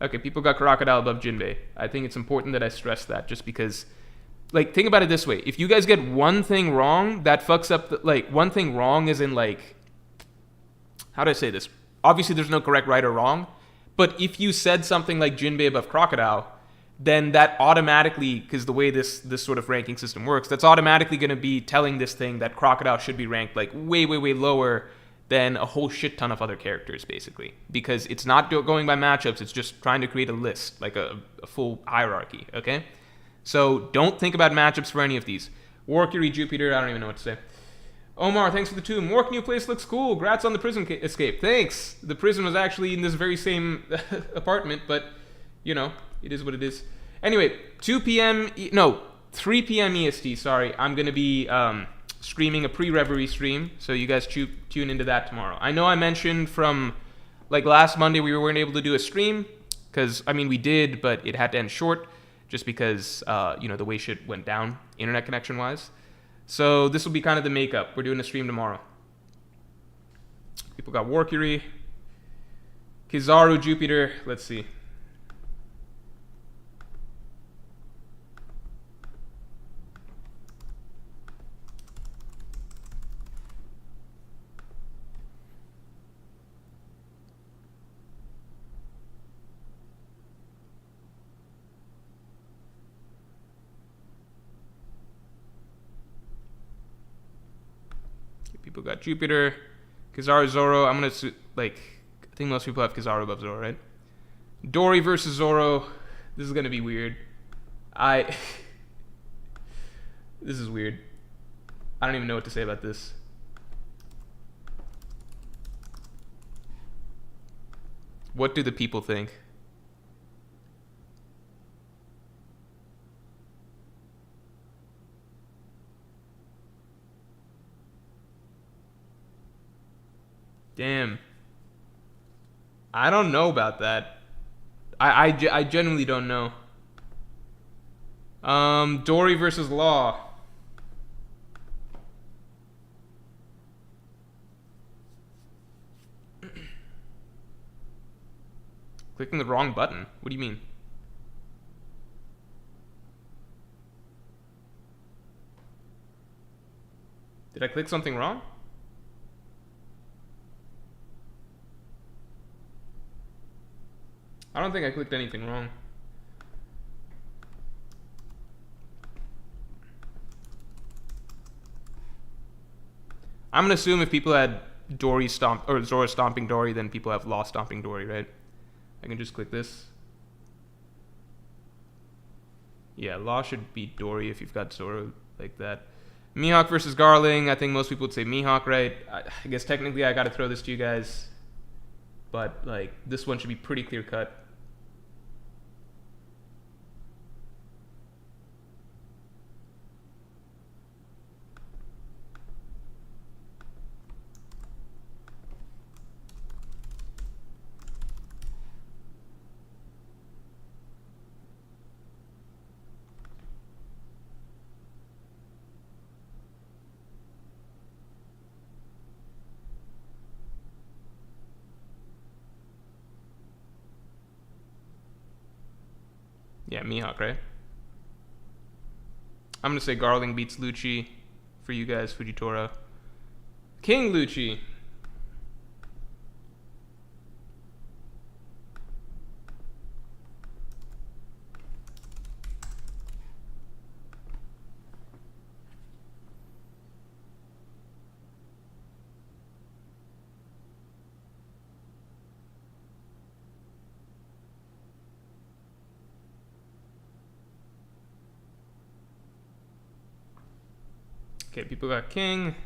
Okay, people got Crocodile above Jinbei. I think it's important that I stress that just because, like, think about it this way. If you guys get one thing wrong, that fucks up, one thing wrong is in, like, how do I say this? Obviously, there's no correct right or wrong. But if you said something like Jinbei above Crocodile, then that automatically, because the way this sort of ranking system works, that's automatically going to be telling this thing that Crocodile should be ranked like way, way, way lower than a whole shit ton of other characters, basically. Because it's not going by matchups, it's just trying to create a list, like a full hierarchy, okay? So don't think about matchups for any of these. Warcury, Jupiter, I don't even know what to say. Omar, thanks for the tomb. Mork, new place looks cool. Grats on the prison escape. Thanks. The prison was actually in this very same apartment, but, you know, it is what it is. Anyway, 2 p.m. No, 3 p.m. EST, sorry. I'm going to be streaming a pre-Reverie stream, so you guys tune into that tomorrow. I know I mentioned from, like, last Monday we weren't able to do a stream, because, I mean, we did, but it had to end short, just because, you know, the way shit went down, internet connection-wise. So this will be kind of the makeup. We're doing a stream tomorrow. People got Warcury, Kizaru, Jupiter. Let's see. People got Jupiter, Kizaru, Zoro. I'm gonna like. I think most people have Kizaru above Zoro, right? Dory versus Zoro. This is gonna be weird. This is weird. I don't even know what to say about this. What do the people think? Damn. I don't know about that. I genuinely don't know. Dory versus Law. Clicking the wrong button. What do you mean? Did I click something wrong? I don't think I clicked anything wrong. I'm gonna assume if people had Dory stomp or Zoro stomping Dory, then people have Law stomping Dory, right? I can just click this. Yeah, Law should beat Dory if you've got Zoro like that. Mihawk versus Garling. I think most people would say Mihawk, right? I guess technically I gotta throw this to you guys. But, like, this one should be pretty clear cut. Yeah, Mihawk, right? I'm gonna say Garling beats Lucci for you guys, Fujitora. King Lucci. Okay, people got King.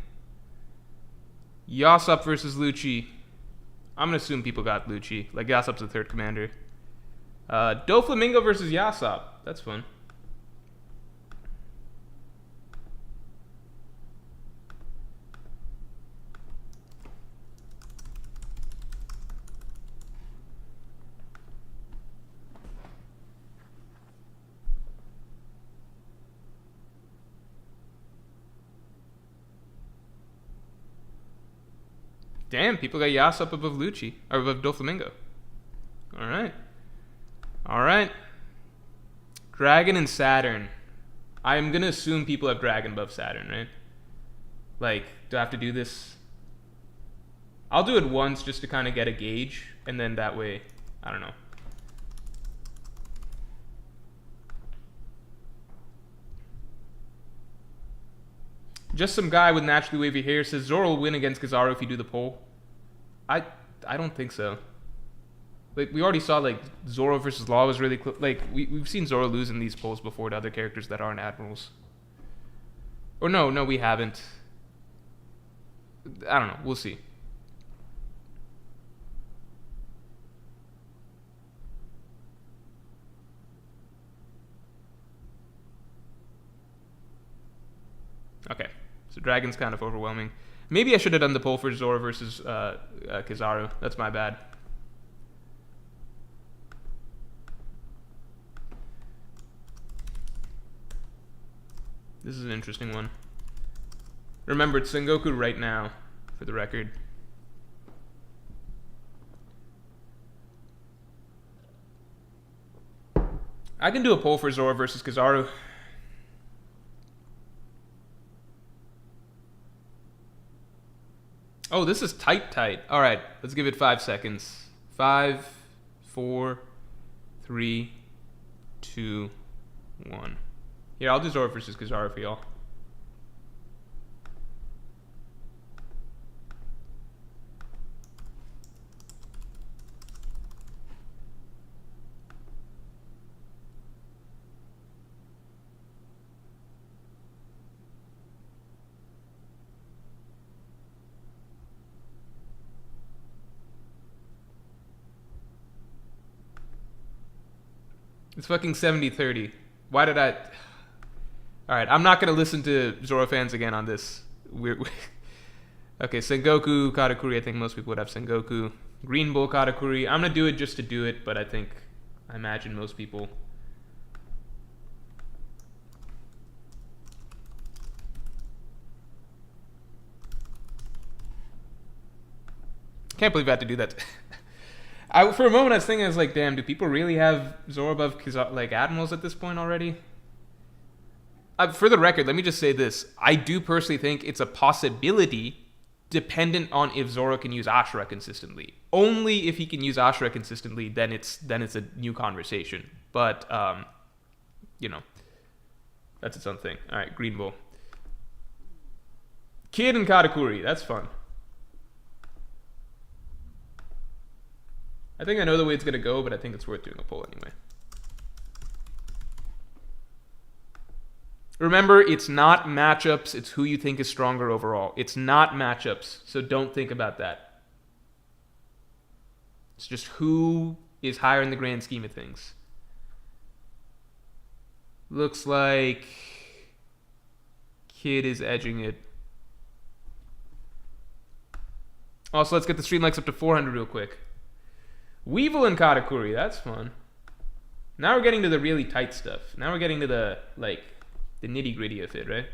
Yasop versus Lucci. I'm gonna assume people got Lucci. Like, Yasop's the third commander. Doflamingo versus Yasop. That's fun. Damn, people got Yasop above Lucci, or above Doflamingo. Alright. Alright. Dragon and Saturn. I'm gonna assume people have Dragon above Saturn, right? Like, do I have to do this? I'll do it once just to kind of get a gauge, and then that way, I don't know. Just some guy with naturally wavy hair says Zoro will win against Kizaru if you do the poll. I don't think so. Like, we already saw, like, Zoro versus Law was really close. Like, we've seen Zoro lose in these polls before to other characters that aren't admirals. Or no, we haven't. I don't know. We'll see. Okay, so Dragon's kind of overwhelming. Maybe I should have done the poll for Zora versus Kizaru. That's my bad. This is an interesting one. Remember, it's Sengoku right now, for the record. I can do a poll for Zora versus Kizaru. Oh, this is tight. All right, let's give it 5 seconds. 5, 4, 3, 2, 1. Here, I'll do Zora versus Kizaru for y'all. It's fucking 70-30. Why did I... Alright, I'm not going to listen to Zora fans again on this. Okay, Sengoku, Katakuri. I think most people would have Sengoku. Green Bull, Katakuri. I'm going to do it just to do it, but I imagine most people... Can't believe I had to do that. For a moment, I was thinking, I was like, damn, do people really have Zora above like Admirals at this point already? For the record, let me just say this. I do personally think it's a possibility dependent on if Zora can use Ashura consistently. Only if he can use Ashura consistently, then it's a new conversation. But, you know, that's its own thing. All right, Green Bull. Kid and Katakuri. That's fun. I think I know the way it's going to go, but I think it's worth doing a poll anyway. Remember, it's not matchups, it's who you think is stronger overall. It's not matchups, so don't think about that. It's just who is higher in the grand scheme of things. Looks like Kid is edging it. Also, let's get the stream likes up to 400 real quick. Weevil and Katakuri, that's fun. Now we're getting to the really tight stuff. Now we're getting to the, like, the nitty-gritty of it, right?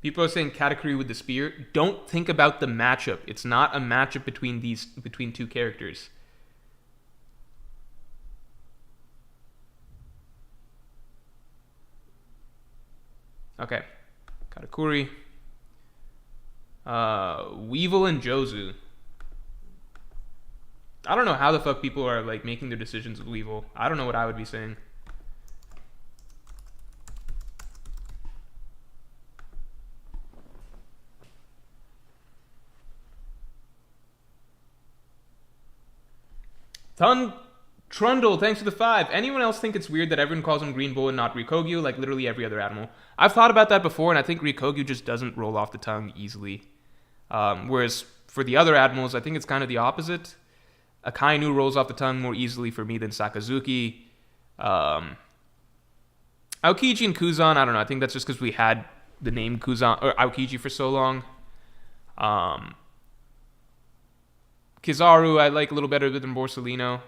People are saying Katakuri with the spear. Don't think about the matchup. It's not a matchup between two characters. Okay, Katakuri. Weevil and Jozu. I don't know how the fuck people are like making their decisions with Weevil. I don't know what I would be saying. Trundle, thanks for the 5. Anyone else think it's weird that everyone calls him Green Bull and not Rikogyu, like literally every other animal? I've thought about that before, and I think Rikogyu just doesn't roll off the tongue easily. Whereas for the other animals, I think it's kind of the opposite. Akainu rolls off the tongue more easily for me than Sakazuki. Aokiji and Kuzan, I don't know. I think that's just because we had the name Kuzan or Aokiji for so long. Kizaru, I like a little better than Borsalino.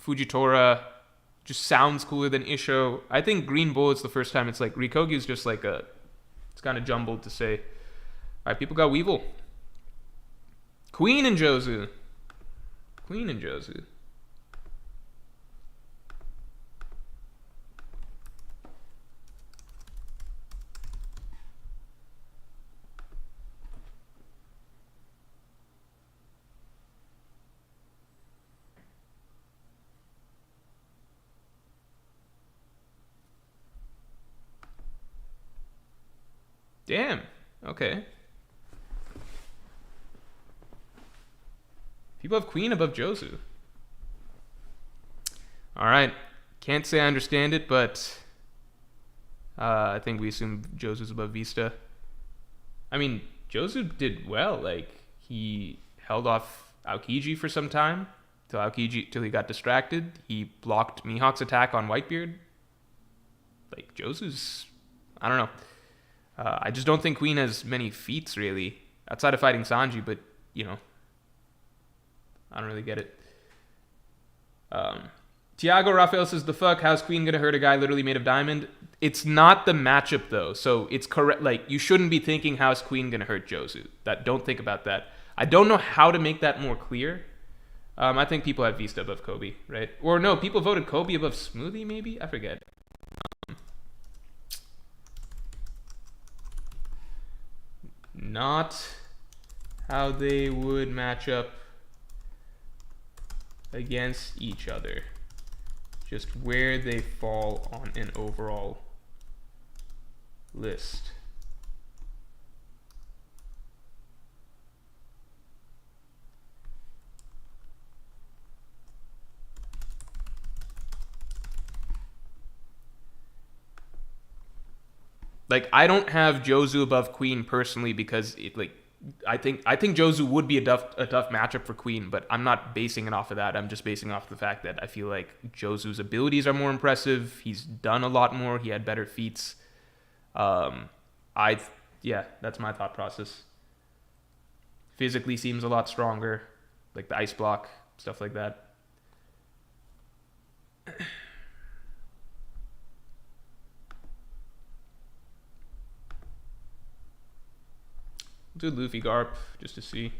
Fujitora just sounds cooler than Isho. I think Green Bull is the first time it's like Rikogyu is just like it's kind of jumbled to say. All right, people got Weevil. Queen and Jozu. Damn. Okay. People have queen above Josu. Alright. Can't say I understand it, but I think we assume Josu's above Vista. I mean, Josu did well. Like, he held off Aokiji for some time till he got distracted. He blocked Mihawk's attack on Whitebeard. Like, Josu's, I don't know. I just don't think Queen has many feats, really, outside of fighting Sanji, but, you know, I don't really get it. Tiago Rafael says, the fuck, how's Queen gonna hurt a guy literally made of diamond? It's not the matchup, though, so it's correct. Like, you shouldn't be thinking, how's Queen gonna hurt Josu? Don't think about that. I don't know how to make that more clear. I think people had Vista above Kobe, right? Or no, people voted Kobe above Smoothie, maybe? I forget. Not how they would match up against each other. Just where they fall on an overall list. Like, I don't have Josu above Queen personally because I think Josu would be a tough matchup for Queen, but I'm not basing it off of that. I'm just basing off the fact that I feel like Josu's abilities are more impressive. He's done a lot more. He had better feats. Yeah, that's my thought process. Physically seems a lot stronger, like the ice block, stuff like that. Do Luffy Garp just to see.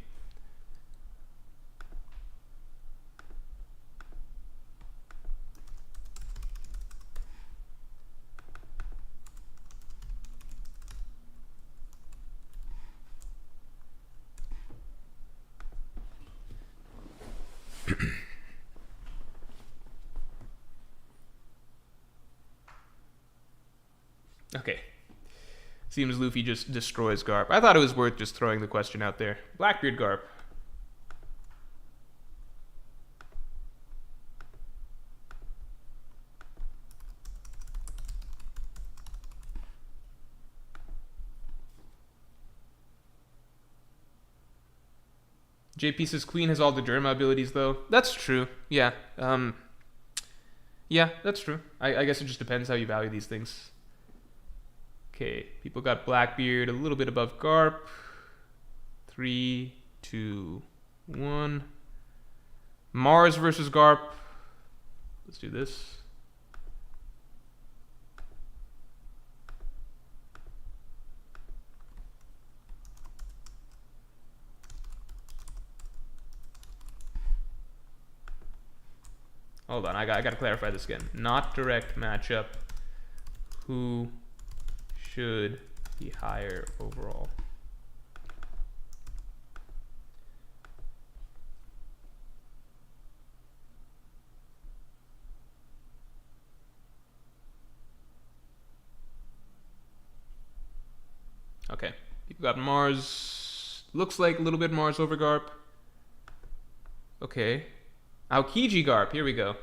Okay. Seems Luffy just destroys Garp. I thought it was worth just throwing the question out there. Blackbeard Garp. JP says Queen has all the Derma abilities, though. That's true. Yeah. Yeah, that's true. I guess it just depends how you value these things. Okay, people got Blackbeard a little bit above Garp. 3, 2, 1. Mars versus Garp. Let's do this. Hold on, I got to clarify this again. Not direct matchup. Who should be higher overall? Okay, you've got Mars. Looks like a little bit Mars over Garp. Okay. Aokiji Garp, here we go.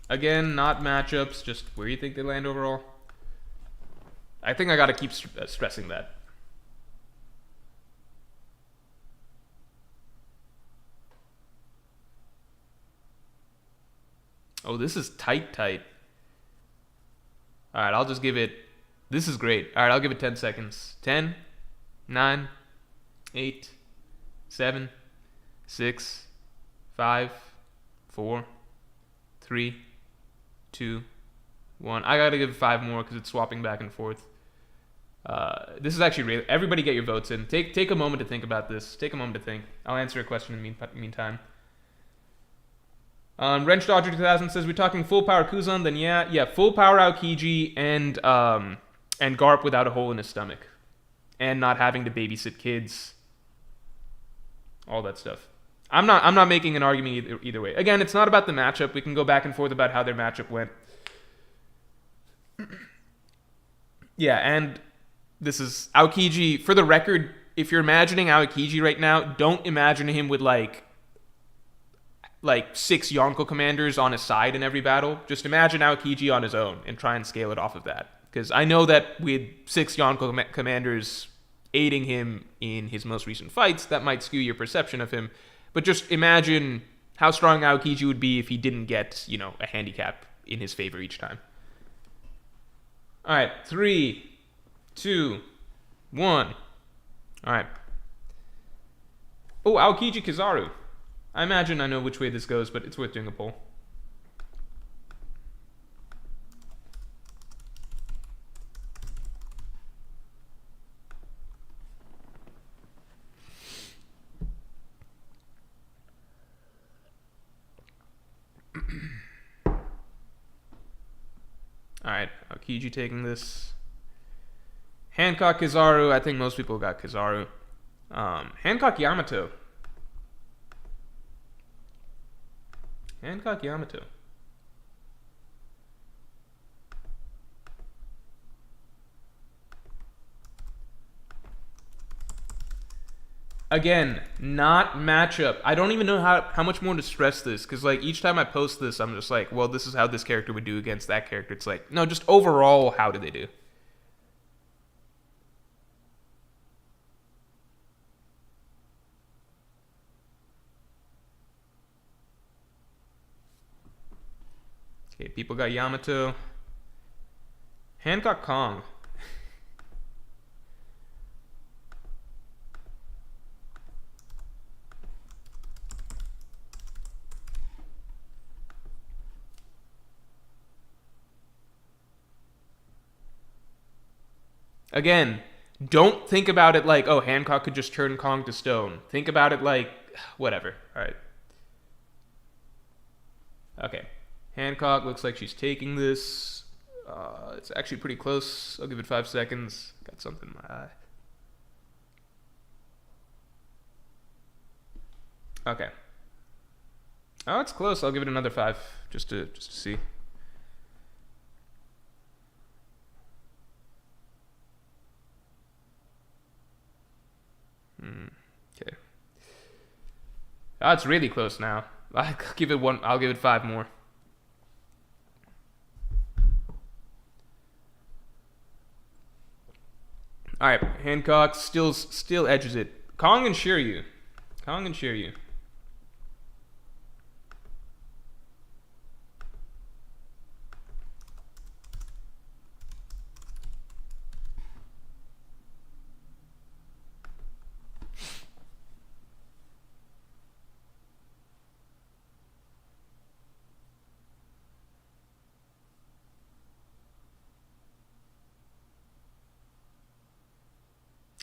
Again, not matchups, just where you think they land overall. I think I gotta keep stressing that. Oh, this is tight. Alright, I'll just give it... This is great. Alright, I'll give it 10 seconds. 10, 9, 8, 7, 6, 5, 4, 3, 2, 1. I gotta give it 5 more because it's swapping back and forth. This is actually really... Everybody get your votes in. Take a moment to think about this. Take a moment to think. I'll answer a question in the meantime. Wrench Dodger 2000 says, we're talking full power Kuzan, then yeah, full power Aokiji and Garp without a hole in his stomach. And not having to babysit kids. All that stuff. I'm not making an argument either way. Again, it's not about the matchup. We can go back and forth about how their matchup went. Yeah, and this is Aokiji. For the record, if you're imagining Aokiji right now, don't imagine him with like 6 Yonko commanders on his side in every battle. Just imagine Aokiji on his own and try and scale it off of that. Because I know that with 6 Yonko commanders aiding him in his most recent fights, that might skew your perception of him. But just imagine how strong Aokiji would be if he didn't get, a handicap in his favor each time. All right, 3, 2, 1. All right. Oh, Aokiji Kizaru. I imagine I know which way this goes, but it's worth doing a poll. Alright, Aokiji taking this. Hancock Kizaru, I think most people got Kizaru. Hancock Yamato. Hancock Yamato. Again, not matchup. I don't even know how much more to stress this, because like each time I post this, I'm just like, well, this is how this character would do against that character. It's like, no, just overall, how do they do? Okay, people got Yamato. Hancock Kong. Again, don't think about it like, oh, Hancock could just turn Kong to stone. Think about it like, whatever. All right. Okay. Hancock looks like she's taking this. It's actually pretty close. I'll give it 5 seconds. Got something in my eye. Okay. Oh, it's close. I'll give it another 5 just to see. Okay. Oh, it's really close now. I'll give it 1. I'll give it 5 more. All right, Hancock still edges it. Kong and Shiryu. Kong and Shiryu.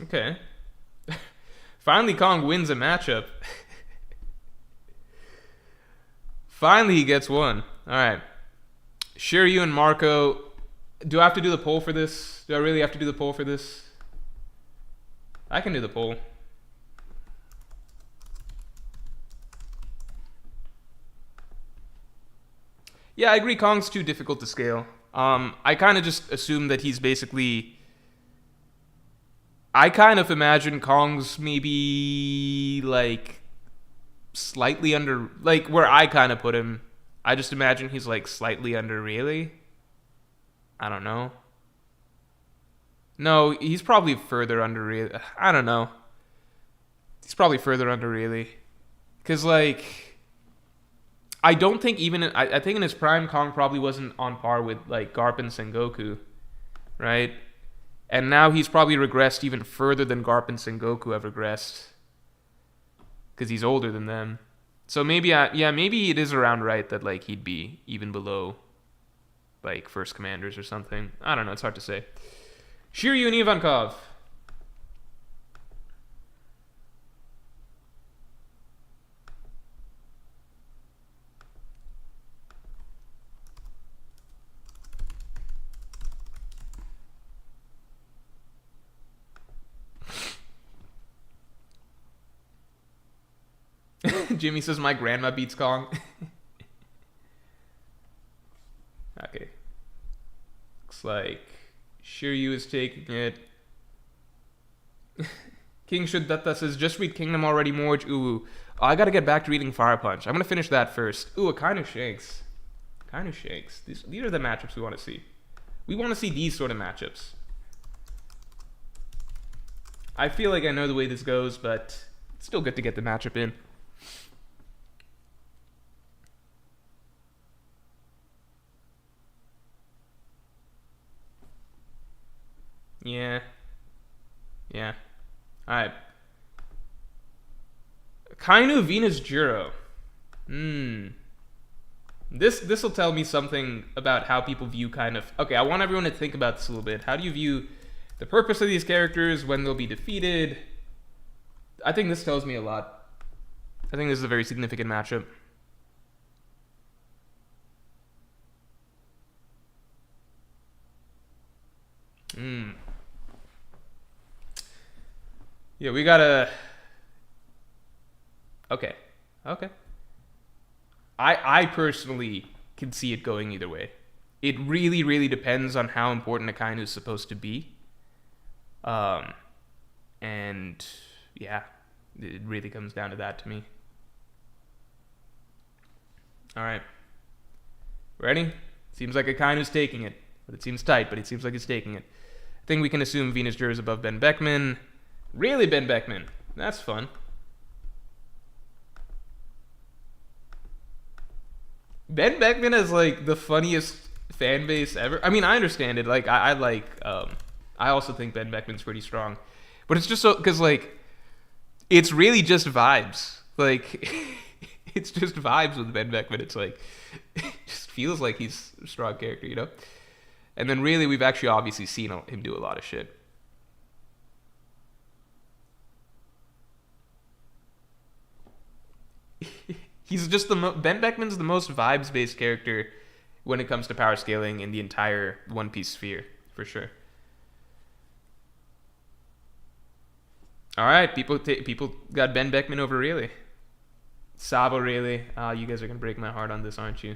Okay. Finally, Kong wins a matchup. Finally, he gets one. All right. Shiryu and Marco. Do I have to do the poll for this? Do I really have to do the poll for this? I can do the poll. Yeah, I agree. Kong's too difficult to scale. I kind of just assume that he's basically. I kind of imagine Kong's maybe like slightly under, like where I kind of put him. I just imagine he's like slightly under Rayleigh. I don't know. No, he's probably further under Rayleigh. I don't know. He's probably further under Rayleigh. Because like, I don't think even, I think in his prime, Kong probably wasn't on par with like Garp and Sengoku, right? And now he's probably regressed even further than Garp and Sengoku have regressed. Because he's older than them. So maybe, maybe it is around right that like he'd be even below like first commanders or something. I don't know, it's hard to say. Shiryu and Ivankov. Jimmy says my grandma beats Kong. Okay. Looks like Shiryu is taking it. King Shuddata says, just read Kingdom already, Morj. Ooh. Oh, I gotta get back to reading Fire Punch. I'm gonna finish that first. Ooh, a Kainu Shanks. Kainu Shanks. These are the matchups we want to see. We want to see these sort of matchups. I feel like I know the way this goes, but it's still good to get the matchup in. Yeah. Yeah. Alright. Kainu Venus Juro. This will tell me something about how people view kind of... Okay, I want everyone to think about this a little bit. How do you view the purpose of these characters, when they'll be defeated? I think this tells me a lot. I think this is a very significant matchup. Yeah, we gotta... Okay. I personally can see it going either way. It really, really depends on how important a Kainu is supposed to be. And yeah, it really comes down to that to me. Alright. Ready? Seems like a Kainu's taking it. But it seems tight, but it seems like it's taking it. I think we can assume Venus Juro is above Ben Beckman. Really, Ben Beckman? That's fun. Ben Beckman is like the funniest fan base ever. I mean, I understand it. Like, I also think Ben Beckman's pretty strong, but it's just so because like it's really just vibes. Like, it's just vibes with Ben Beckman. It's like it just feels like he's a strong character, you know. And then really, we've actually obviously seen him do a lot of shit. He's just Ben Beckman's the most vibes-based character when it comes to power scaling in the entire One Piece sphere, for sure. All right, people got Ben Beckman over really. Sabo really. You guys are gonna break my heart on this, aren't you?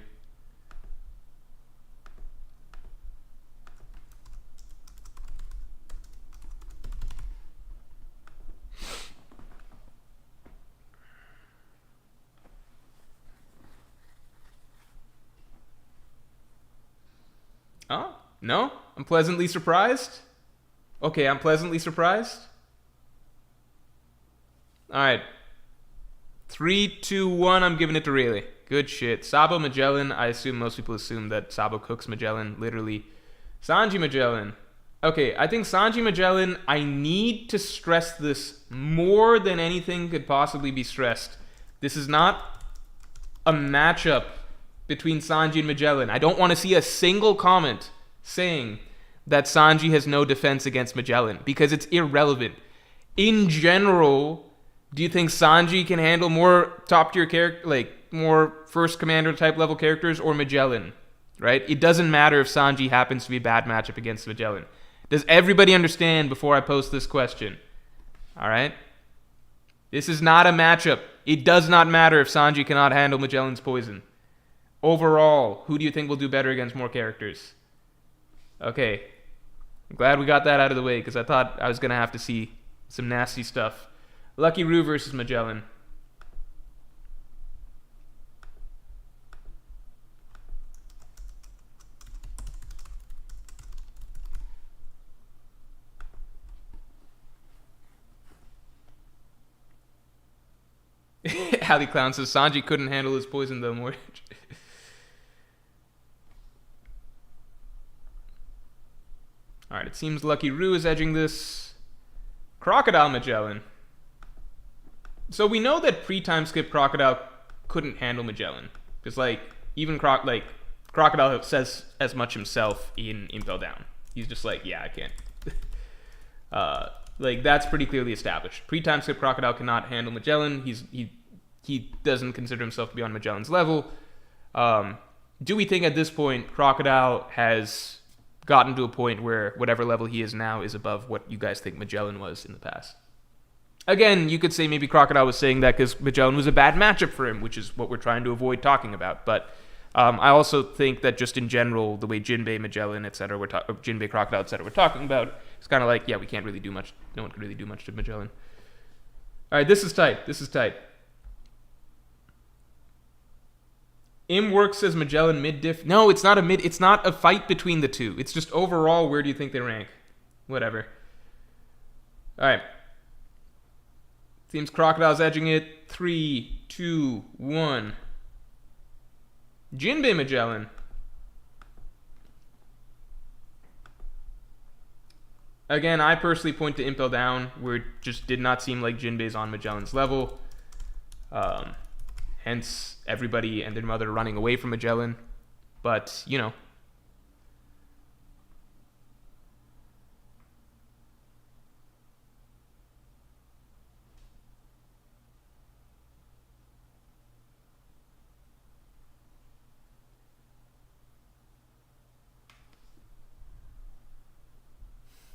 Oh, no? I'm pleasantly surprised? Okay, I'm pleasantly surprised. Alright. 3, 2, 1, I'm giving it to Rayleigh. Good shit. Sabo Magellan, I assume most people assume that Sabo cooks Magellan, literally. Sanji Magellan. Okay, I think Sanji Magellan, I need to stress this more than anything could possibly be stressed. This is not a matchup between Sanji and Magellan. I don't want to see a single comment saying that Sanji has no defense against Magellan, because it's irrelevant. In general, do you think Sanji can handle more top tier character, like more first commander type level characters, or Magellan? Right? It doesn't matter if Sanji happens to be a bad matchup against Magellan. Does everybody understand before I post this question? All right? This is not a matchup. It does not matter if Sanji cannot handle Magellan's poison. Overall, who do you think will do better against more characters? Okay. I'm glad we got that out of the way, because I thought I was going to have to see some nasty stuff. Lucky Roo versus Magellan. Alley Clown says Sanji couldn't handle his poison though, Morj. Alright, it seems Lucky Roo is edging this. Crocodile Magellan. So we know that pre-time skip Crocodile couldn't handle Magellan. Because like, even Crocodile says as much himself in Impel Down. He's just like, yeah, I can't. Like, that's pretty clearly established. Pre-time skip Crocodile cannot handle Magellan. He doesn't consider himself to be on Magellan's level. Do we think at this point Crocodile has gotten to a point where whatever level he is now is above what you guys think Magellan was in the past? Again, you could say maybe Crocodile was saying that because Magellan was a bad matchup for him, which is what we're trying to avoid talking about. But I also think that just in general, the way Jinbei, Magellan, etc., Jinbei, Crocodile, etc., we're talking about, it's kind of like, yeah, we can't really do much. No one can really do much to Magellan. All right, this is tight. This is tight. Im works as Magellan mid diff. No, it's not a mid. It's not a fight between the two. It's just overall, where do you think they rank? Whatever. All right. Seems Crocodile's edging it. 3, 2, 1. Jinbei Magellan. Again, I personally point to Impel Down, where it just did not seem like Jinbei's on Magellan's level. Hence, everybody and their mother running away from Magellan. But, you know.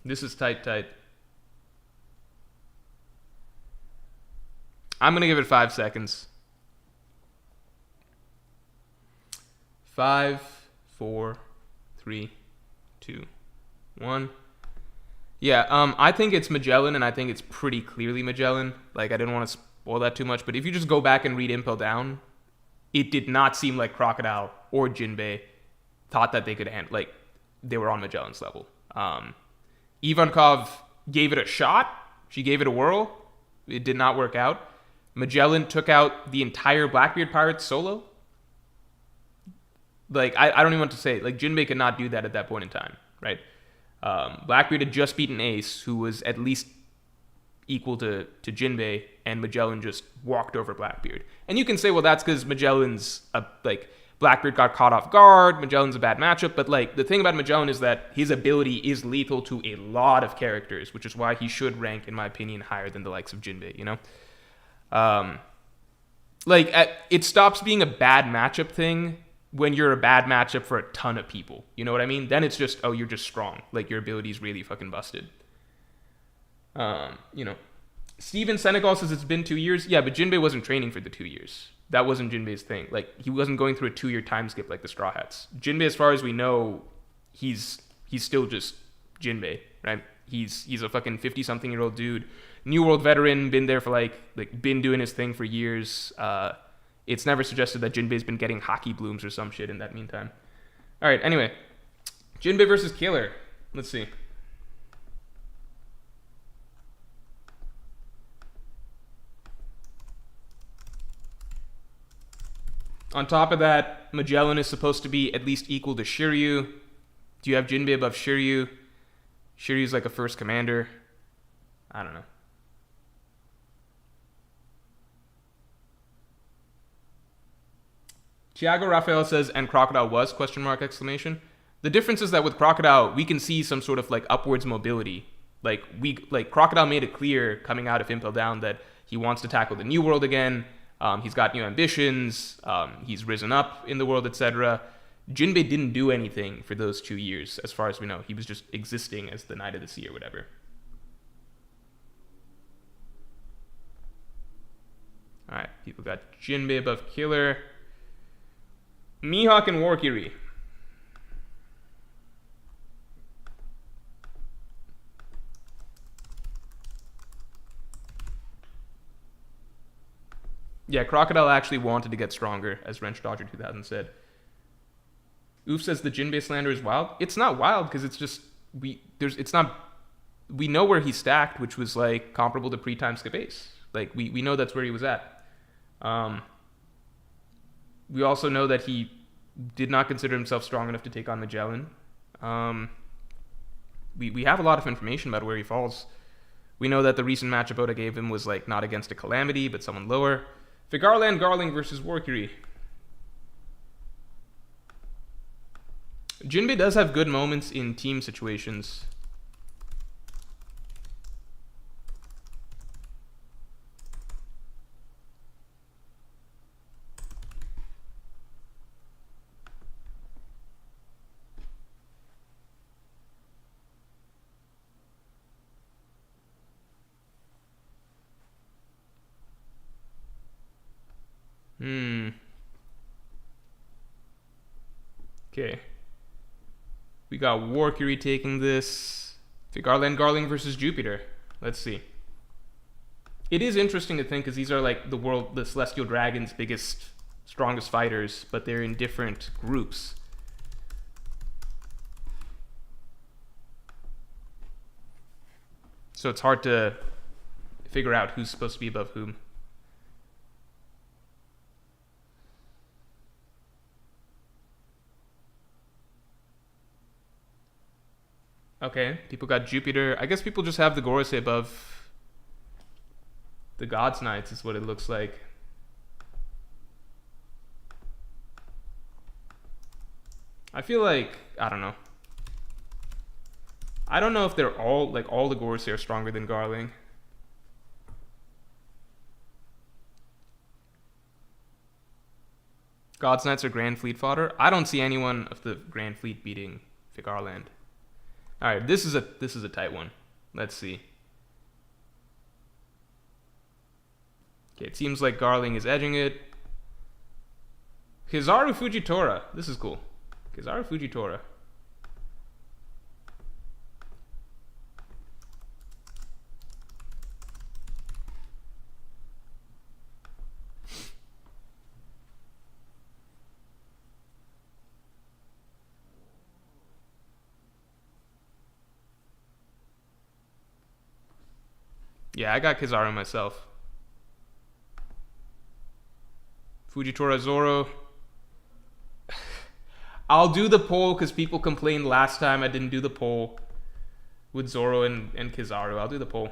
This is tight. I'm going to give it 5 seconds. 5, 4, 3, 2, 1. Yeah, I think it's Magellan, and I think it's pretty clearly Magellan. Like, I didn't want to spoil that too much, but if you just go back and read Impel Down, it did not seem like Crocodile or Jinbei thought that they could like, they were on Magellan's level. Ivankov gave it a shot. She gave it a whirl. It did not work out. Magellan took out the entire Blackbeard Pirates solo. Like, I don't even want to say it. Like, Jinbei could not do that at that point in time, right? Blackbeard had just beaten Ace, who was at least equal to Jinbei, and Magellan just walked over Blackbeard. And you can say, well, that's because Magellan's, Blackbeard got caught off guard, Magellan's a bad matchup, but, like, the thing about Magellan is that his ability is lethal to a lot of characters, which is why he should rank, in my opinion, higher than the likes of Jinbei, you know? It stops being a bad matchup thing when you're a bad matchup for a ton of people. You know what I mean? Then it's just, oh, you're just strong. Like, your ability's really fucking busted. You know. Steven Senegal says it's been 2 years. Yeah, but Jinbei wasn't training for the 2 years. That wasn't Jinbei's thing. Like, he wasn't going through a 2-year time skip like the Straw Hats. Jinbei, as far as we know, he's still just Jinbei, right? He's a fucking 50-something-year-old dude. New World veteran, been there for, been doing his thing for years. It's never suggested that Jinbei's been getting hockey blooms or some shit in that meantime. All right, anyway. Jinbei versus Killer. Let's see. On top of that, Magellan is supposed to be at least equal to Shiryu. Do you have Jinbei above Shiryu? Shiryu's like a first commander. I don't know. Thiago Rafael says, and Crocodile was, ? The difference is that with Crocodile, we can see some sort of upwards mobility. Crocodile made it clear coming out of Impel Down that he wants to tackle the new world again. He's got new ambitions. He's risen up in the world, etc. Jinbei didn't do anything for those 2 years, as far as we know. He was just existing as the Knight of the Sea or whatever. All right, people got Jinbei above Killer. Mihawk and Warkiri. Yeah, Crocodile actually wanted to get stronger, as Wrench Dodger 2000 said. Oof says the Jinbei slander is wild. It's not wild because it's just we know where he's stacked, which was comparable to pre-time skip Ace. We know that's where he was at. We also know that he did not consider himself strong enough to take on Magellan. We have a lot of information about where he falls. We know that the recent matchup Oda gave him was not against a Calamity, but someone lower. Figarland Garling versus Warkiri. Jinbei does have good moments in team situations. Okay. We got Warcury taking this. Garling versus Jupiter. Let's see. It is interesting to think because these are like the Celestial Dragon's biggest, strongest fighters, but they're in different groups. So it's hard to figure out who's supposed to be above whom. Okay, people got Jupiter. I guess people just have the Gorosei above the God's Knights is what it looks like. I feel like, I don't know. I don't know if they're all, like all the Gorosei are stronger than Garling. God's Knights are Grand Fleet fodder. I don't see anyone of the Grand Fleet beating Figarland. All right, this is a tight one. Let's see. Okay, it seems like Garling is edging it. Kizaru Fujitora. This is cool. Kizaru Fujitora. Yeah, I got Kizaru myself. Fujitora Zoro. I'll do the poll because people complained last time I didn't do the poll with Zoro and Kizaru. I'll do the poll.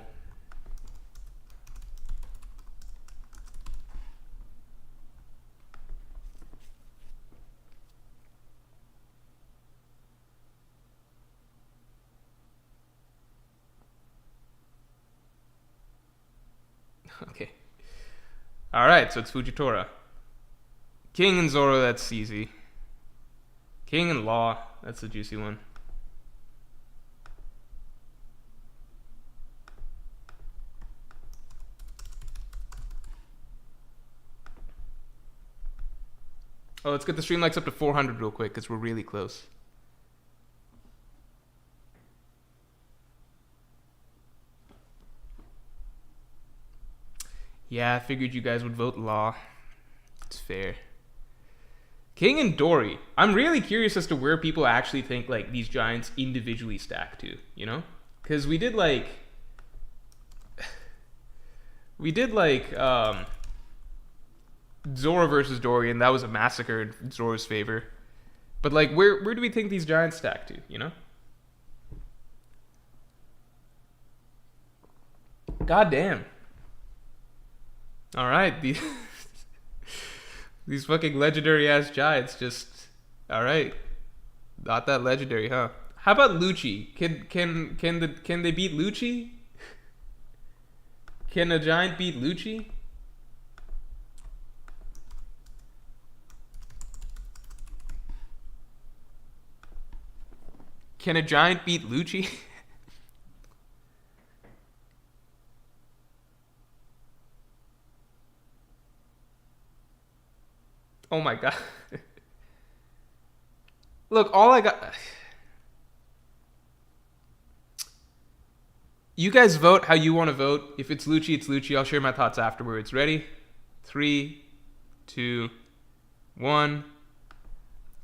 Okay. Alright, so it's Fujitora. King and Zoro, that's easy. King and Law, that's a juicy one. Oh, let's get the stream likes up to 400 real quick because we're really close. Yeah, I figured you guys would vote Law. It's fair. King and Dory. I'm really curious as to where people actually think like these giants individually stack to, you know? Because we did like Zoro versus Dory, and that was a massacre in Zoro's favor. But like where do we think these giants stack to, you know? God damn. Alright, these fucking legendary ass giants just alright. Not that legendary, huh? How about Lucci? Can they beat Lucci? Can a giant beat Lucci? Can a giant beat Lucci? Oh my god. Look, all I got... You guys vote how you want to vote. If it's Lucci, it's Lucci. I'll share my thoughts afterwards. Ready? 3, 2, 1.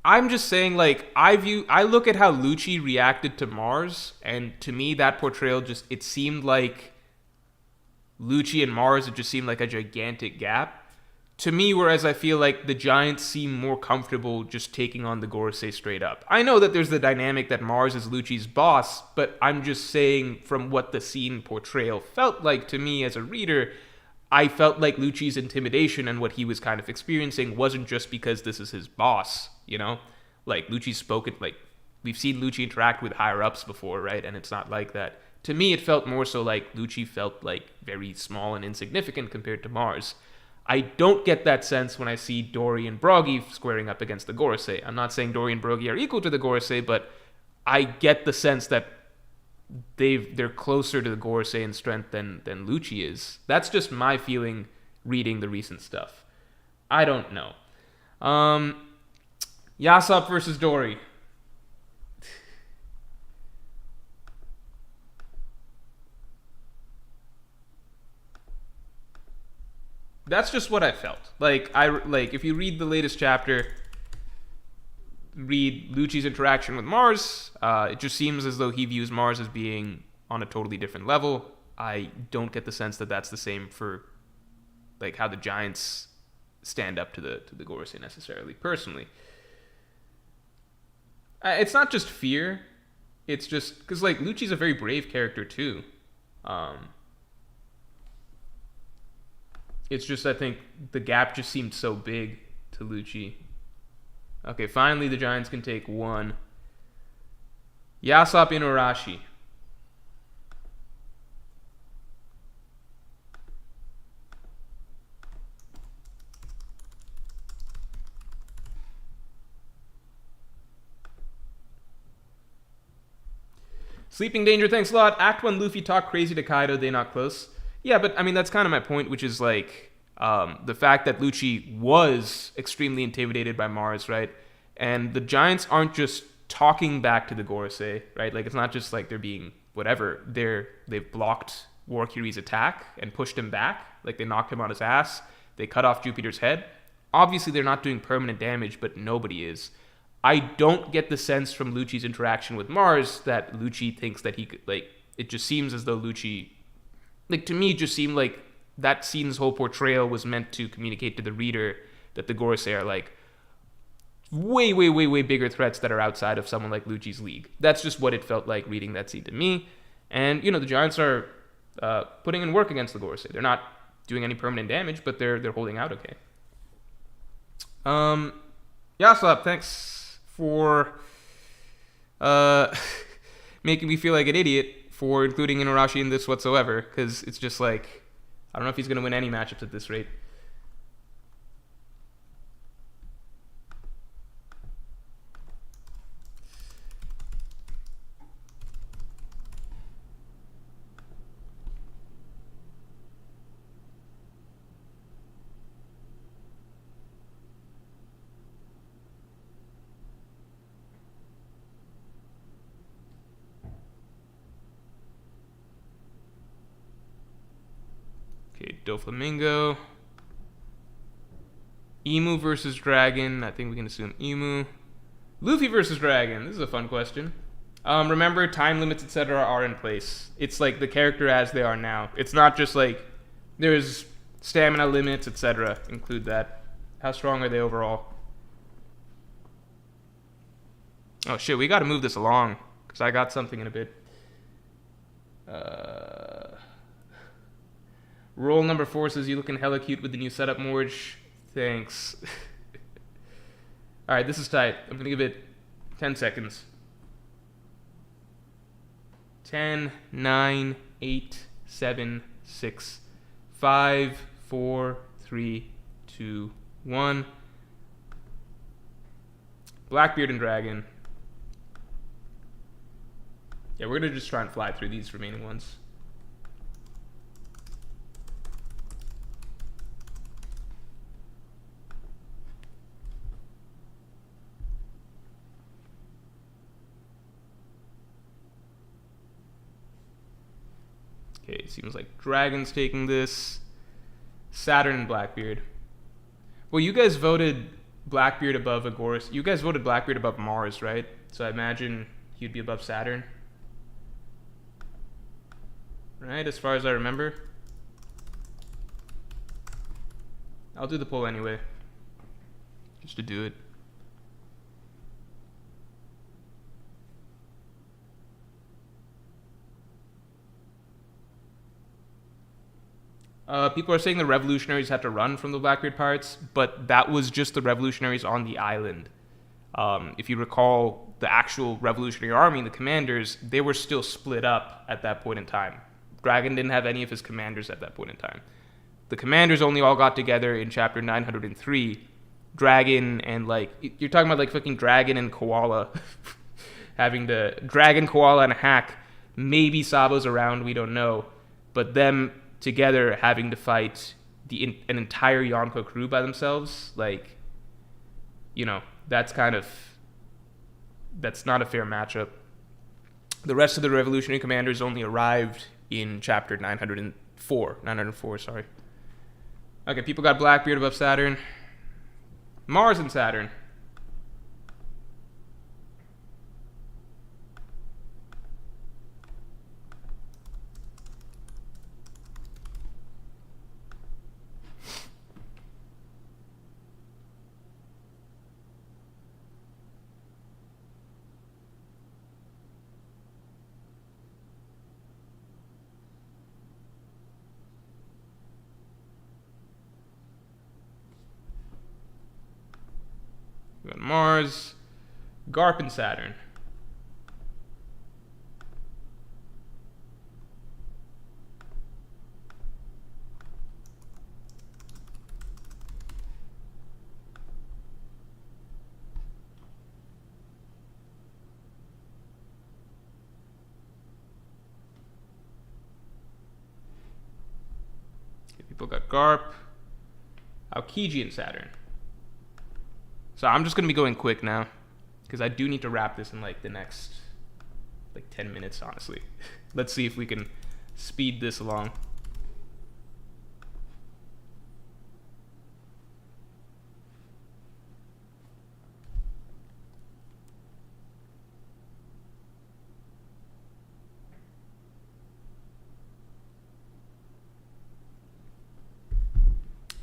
I'm just saying, like, I look at how Lucci reacted to Mars, and to me, that portrayal just, it seemed like Lucci and Mars, it just seemed like a gigantic gap. To me, whereas I feel like the Giants seem more comfortable just taking on the Gorosei straight up. I know that there's the dynamic that Mars is Lucci's boss, but I'm just saying from what the scene portrayal felt like to me as a reader, I felt like Lucci's intimidation and what he was kind of experiencing wasn't just because this is his boss, you know? Like, Lucci's spoken, like, we've seen Lucci interact with higher-ups before, right? And it's not like that. To me, it felt more so like Lucci felt like very small and insignificant compared to Mars. I don't get that sense when I see Dory and Broggy squaring up against the Gorosei. I'm not saying Dory and Broggy are equal to the Gorosei, but I get the sense that they're closer to the Gorosei in strength than Lucci is. That's just my feeling reading the recent stuff. I don't know. Yasop versus Dory. That's just what I felt. Like if you read the latest chapter, read Lucci's interaction with Mars, it just seems as though he views Mars as being on a totally different level. I don't get the sense that that's the same for like how the Giants stand up to the Gorosei necessarily. Personally, it's not just fear. It's just because like Lucci's a very brave character too. It's just I think the gap just seemed so big to Lucci. Okay, finally the Giants can take one. Yasop Inuarashi. Sleeping Danger, thanks a lot. Act 1 Luffy talk crazy to Kaido, they not close. Yeah, but I mean, that's kind of my point, which is like the fact that Lucci was extremely intimidated by Mars, right? And the Giants aren't just talking back to the Gorosei, right? Like, it's not just like they're being whatever. They've blocked Warkyri's attack and pushed him back. Like, they knocked him on his ass. They cut off Jupiter's head. Obviously, they're not doing permanent damage, but nobody is. I don't get the sense from Lucci's interaction with Mars that Lucci thinks that he could, like, it just seems as though Lucci, like, to me, it just seemed like that scene's whole portrayal was meant to communicate to the reader that the Gorosei are, like, way, way, way, way bigger threats that are outside of someone like Lucci's league. That's just what it felt like reading that scene to me. And, you know, the Giants are putting in work against the Gorosei. They're not doing any permanent damage, but they're holding out okay. Yaslap, thanks for making me feel like an idiot for including Inuarashi in this whatsoever, because it's just like, I don't know if he's going to win any matchups at this rate. Okay, Doflamingo. Emu versus Dragon. I think we can assume Emu. Luffy versus Dragon. This is a fun question. Remember, time limits, etc. are in place. It's like the character as they are now. It's not just like there's stamina limits, etc. Include that. How strong are they overall? Oh shit, we gotta move this along, because I got something in a bit. Roll number 4 says you looking hella cute with the new setup, Morj. Thanks. Alright, this is tight. I'm gonna give it 10 seconds. 10, 9, 8, 7, 6, 5, 4, 3, 2, 1. Blackbeard and Dragon. Yeah, we're gonna just try and fly through these remaining ones. Okay, it seems like Dragon's taking this. Saturn and Blackbeard. Well, you guys voted Blackbeard above Agoras. You guys voted Blackbeard above Mars, right? So I imagine he'd be above Saturn. Right, as far as I remember. I'll do the poll anyway. Just to do it. People are saying the revolutionaries had to run from the Blackbeard pirates, but that was just the revolutionaries on the island. If you recall, the actual revolutionary army, the commanders, they were still split up at that point in time. Dragon didn't have any of his commanders at that point in time. The commanders only all got together in chapter 903. Dragon and, like, you're talking about, like, fucking Dragon and Koala having to, Dragon, Koala, and Hack. Maybe Sabo's around, we don't know. But them together having to fight an entire Yonko crew by themselves, like, you know, that's not a fair matchup. The rest of the revolutionary commanders only arrived in chapter 904, sorry. Okay, people got Blackbeard above Saturn. Mars and Saturn. We got Mars, Garp, and Saturn. Okay, people got Garp, Aokiji, and Saturn. So I'm just going to be going quick now, because I do need to wrap this in like the next 10 minutes, honestly. Let's see if we can speed this along.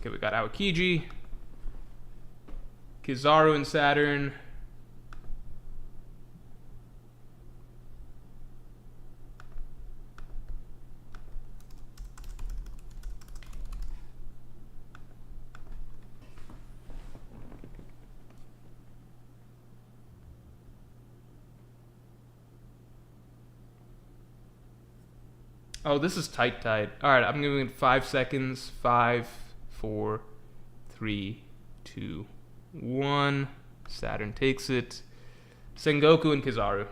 Okay, we got Aokiji, Kizaru and Saturn. Oh, this is tight. All right, I'm giving it 5 seconds. 5, 4, 3, 2, 1. Saturn takes it. Sengoku and Kizaru.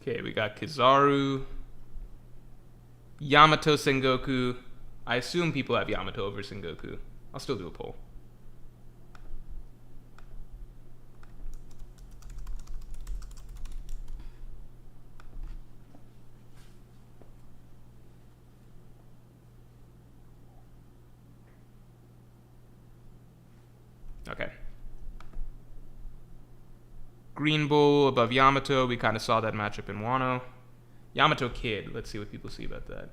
Okay, we got Kizaru, Yamato, Sengoku. I assume people have Yamato over Sengoku. I'll still do a poll. Okay. Green Bull above Yamato. We kind of saw that matchup in Wano. Yamato Kid. Let's see what people see about that.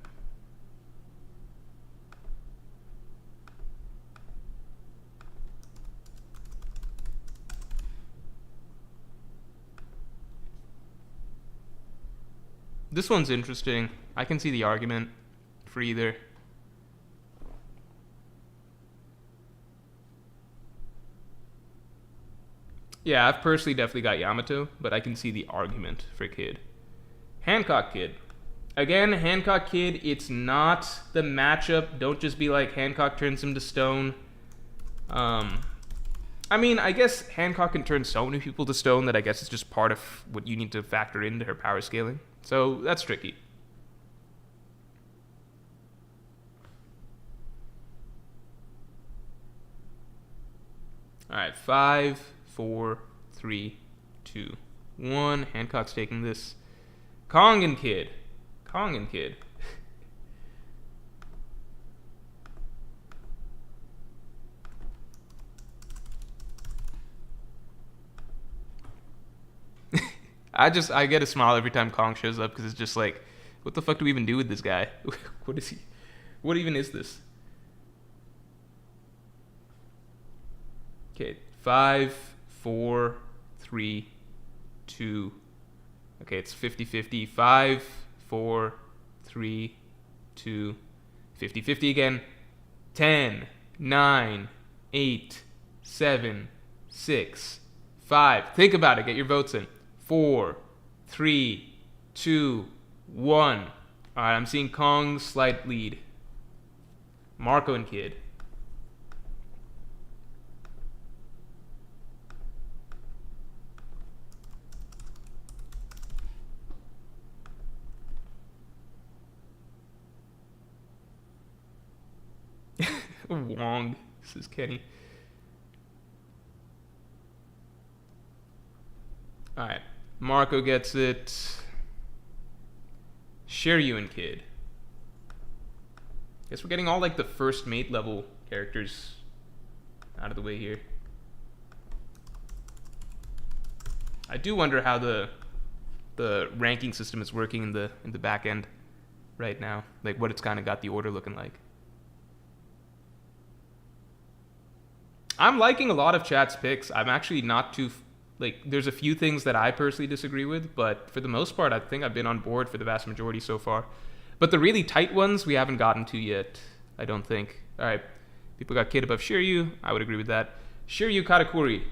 This one's interesting. I can see the argument for either. Yeah, I've personally definitely got Yamato, but I can see the argument for Kid. Hancock Kid. Again, Hancock Kid, it's not the matchup. Don't just be like, Hancock turns him to stone. I mean, I guess Hancock can turn so many people to stone that I guess it's just part of what you need to factor into her power scaling. So that's tricky. All right, 5, 4, 3, 2, 1. Hancock's taking this. Kongan Kid. Kongan Kid. I get a smile every time Kong shows up because it's just like, what the fuck do we even do with this guy? What is he? What even is this? Okay, 5, 4, 3, 2. Okay, it's 50-50. 5, 4, 3, 2. 50-50 again. 10, 9, 8, 7, 6, 5. Think about it. Get your votes in. 4, 3, 2, 1. All right, I'm seeing Kong's slight lead. Marco and Kid. Wong, says Kenny. Alright. Marco gets it. Shiryu and Kid. Guess we're getting all like the first mate level characters out of the way here. I do wonder how the ranking system is working in the back end right now. Like what it's kind of got the order looking like. I'm liking a lot of chat's picks. I'm actually not too like there's a few things that I personally disagree with, but for the most part I think I've been on board for the vast majority so far. But the really tight ones we haven't gotten to yet, I don't think. All right. People got Kid above Shiryu. I would agree with that. Shiryu Katakuri.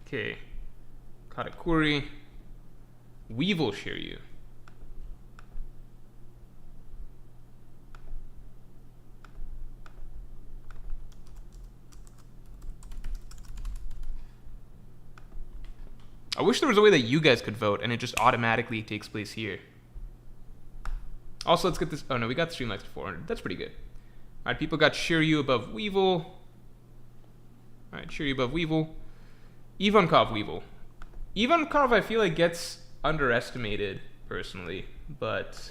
Okay. Katakuri. Weevil Shiryu. I wish there was a way that you guys could vote and it just automatically takes place here. Also, let's get this. Oh no, we got the stream likes to 400. That's pretty good. Alright, people got Shiryu above Weevil. Alright, Shiryu above Weevil. Ivankov Weevil. Ivankov I feel like gets underestimated personally, but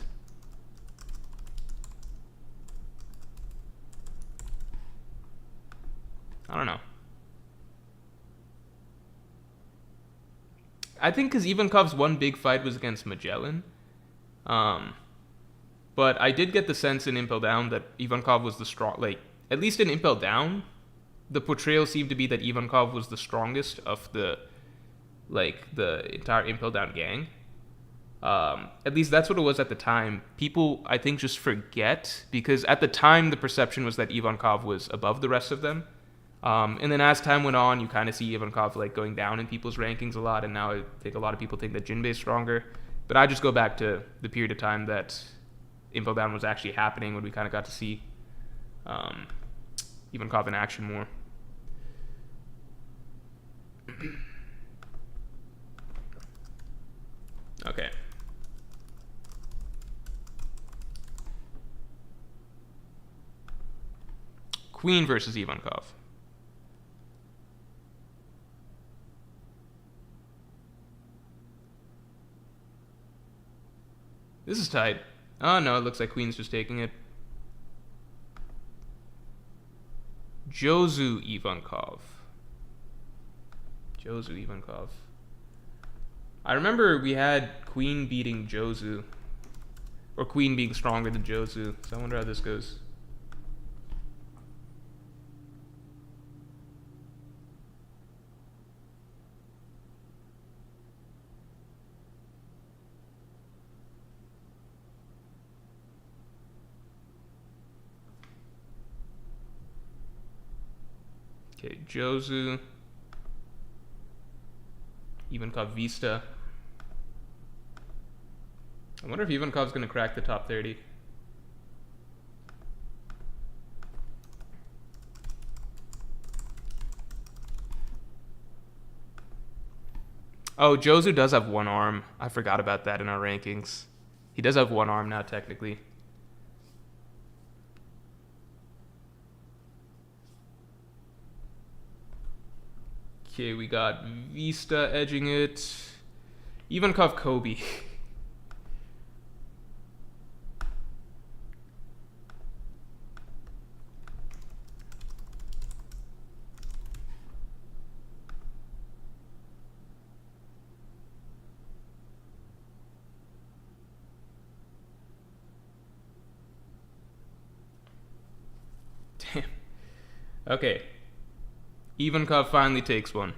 I don't know. I think because Ivankov's one big fight was against Magellan. But I did get the sense in Impel Down that Ivankov was the strong, like, at least in Impel Down, the portrayal seemed to be that Ivankov was the strongest of the entire Impel Down gang. At least that's what it was at the time. People, I think, just forget, because at the time the perception was that Ivankov was above the rest of them. And then as time went on, you kind of see Ivankov like going down in people's rankings a lot, and now I think a lot of people think that Jinbei's stronger. But I just go back to the period of time that Impel Down was actually happening, when we kind of got to see Ivankov in action more. Okay. Queen versus Ivankov. This is tight. Oh no, it looks like Queen's just taking it. Jozu Ivankov. Jozu Ivankov. I remember we had Queen beating Jozu. Or Queen being stronger than Jozu. So I wonder how this goes. Okay, Jozu. Ivankov Vista. I wonder if Ivankov's going to crack the top 30. Oh, Jozu does have one arm. I forgot about that in our rankings. He does have one arm now, technically. Okay, we got Vista edging it. Ivankov Kobe. Okay. Ivankov finally takes one.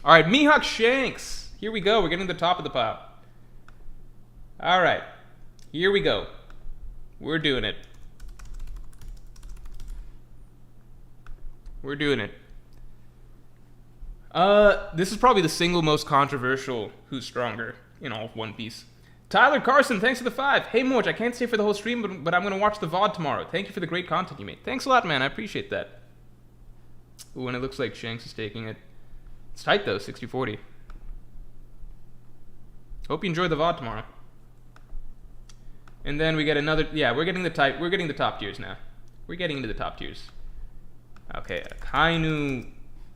Alright, Mihawk Shanks. Here we go. We're getting to the top of the pile. Alright. Here we go. We're doing it. We're doing it. This is probably the single most controversial Who's Stronger in all of One Piece. Tyler Carson, thanks for the 5. Hey, Morj, I can't stay for the whole stream, but I'm going to watch the VOD tomorrow. Thank you for the great content you made. Thanks a lot, man. I appreciate that. Ooh, and it looks like Shanks is taking it. It's tight, though, 60-40. Hope you enjoy the VOD tomorrow. And then we get another... Yeah, we're getting the top tiers now. We're getting into the top tiers. Okay, Akainu...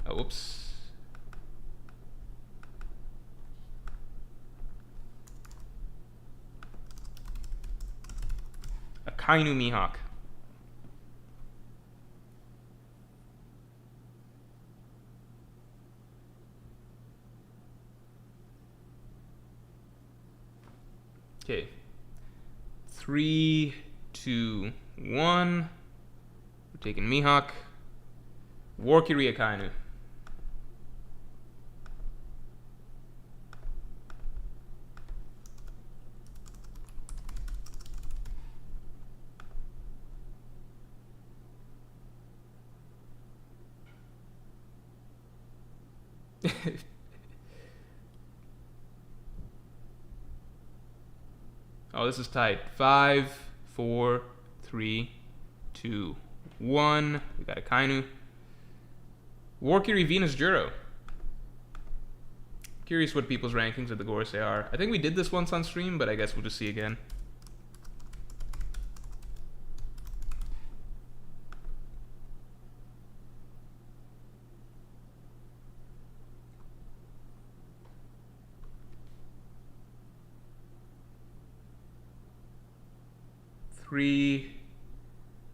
Oh, whoops. Akainu Mihawk. Okay. 3, 2, 1. We're taking Mihawk. Warkiri Akainu. Oh, this is tight. 5, 4, 3, 2, 1. We got Akainu. Warkiri Venus Juro. Curious what people's rankings of the Gorosei are. I think we did this once on stream, but I guess we'll just see again. Three,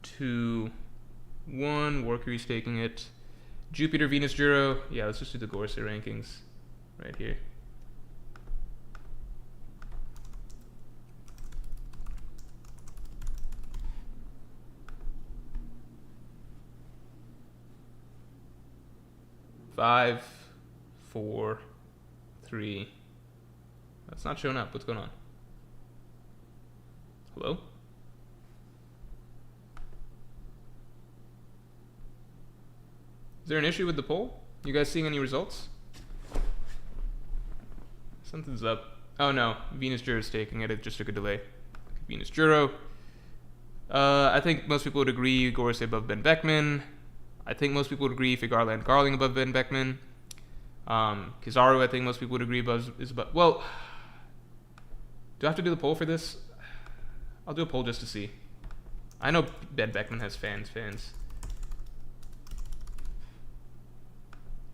2, 1. Warkiri's taking it. Jupiter, Venus, Juro. Yeah, let's just do the Gorosei rankings right here. Five, 4, 3. That's not showing up. What's going on? Hello? Is there an issue with the poll? You guys seeing any results? Something's up. Oh no, Venus Juro's taking it. It just took a delay. Venus Juro. I think most people would agree Gorosei above Ben Beckman. I think most people would agree Figarland Garling above Ben Beckman. Kizaru, I think most people would agree is above. Well, do I have to do the poll for this? I'll do a poll just to see. I know Ben Beckman has fans.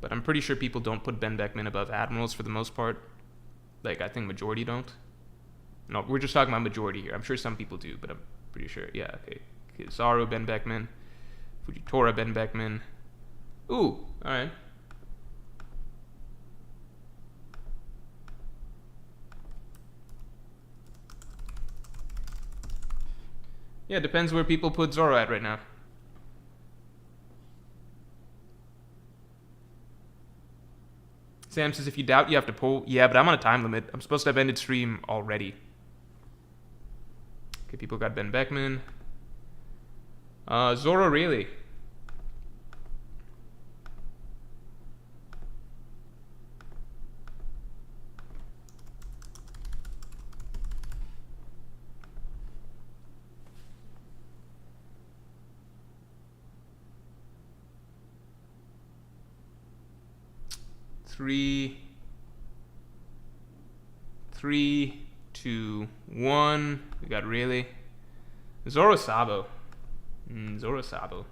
But I'm pretty sure people don't put Ben Beckman above Admirals for the most part. Like, I think majority don't. No, we're just talking about majority here. I'm sure some people do, but I'm pretty sure. Yeah, okay. Kizaru, Ben Beckman. Fujitora, Ben Beckman. Ooh, alright. Yeah, depends where people put Zoro at right now. Sam says, if you doubt, you have to pull. Yeah, but I'm on a time limit. I'm supposed to have ended stream already. Okay, people got Ben Beckman. Zoro really. Three, 2, 1. We got really. Zoro Sabo. Zoro Sabo.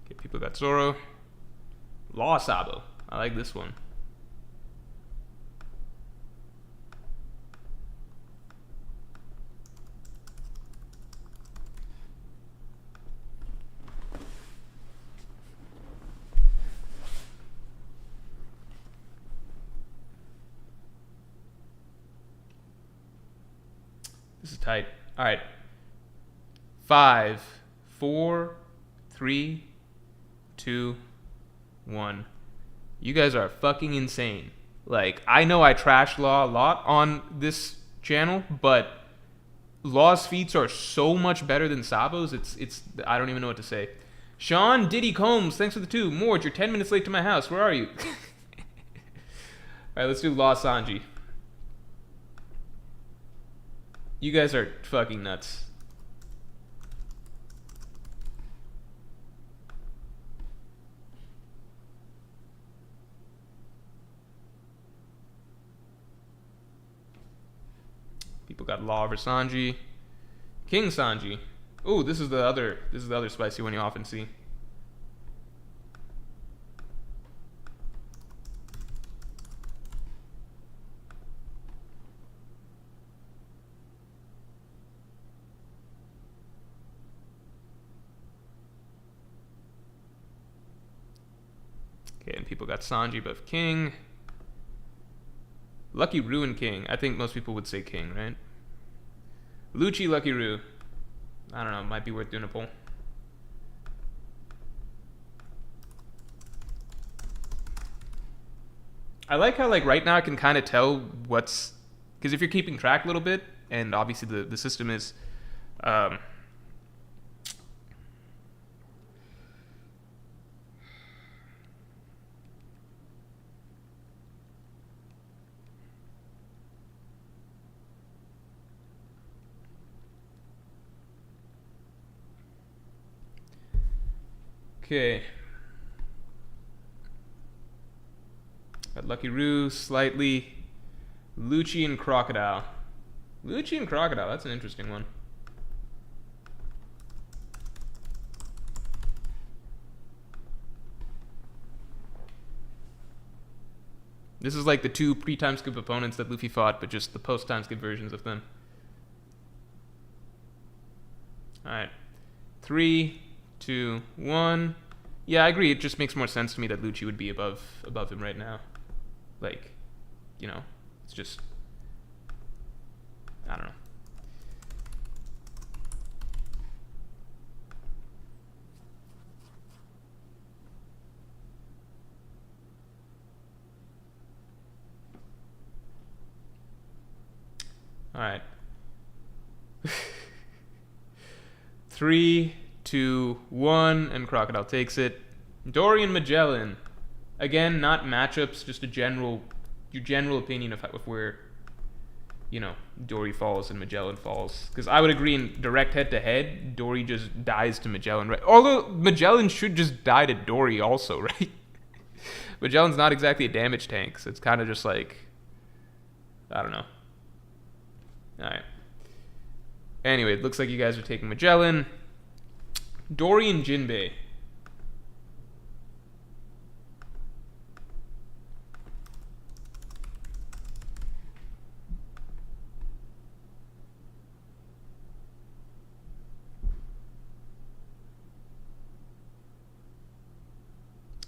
Okay, people got Zoro. Law Sabo. I like this one. This is tight. All right. 5, 4, 3, 2, 1. You guys are fucking insane. Like, I know I trash Law a lot on this channel, but Law's feats are so much better than Sabo's. It's I don't even know what to say. Sean Diddy Combs, thanks for the 2. Morj, you're 10 minutes late to my house. Where are you? All right, let's do Law Sanji. You guys are fucking nuts. People got Law over Sanji. King Sanji. Ooh, this is the other spicy one you often see. Okay, and people got Sanji above King. Lucky Roo and King. I think most people would say King, right? Lucci, Lucky Roo. I don't know, might be worth doing a poll. I like how, like, right now I can kind of tell what's... Because if you're keeping track a little bit, and obviously the system is... Okay. Got Lucky Roo, slightly. Lucci and Crocodile. Lucci and Crocodile, that's an interesting one. This is like the 2 pre-time skip opponents that Luffy fought, but just the post-time skip versions of them. Alright. 3, 2, 1. Yeah, I agree. It just makes more sense to me that Lucci would be above him right now. Like, you know, it's just... I don't know. Alright. 3, 2, 1, and Crocodile takes it. Dory and Magellan. Again, not matchups, just your general opinion of where, you know, Dory falls and Magellan falls. Because I would agree in direct head-to-head, Dory just dies to Magellan, right? Although Magellan should just die to Dory also, right? Magellan's not exactly a damage tank, so it's kind of just like, I don't know. Alright. Anyway, it looks like you guys are taking Magellan. Dory and Jinbei.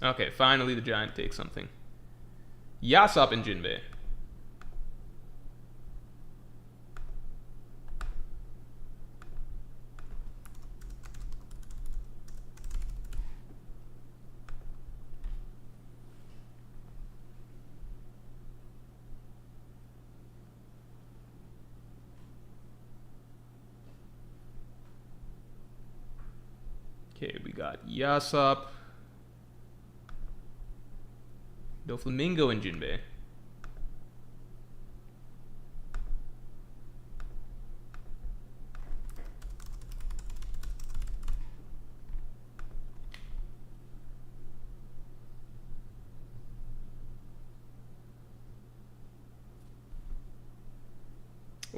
Okay, finally the giant takes something. Yasop and Jinbei. Okay, we got Yasop, Doflamingo, and Jinbei.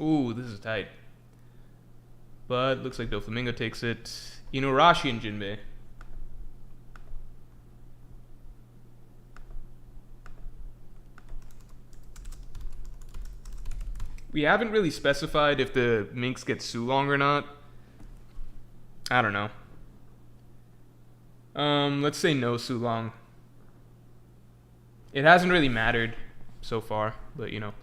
Ooh, this is tight. But looks like Doflamingo takes it. Inuarashi and Jinbei. We haven't really specified if the Minx gets Sulong or not. I don't know. Let's say no Sulong. It hasn't really mattered so far, but you know.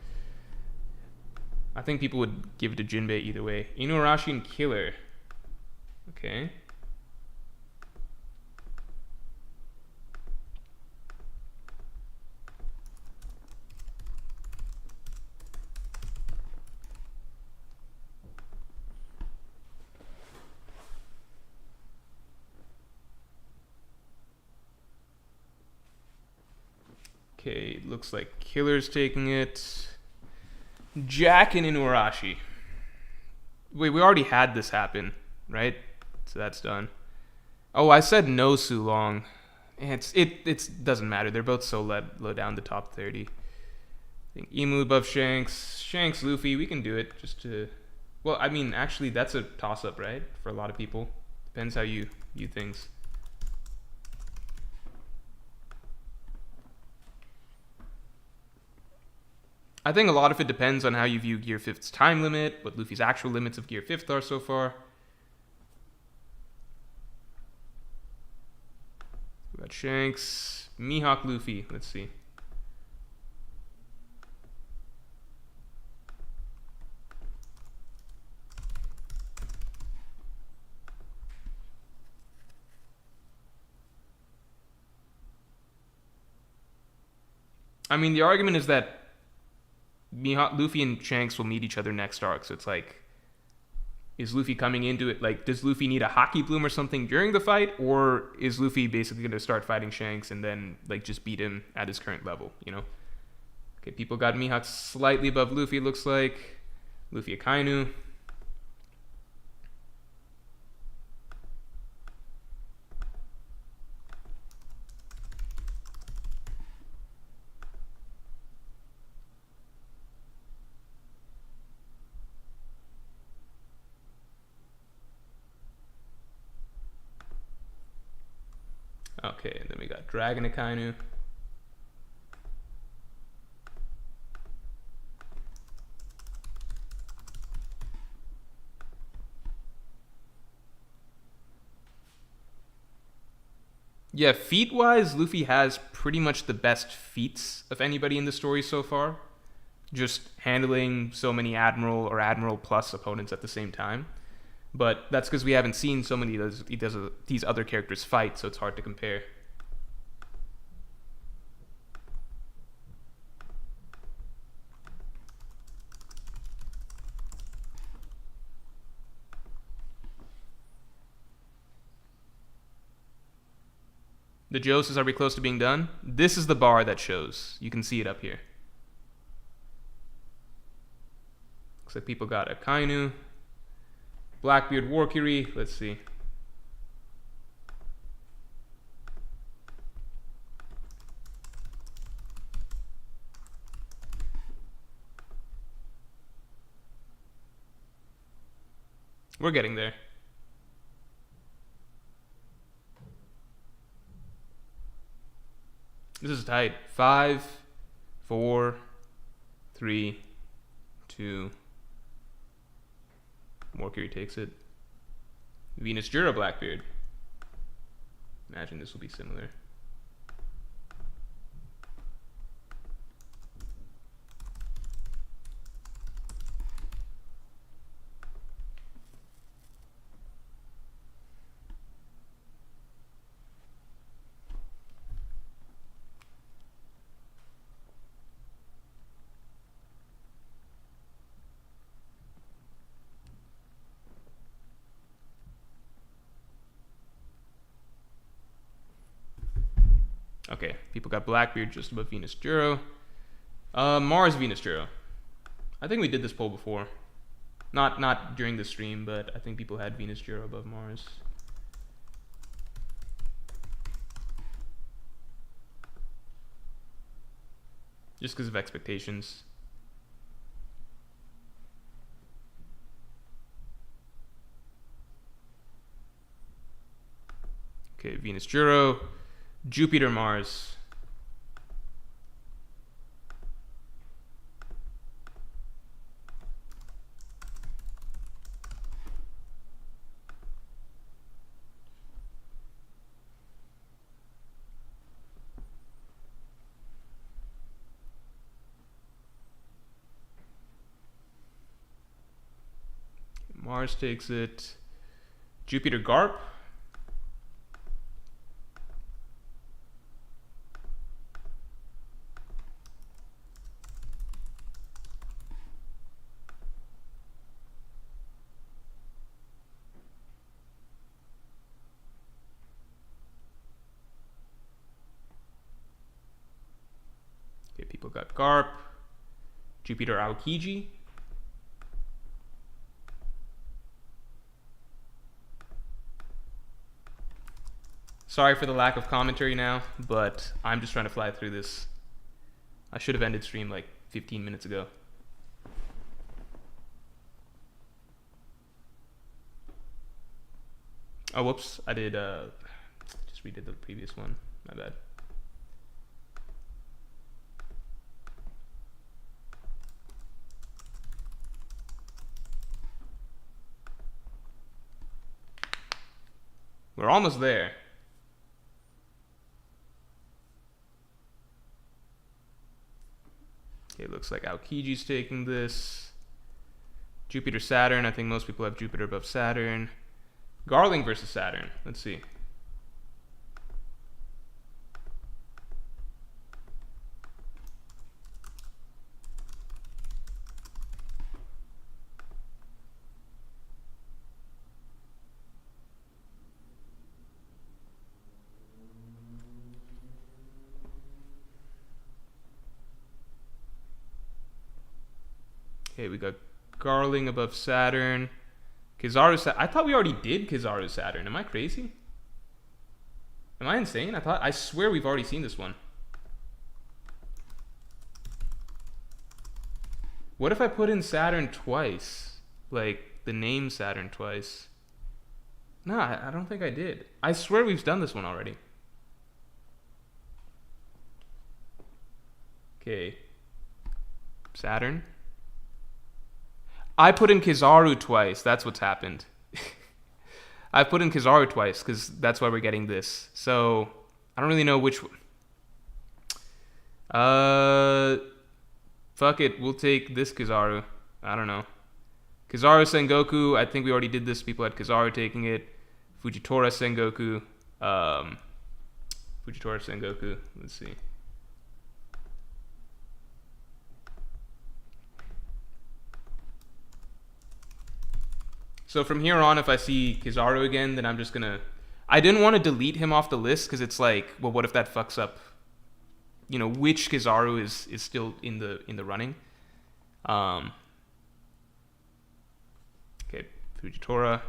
I think people would give it to Jinbei either way. Inuarashi and Killer. Okay. Okay, looks like Killer's taking it. Jack and Inuarashi. Wait, we already had this happen, right? So that's done. Oh, I said no Sulong. It doesn't matter. They're both so low down the top 30. I think Emu above Shanks. Shanks, Luffy. We can do it just to... Well, I mean, actually, that's a toss-up, right? For a lot of people. Depends how you view things. I think a lot of it depends on how you view Gear 5th's time limit, what Luffy's actual limits of Gear 5th are so far. We got Shanks, Mihawk, Luffy. Let's see. I mean, the argument is that Luffy and Shanks will meet each other next arc, so it's like, is Luffy coming into it, like, does Luffy need a hockey bloom or something during the fight, or is Luffy basically going to start fighting Shanks and then, like, just beat him at his current level, you know? Okay, people got Mihawk slightly above Luffy, looks like. Luffy Akainu. Okay, and then we got Dragon Akainu. Yeah, feat-wise, Luffy has pretty much the best feats of anybody in the story so far. Just handling so many Admiral or Admiral Plus opponents at the same time. But that's because we haven't seen so many of these other characters fight, so it's hard to compare. The Joe says, are we close to being done? This is the bar that shows. You can see it up here. Looks like people got Akainu. Blackbeard, Warkiri. Let's see. We're getting there. This is tight. 5, 4, 3, 2. Morkiri takes it. Venus Jura Blackbeard. Imagine this will be similar. Okay, people got Blackbeard just above Venus Juro. Mars Venus Juro. I think we did this poll before. Not during the stream, but I think people had Venus Juro above Mars. Just because of expectations. Okay, Venus Juro. Jupiter, Mars. Mars takes it. Jupiter Garp. Okay, people got Garp. Jupiter Aokiji. Sorry for the lack of commentary now, but I'm just trying to fly through this. I should have ended stream like 15 minutes ago. Oh, whoops. I did, just redid the previous one. My bad. We're almost there. Okay, looks like Aokiji's taking this. Jupiter, Saturn. I think most people have Jupiter above Saturn. Garling versus Saturn. Let's see. Okay, we got Garling above Saturn. Kizaru I thought we already did Kizaru Saturn. Am I crazy? Am I insane? I swear we've already seen this one. What if I put in Saturn twice? Like the name Saturn twice. No, I don't think I did. I swear we've done this one already. Okay. Saturn. I put in Kizaru twice. That's what's happened. I put in Kizaru twice because that's why we're getting this. So I don't really know which one. Fuck it. We'll take this Kizaru. I don't know. Kizaru Sengoku. I think we already did this. People had Kizaru taking it. Fujitora Sengoku. Fujitora Sengoku. Let's see. So from here on, if I see Kizaru again, then I'm just gonna... I didn't want to delete him off the list because it's like, well, what if that fucks up? You know, which Kizaru is still in the running? Okay, Fujitora.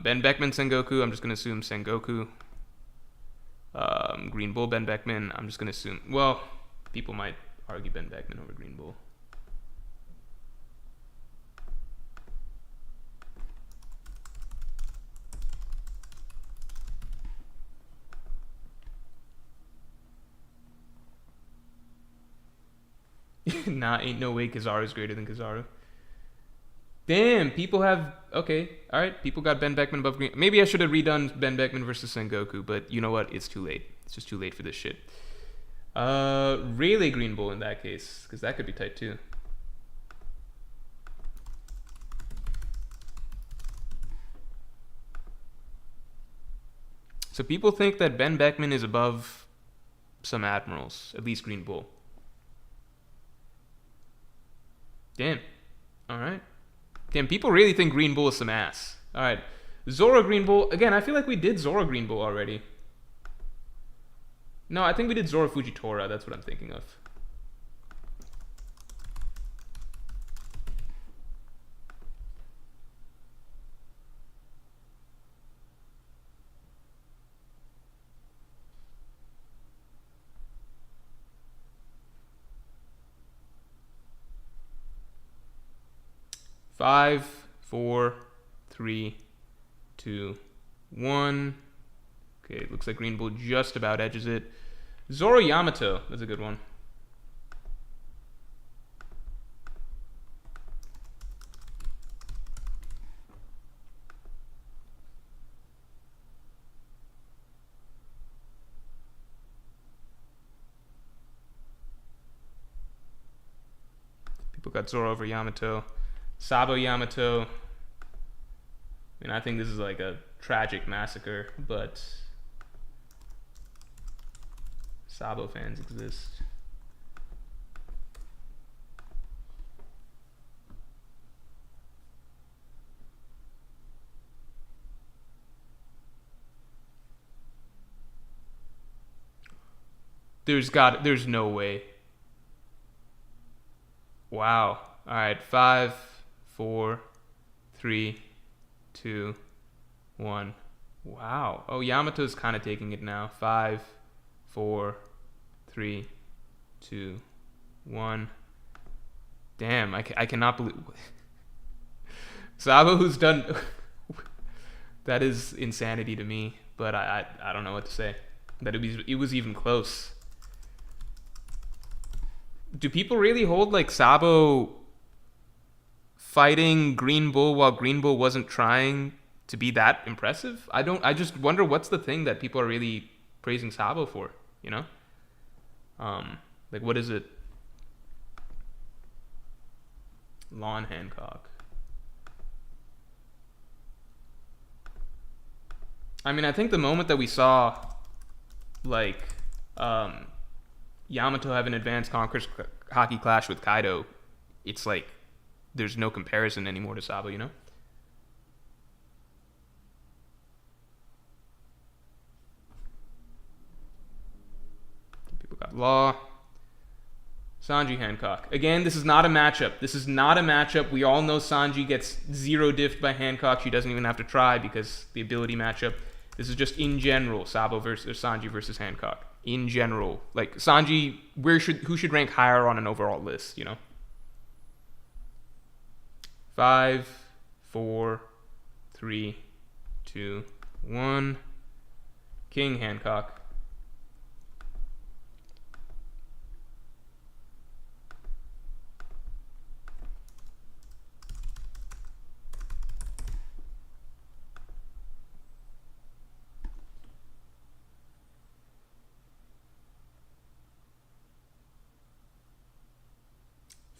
Ben Beckman Sengoku. I'm just gonna assume Sengoku. Green Bull Ben Beckman. I'm just gonna assume. Well, people might argue Ben Beckman over Green Bull. Nah, ain't no way Kizaru's greater than Kizaru. Damn, people have... Okay, alright. People got Ben Beckman above Green... Maybe I should have redone Ben Beckman versus Sengoku, but you know what? It's too late. It's just too late for this shit. Rayleigh Green Bull in that case, because that could be tight too. So people think that Ben Beckman is above some admirals, at least Green Bull. Damn. Alright. Damn, people really think Green Bull is some ass. Alright. Zoro Green Bull. Again, I feel like we did Zoro Green Bull already. No, I think we did Zoro Fujitora. That's what I'm thinking of. Five, 4, 3, 2, 1. Okay, it looks like Green Bull just about edges it. Zoro Yamato, that's a good one. People got Zoro over Yamato. Sabo Yamato. I mean, I think this is like a tragic massacre, but Sabo fans exist. There's no way. Wow. All right, 5, 4, 3, 2, 1. Wow. Oh, Yamato's kind of taking it now. 5, 4, 3, 2, 1. Damn, I cannot believe. Sabo, who's done. That is insanity to me, but I don't know what to say. That it was even close. Do people really hold like Sabo fighting Green Bull while Green Bull wasn't trying to be that impressive? I just wonder what's the thing that people are really praising Sabo for, you know? Like what is it? Lon Hancock. I mean, I think the moment that we saw like Yamato have an advanced Conquerors hockey clash with Kaido, it's like there's no comparison anymore to Sabo, you know? People got Law. Sanji Hancock. Again, this is not a matchup. This is not a matchup. We all know Sanji gets 0 diffed by Hancock. She doesn't even have to try because the ability matchup. This is just in general, Sabo versus Sanji versus Hancock. In general, like Sanji, who should rank higher on an overall list? You know. 5, 4, 3, 2, 1. King Hancock.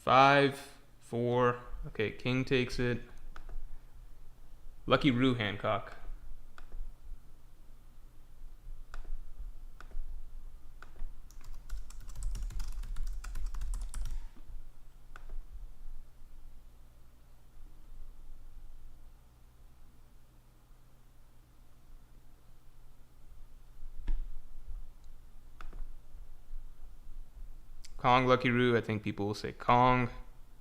Five, 4. Okay, King takes it. Lucky Roo Hancock. Kong, Lucky Roo. I think people will say Kong.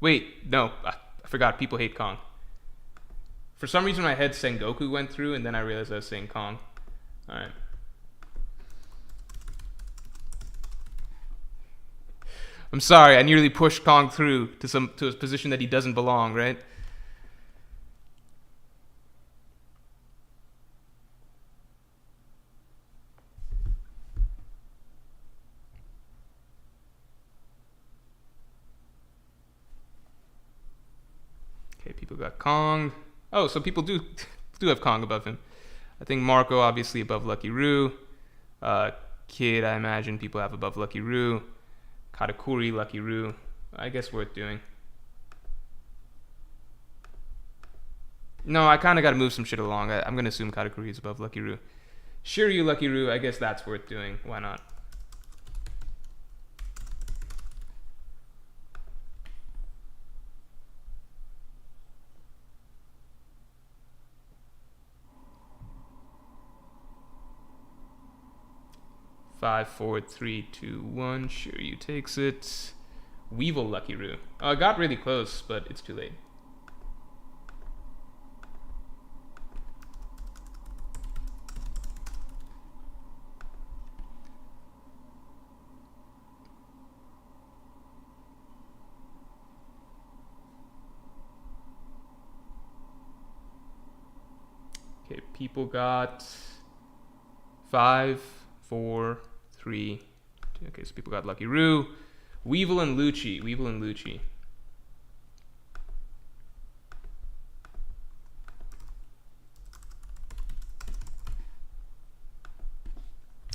Wait, no, I forgot. People hate Kong. For some reason, my head Sengoku went through, and then I realized I was saying Kong. All right. I'm sorry. I nearly pushed Kong through to a position that he doesn't belong. Right. Okay, people got Kong. Oh, so people do have Kong above him. I think Marco obviously above Lucky Roo. Kid, I imagine people have above Lucky Roo. Katakuri, Lucky Roo. I guess worth doing. No, I kind of got to move some shit along. I'm going to assume Katakuri is above Lucky Roo. Shiryu, Lucky Roo, I guess that's worth doing. Why not? Five, 4, 3, 2, 1. Shiryu takes it. Weevil, Lucky Roo. Oh, I got really close, but it's too late. Okay, people got 5, 4, 3. Okay, so people got Lucky Roo. Weevil and Lucci. Weevil and Lucci.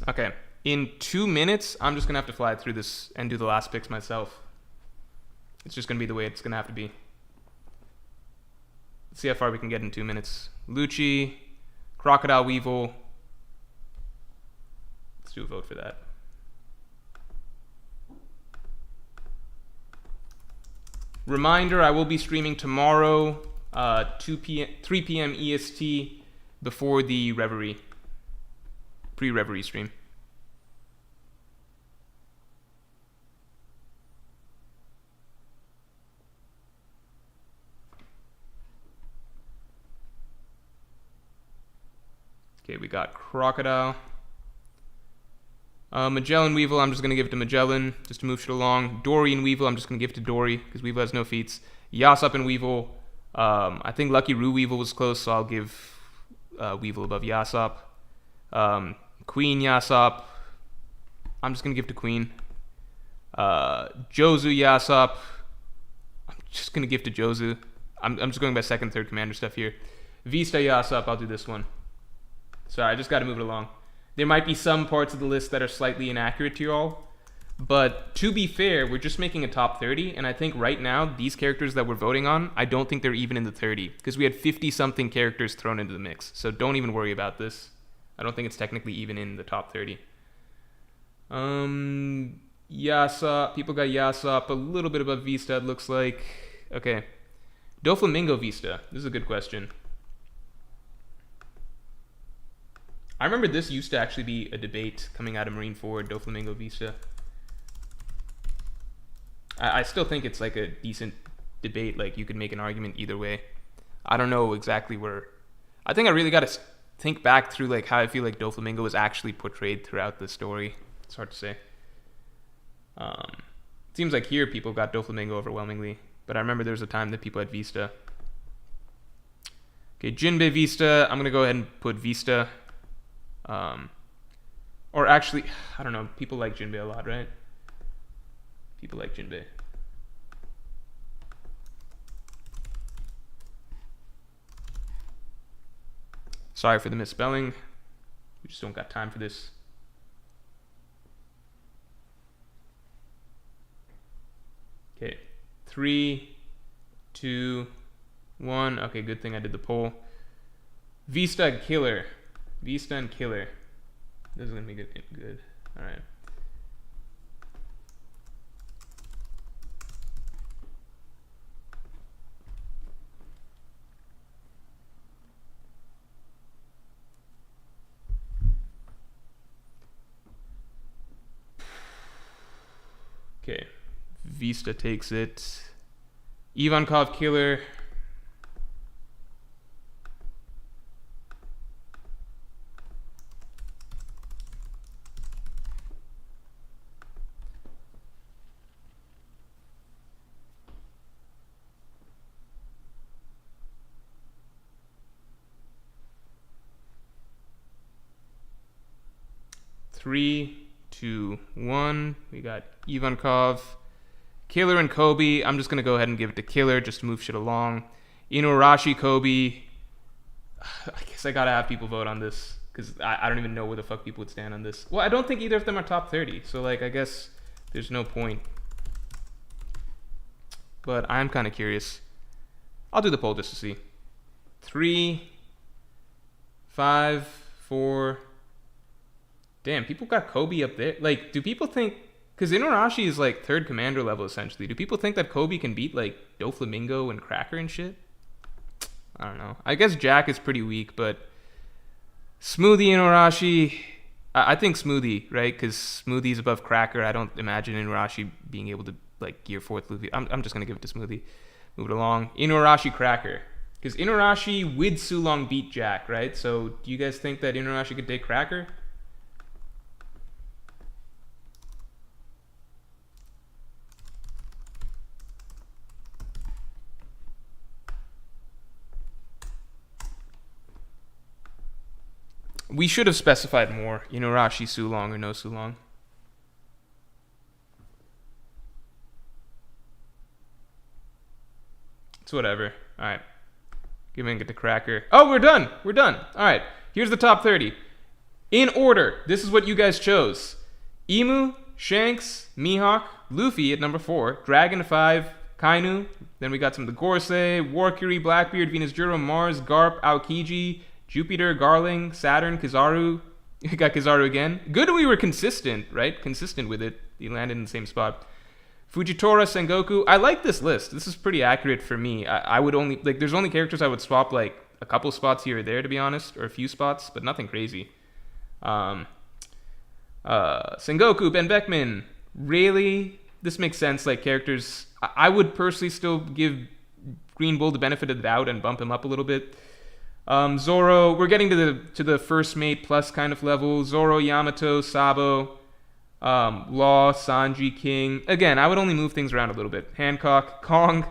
Okay, in 2 minutes, I'm just going to have to fly through this and do the last picks myself. It's just going to be the way it's going to have to be. Let's see how far we can get in 2 minutes. Lucci, Crocodile Weevil. Let's do a vote for that. Reminder, I will be streaming tomorrow, 3 p.m. EST before the Reverie, pre-Reverie stream. Okay, we got Crocodile. Magellan Weevil, I'm just going to give it to Magellan, just to move shit along. Dory and Weevil, I'm just going to give it to Dory, because Weevil has no feats. Yasop and Weevil, I think Lucky Roo Weevil was close, so I'll give Weevil above Yasop. Queen Yasop, I'm just going to give to Queen. Jozu Yasop, I'm just going to give to Jozu. I'm just going by second, third commander stuff here. Vista Yasop, I'll do this one. Sorry, I just got to move it along. There might be some parts of the list that are slightly inaccurate to you all, but to be fair, we're just making a top 30, and I think right now, these characters that we're voting on, I don't think they're even in the 30, because we had 50-something characters thrown into the mix, so don't even worry about this. I don't think it's technically even in the top 30. Yasop, people got Yasop a little bit above Vista, it looks like. Okay. Doflamingo Vista, this is a good question. I remember this used to actually be a debate coming out of Marine Ford, Doflamingo Vista. I still think it's like a decent debate, like you could make an argument either way. I don't know exactly where. I think I really got to think back through like how I feel like Doflamingo was actually portrayed throughout the story. It's hard to say. It seems like here people got Doflamingo overwhelmingly, but I remember there was a time that people had Vista. Okay, Jinbei Vista, I'm going to go ahead and put Vista. Or actually, I don't know, people like Jinbei a lot, right? People like Jinbei. Sorry for the misspelling. We just don't got time for this. Okay, 3, 2, 1. Okay, good thing I did the poll. Vista and Killer. Vista and Killer. This is gonna be good. All right. Okay. Vista takes it. Ivankov Killer. Three, 2, 1. We got Ivankov. Killer and Kobe. I'm just going to go ahead and give it to Killer just to move shit along. Inuarashi, Kobe. I guess I got to have people vote on this because I don't even know where the fuck people would stand on this. Well, I don't think either of them are top 30. So, like, I guess there's no point. But I'm kind of curious. I'll do the poll just to see. 3, 5, 4... Damn, people got Kobe up there. Like, do people think... Because Inuarashi is, like, third commander level, essentially. Do people think that Kobe can beat, like, Doflamingo and Cracker and shit? I don't know. I guess Jack is pretty weak, but... Smoothie Inuarashi... I think Smoothie, right? Because Smoothie's above Cracker. I don't imagine Inuarashi being able to, like, gear fourth Luffy. I'm just going to give it to Smoothie. Move it along. Inuarashi, Cracker. Because Inuarashi with Sulong beat Jack, right? So, do you guys think that Inuarashi could take Cracker? We should have specified more. Inuarashi, Sulong, or no Sulong. It's whatever. Alright. Get the Cracker. Oh, we're done. We're done. Alright. Here's the top 30. In order. This is what you guys chose. Emu, Shanks, Mihawk, Luffy at number 4, Dragon 5, Kainu. Then we got some of the Gorsei, Warcury, Blackbeard, Venus Juro, Mars, Garp, Aokiji, Jupiter, Garling, Saturn, Kizaru. We got Kizaru again. Good we were consistent, right? Consistent with it. He landed in the same spot. Fujitora, Sengoku. I like this list. This is pretty accurate for me. I would only, like, there's only characters I would swap, like, a couple spots here or there, to be honest, or a few spots, but nothing crazy. Sengoku, Ben Beckman, Rayleigh. This makes sense. Like, characters, I would personally still give Green Bull the benefit of the doubt and bump him up a little bit. Zoro, we're getting to the first mate plus kind of level. Zoro, Yamato, Sabo, Law, Sanji, King. Again, I would only move things around a little bit. Hancock, Kong,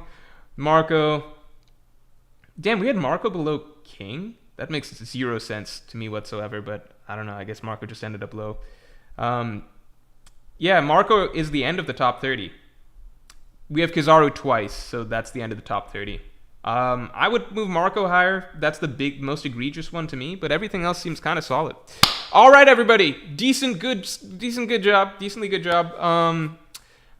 Marco. Damn, we had Marco below King? That makes 0 sense to me whatsoever, but I don't know. I guess Marco just ended up low. Yeah, Marco is the end of the top 30. We have Kizaru twice, so that's the end of the top 30. I would move Marco higher. That's the most egregious one to me, but everything else seems kind of solid. All right, everybody. Decently good job.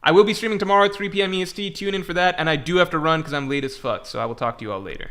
I will be streaming tomorrow at 3 p.m. EST. Tune in for that, and I do have to run because I'm late as fuck, so I will talk to you all later.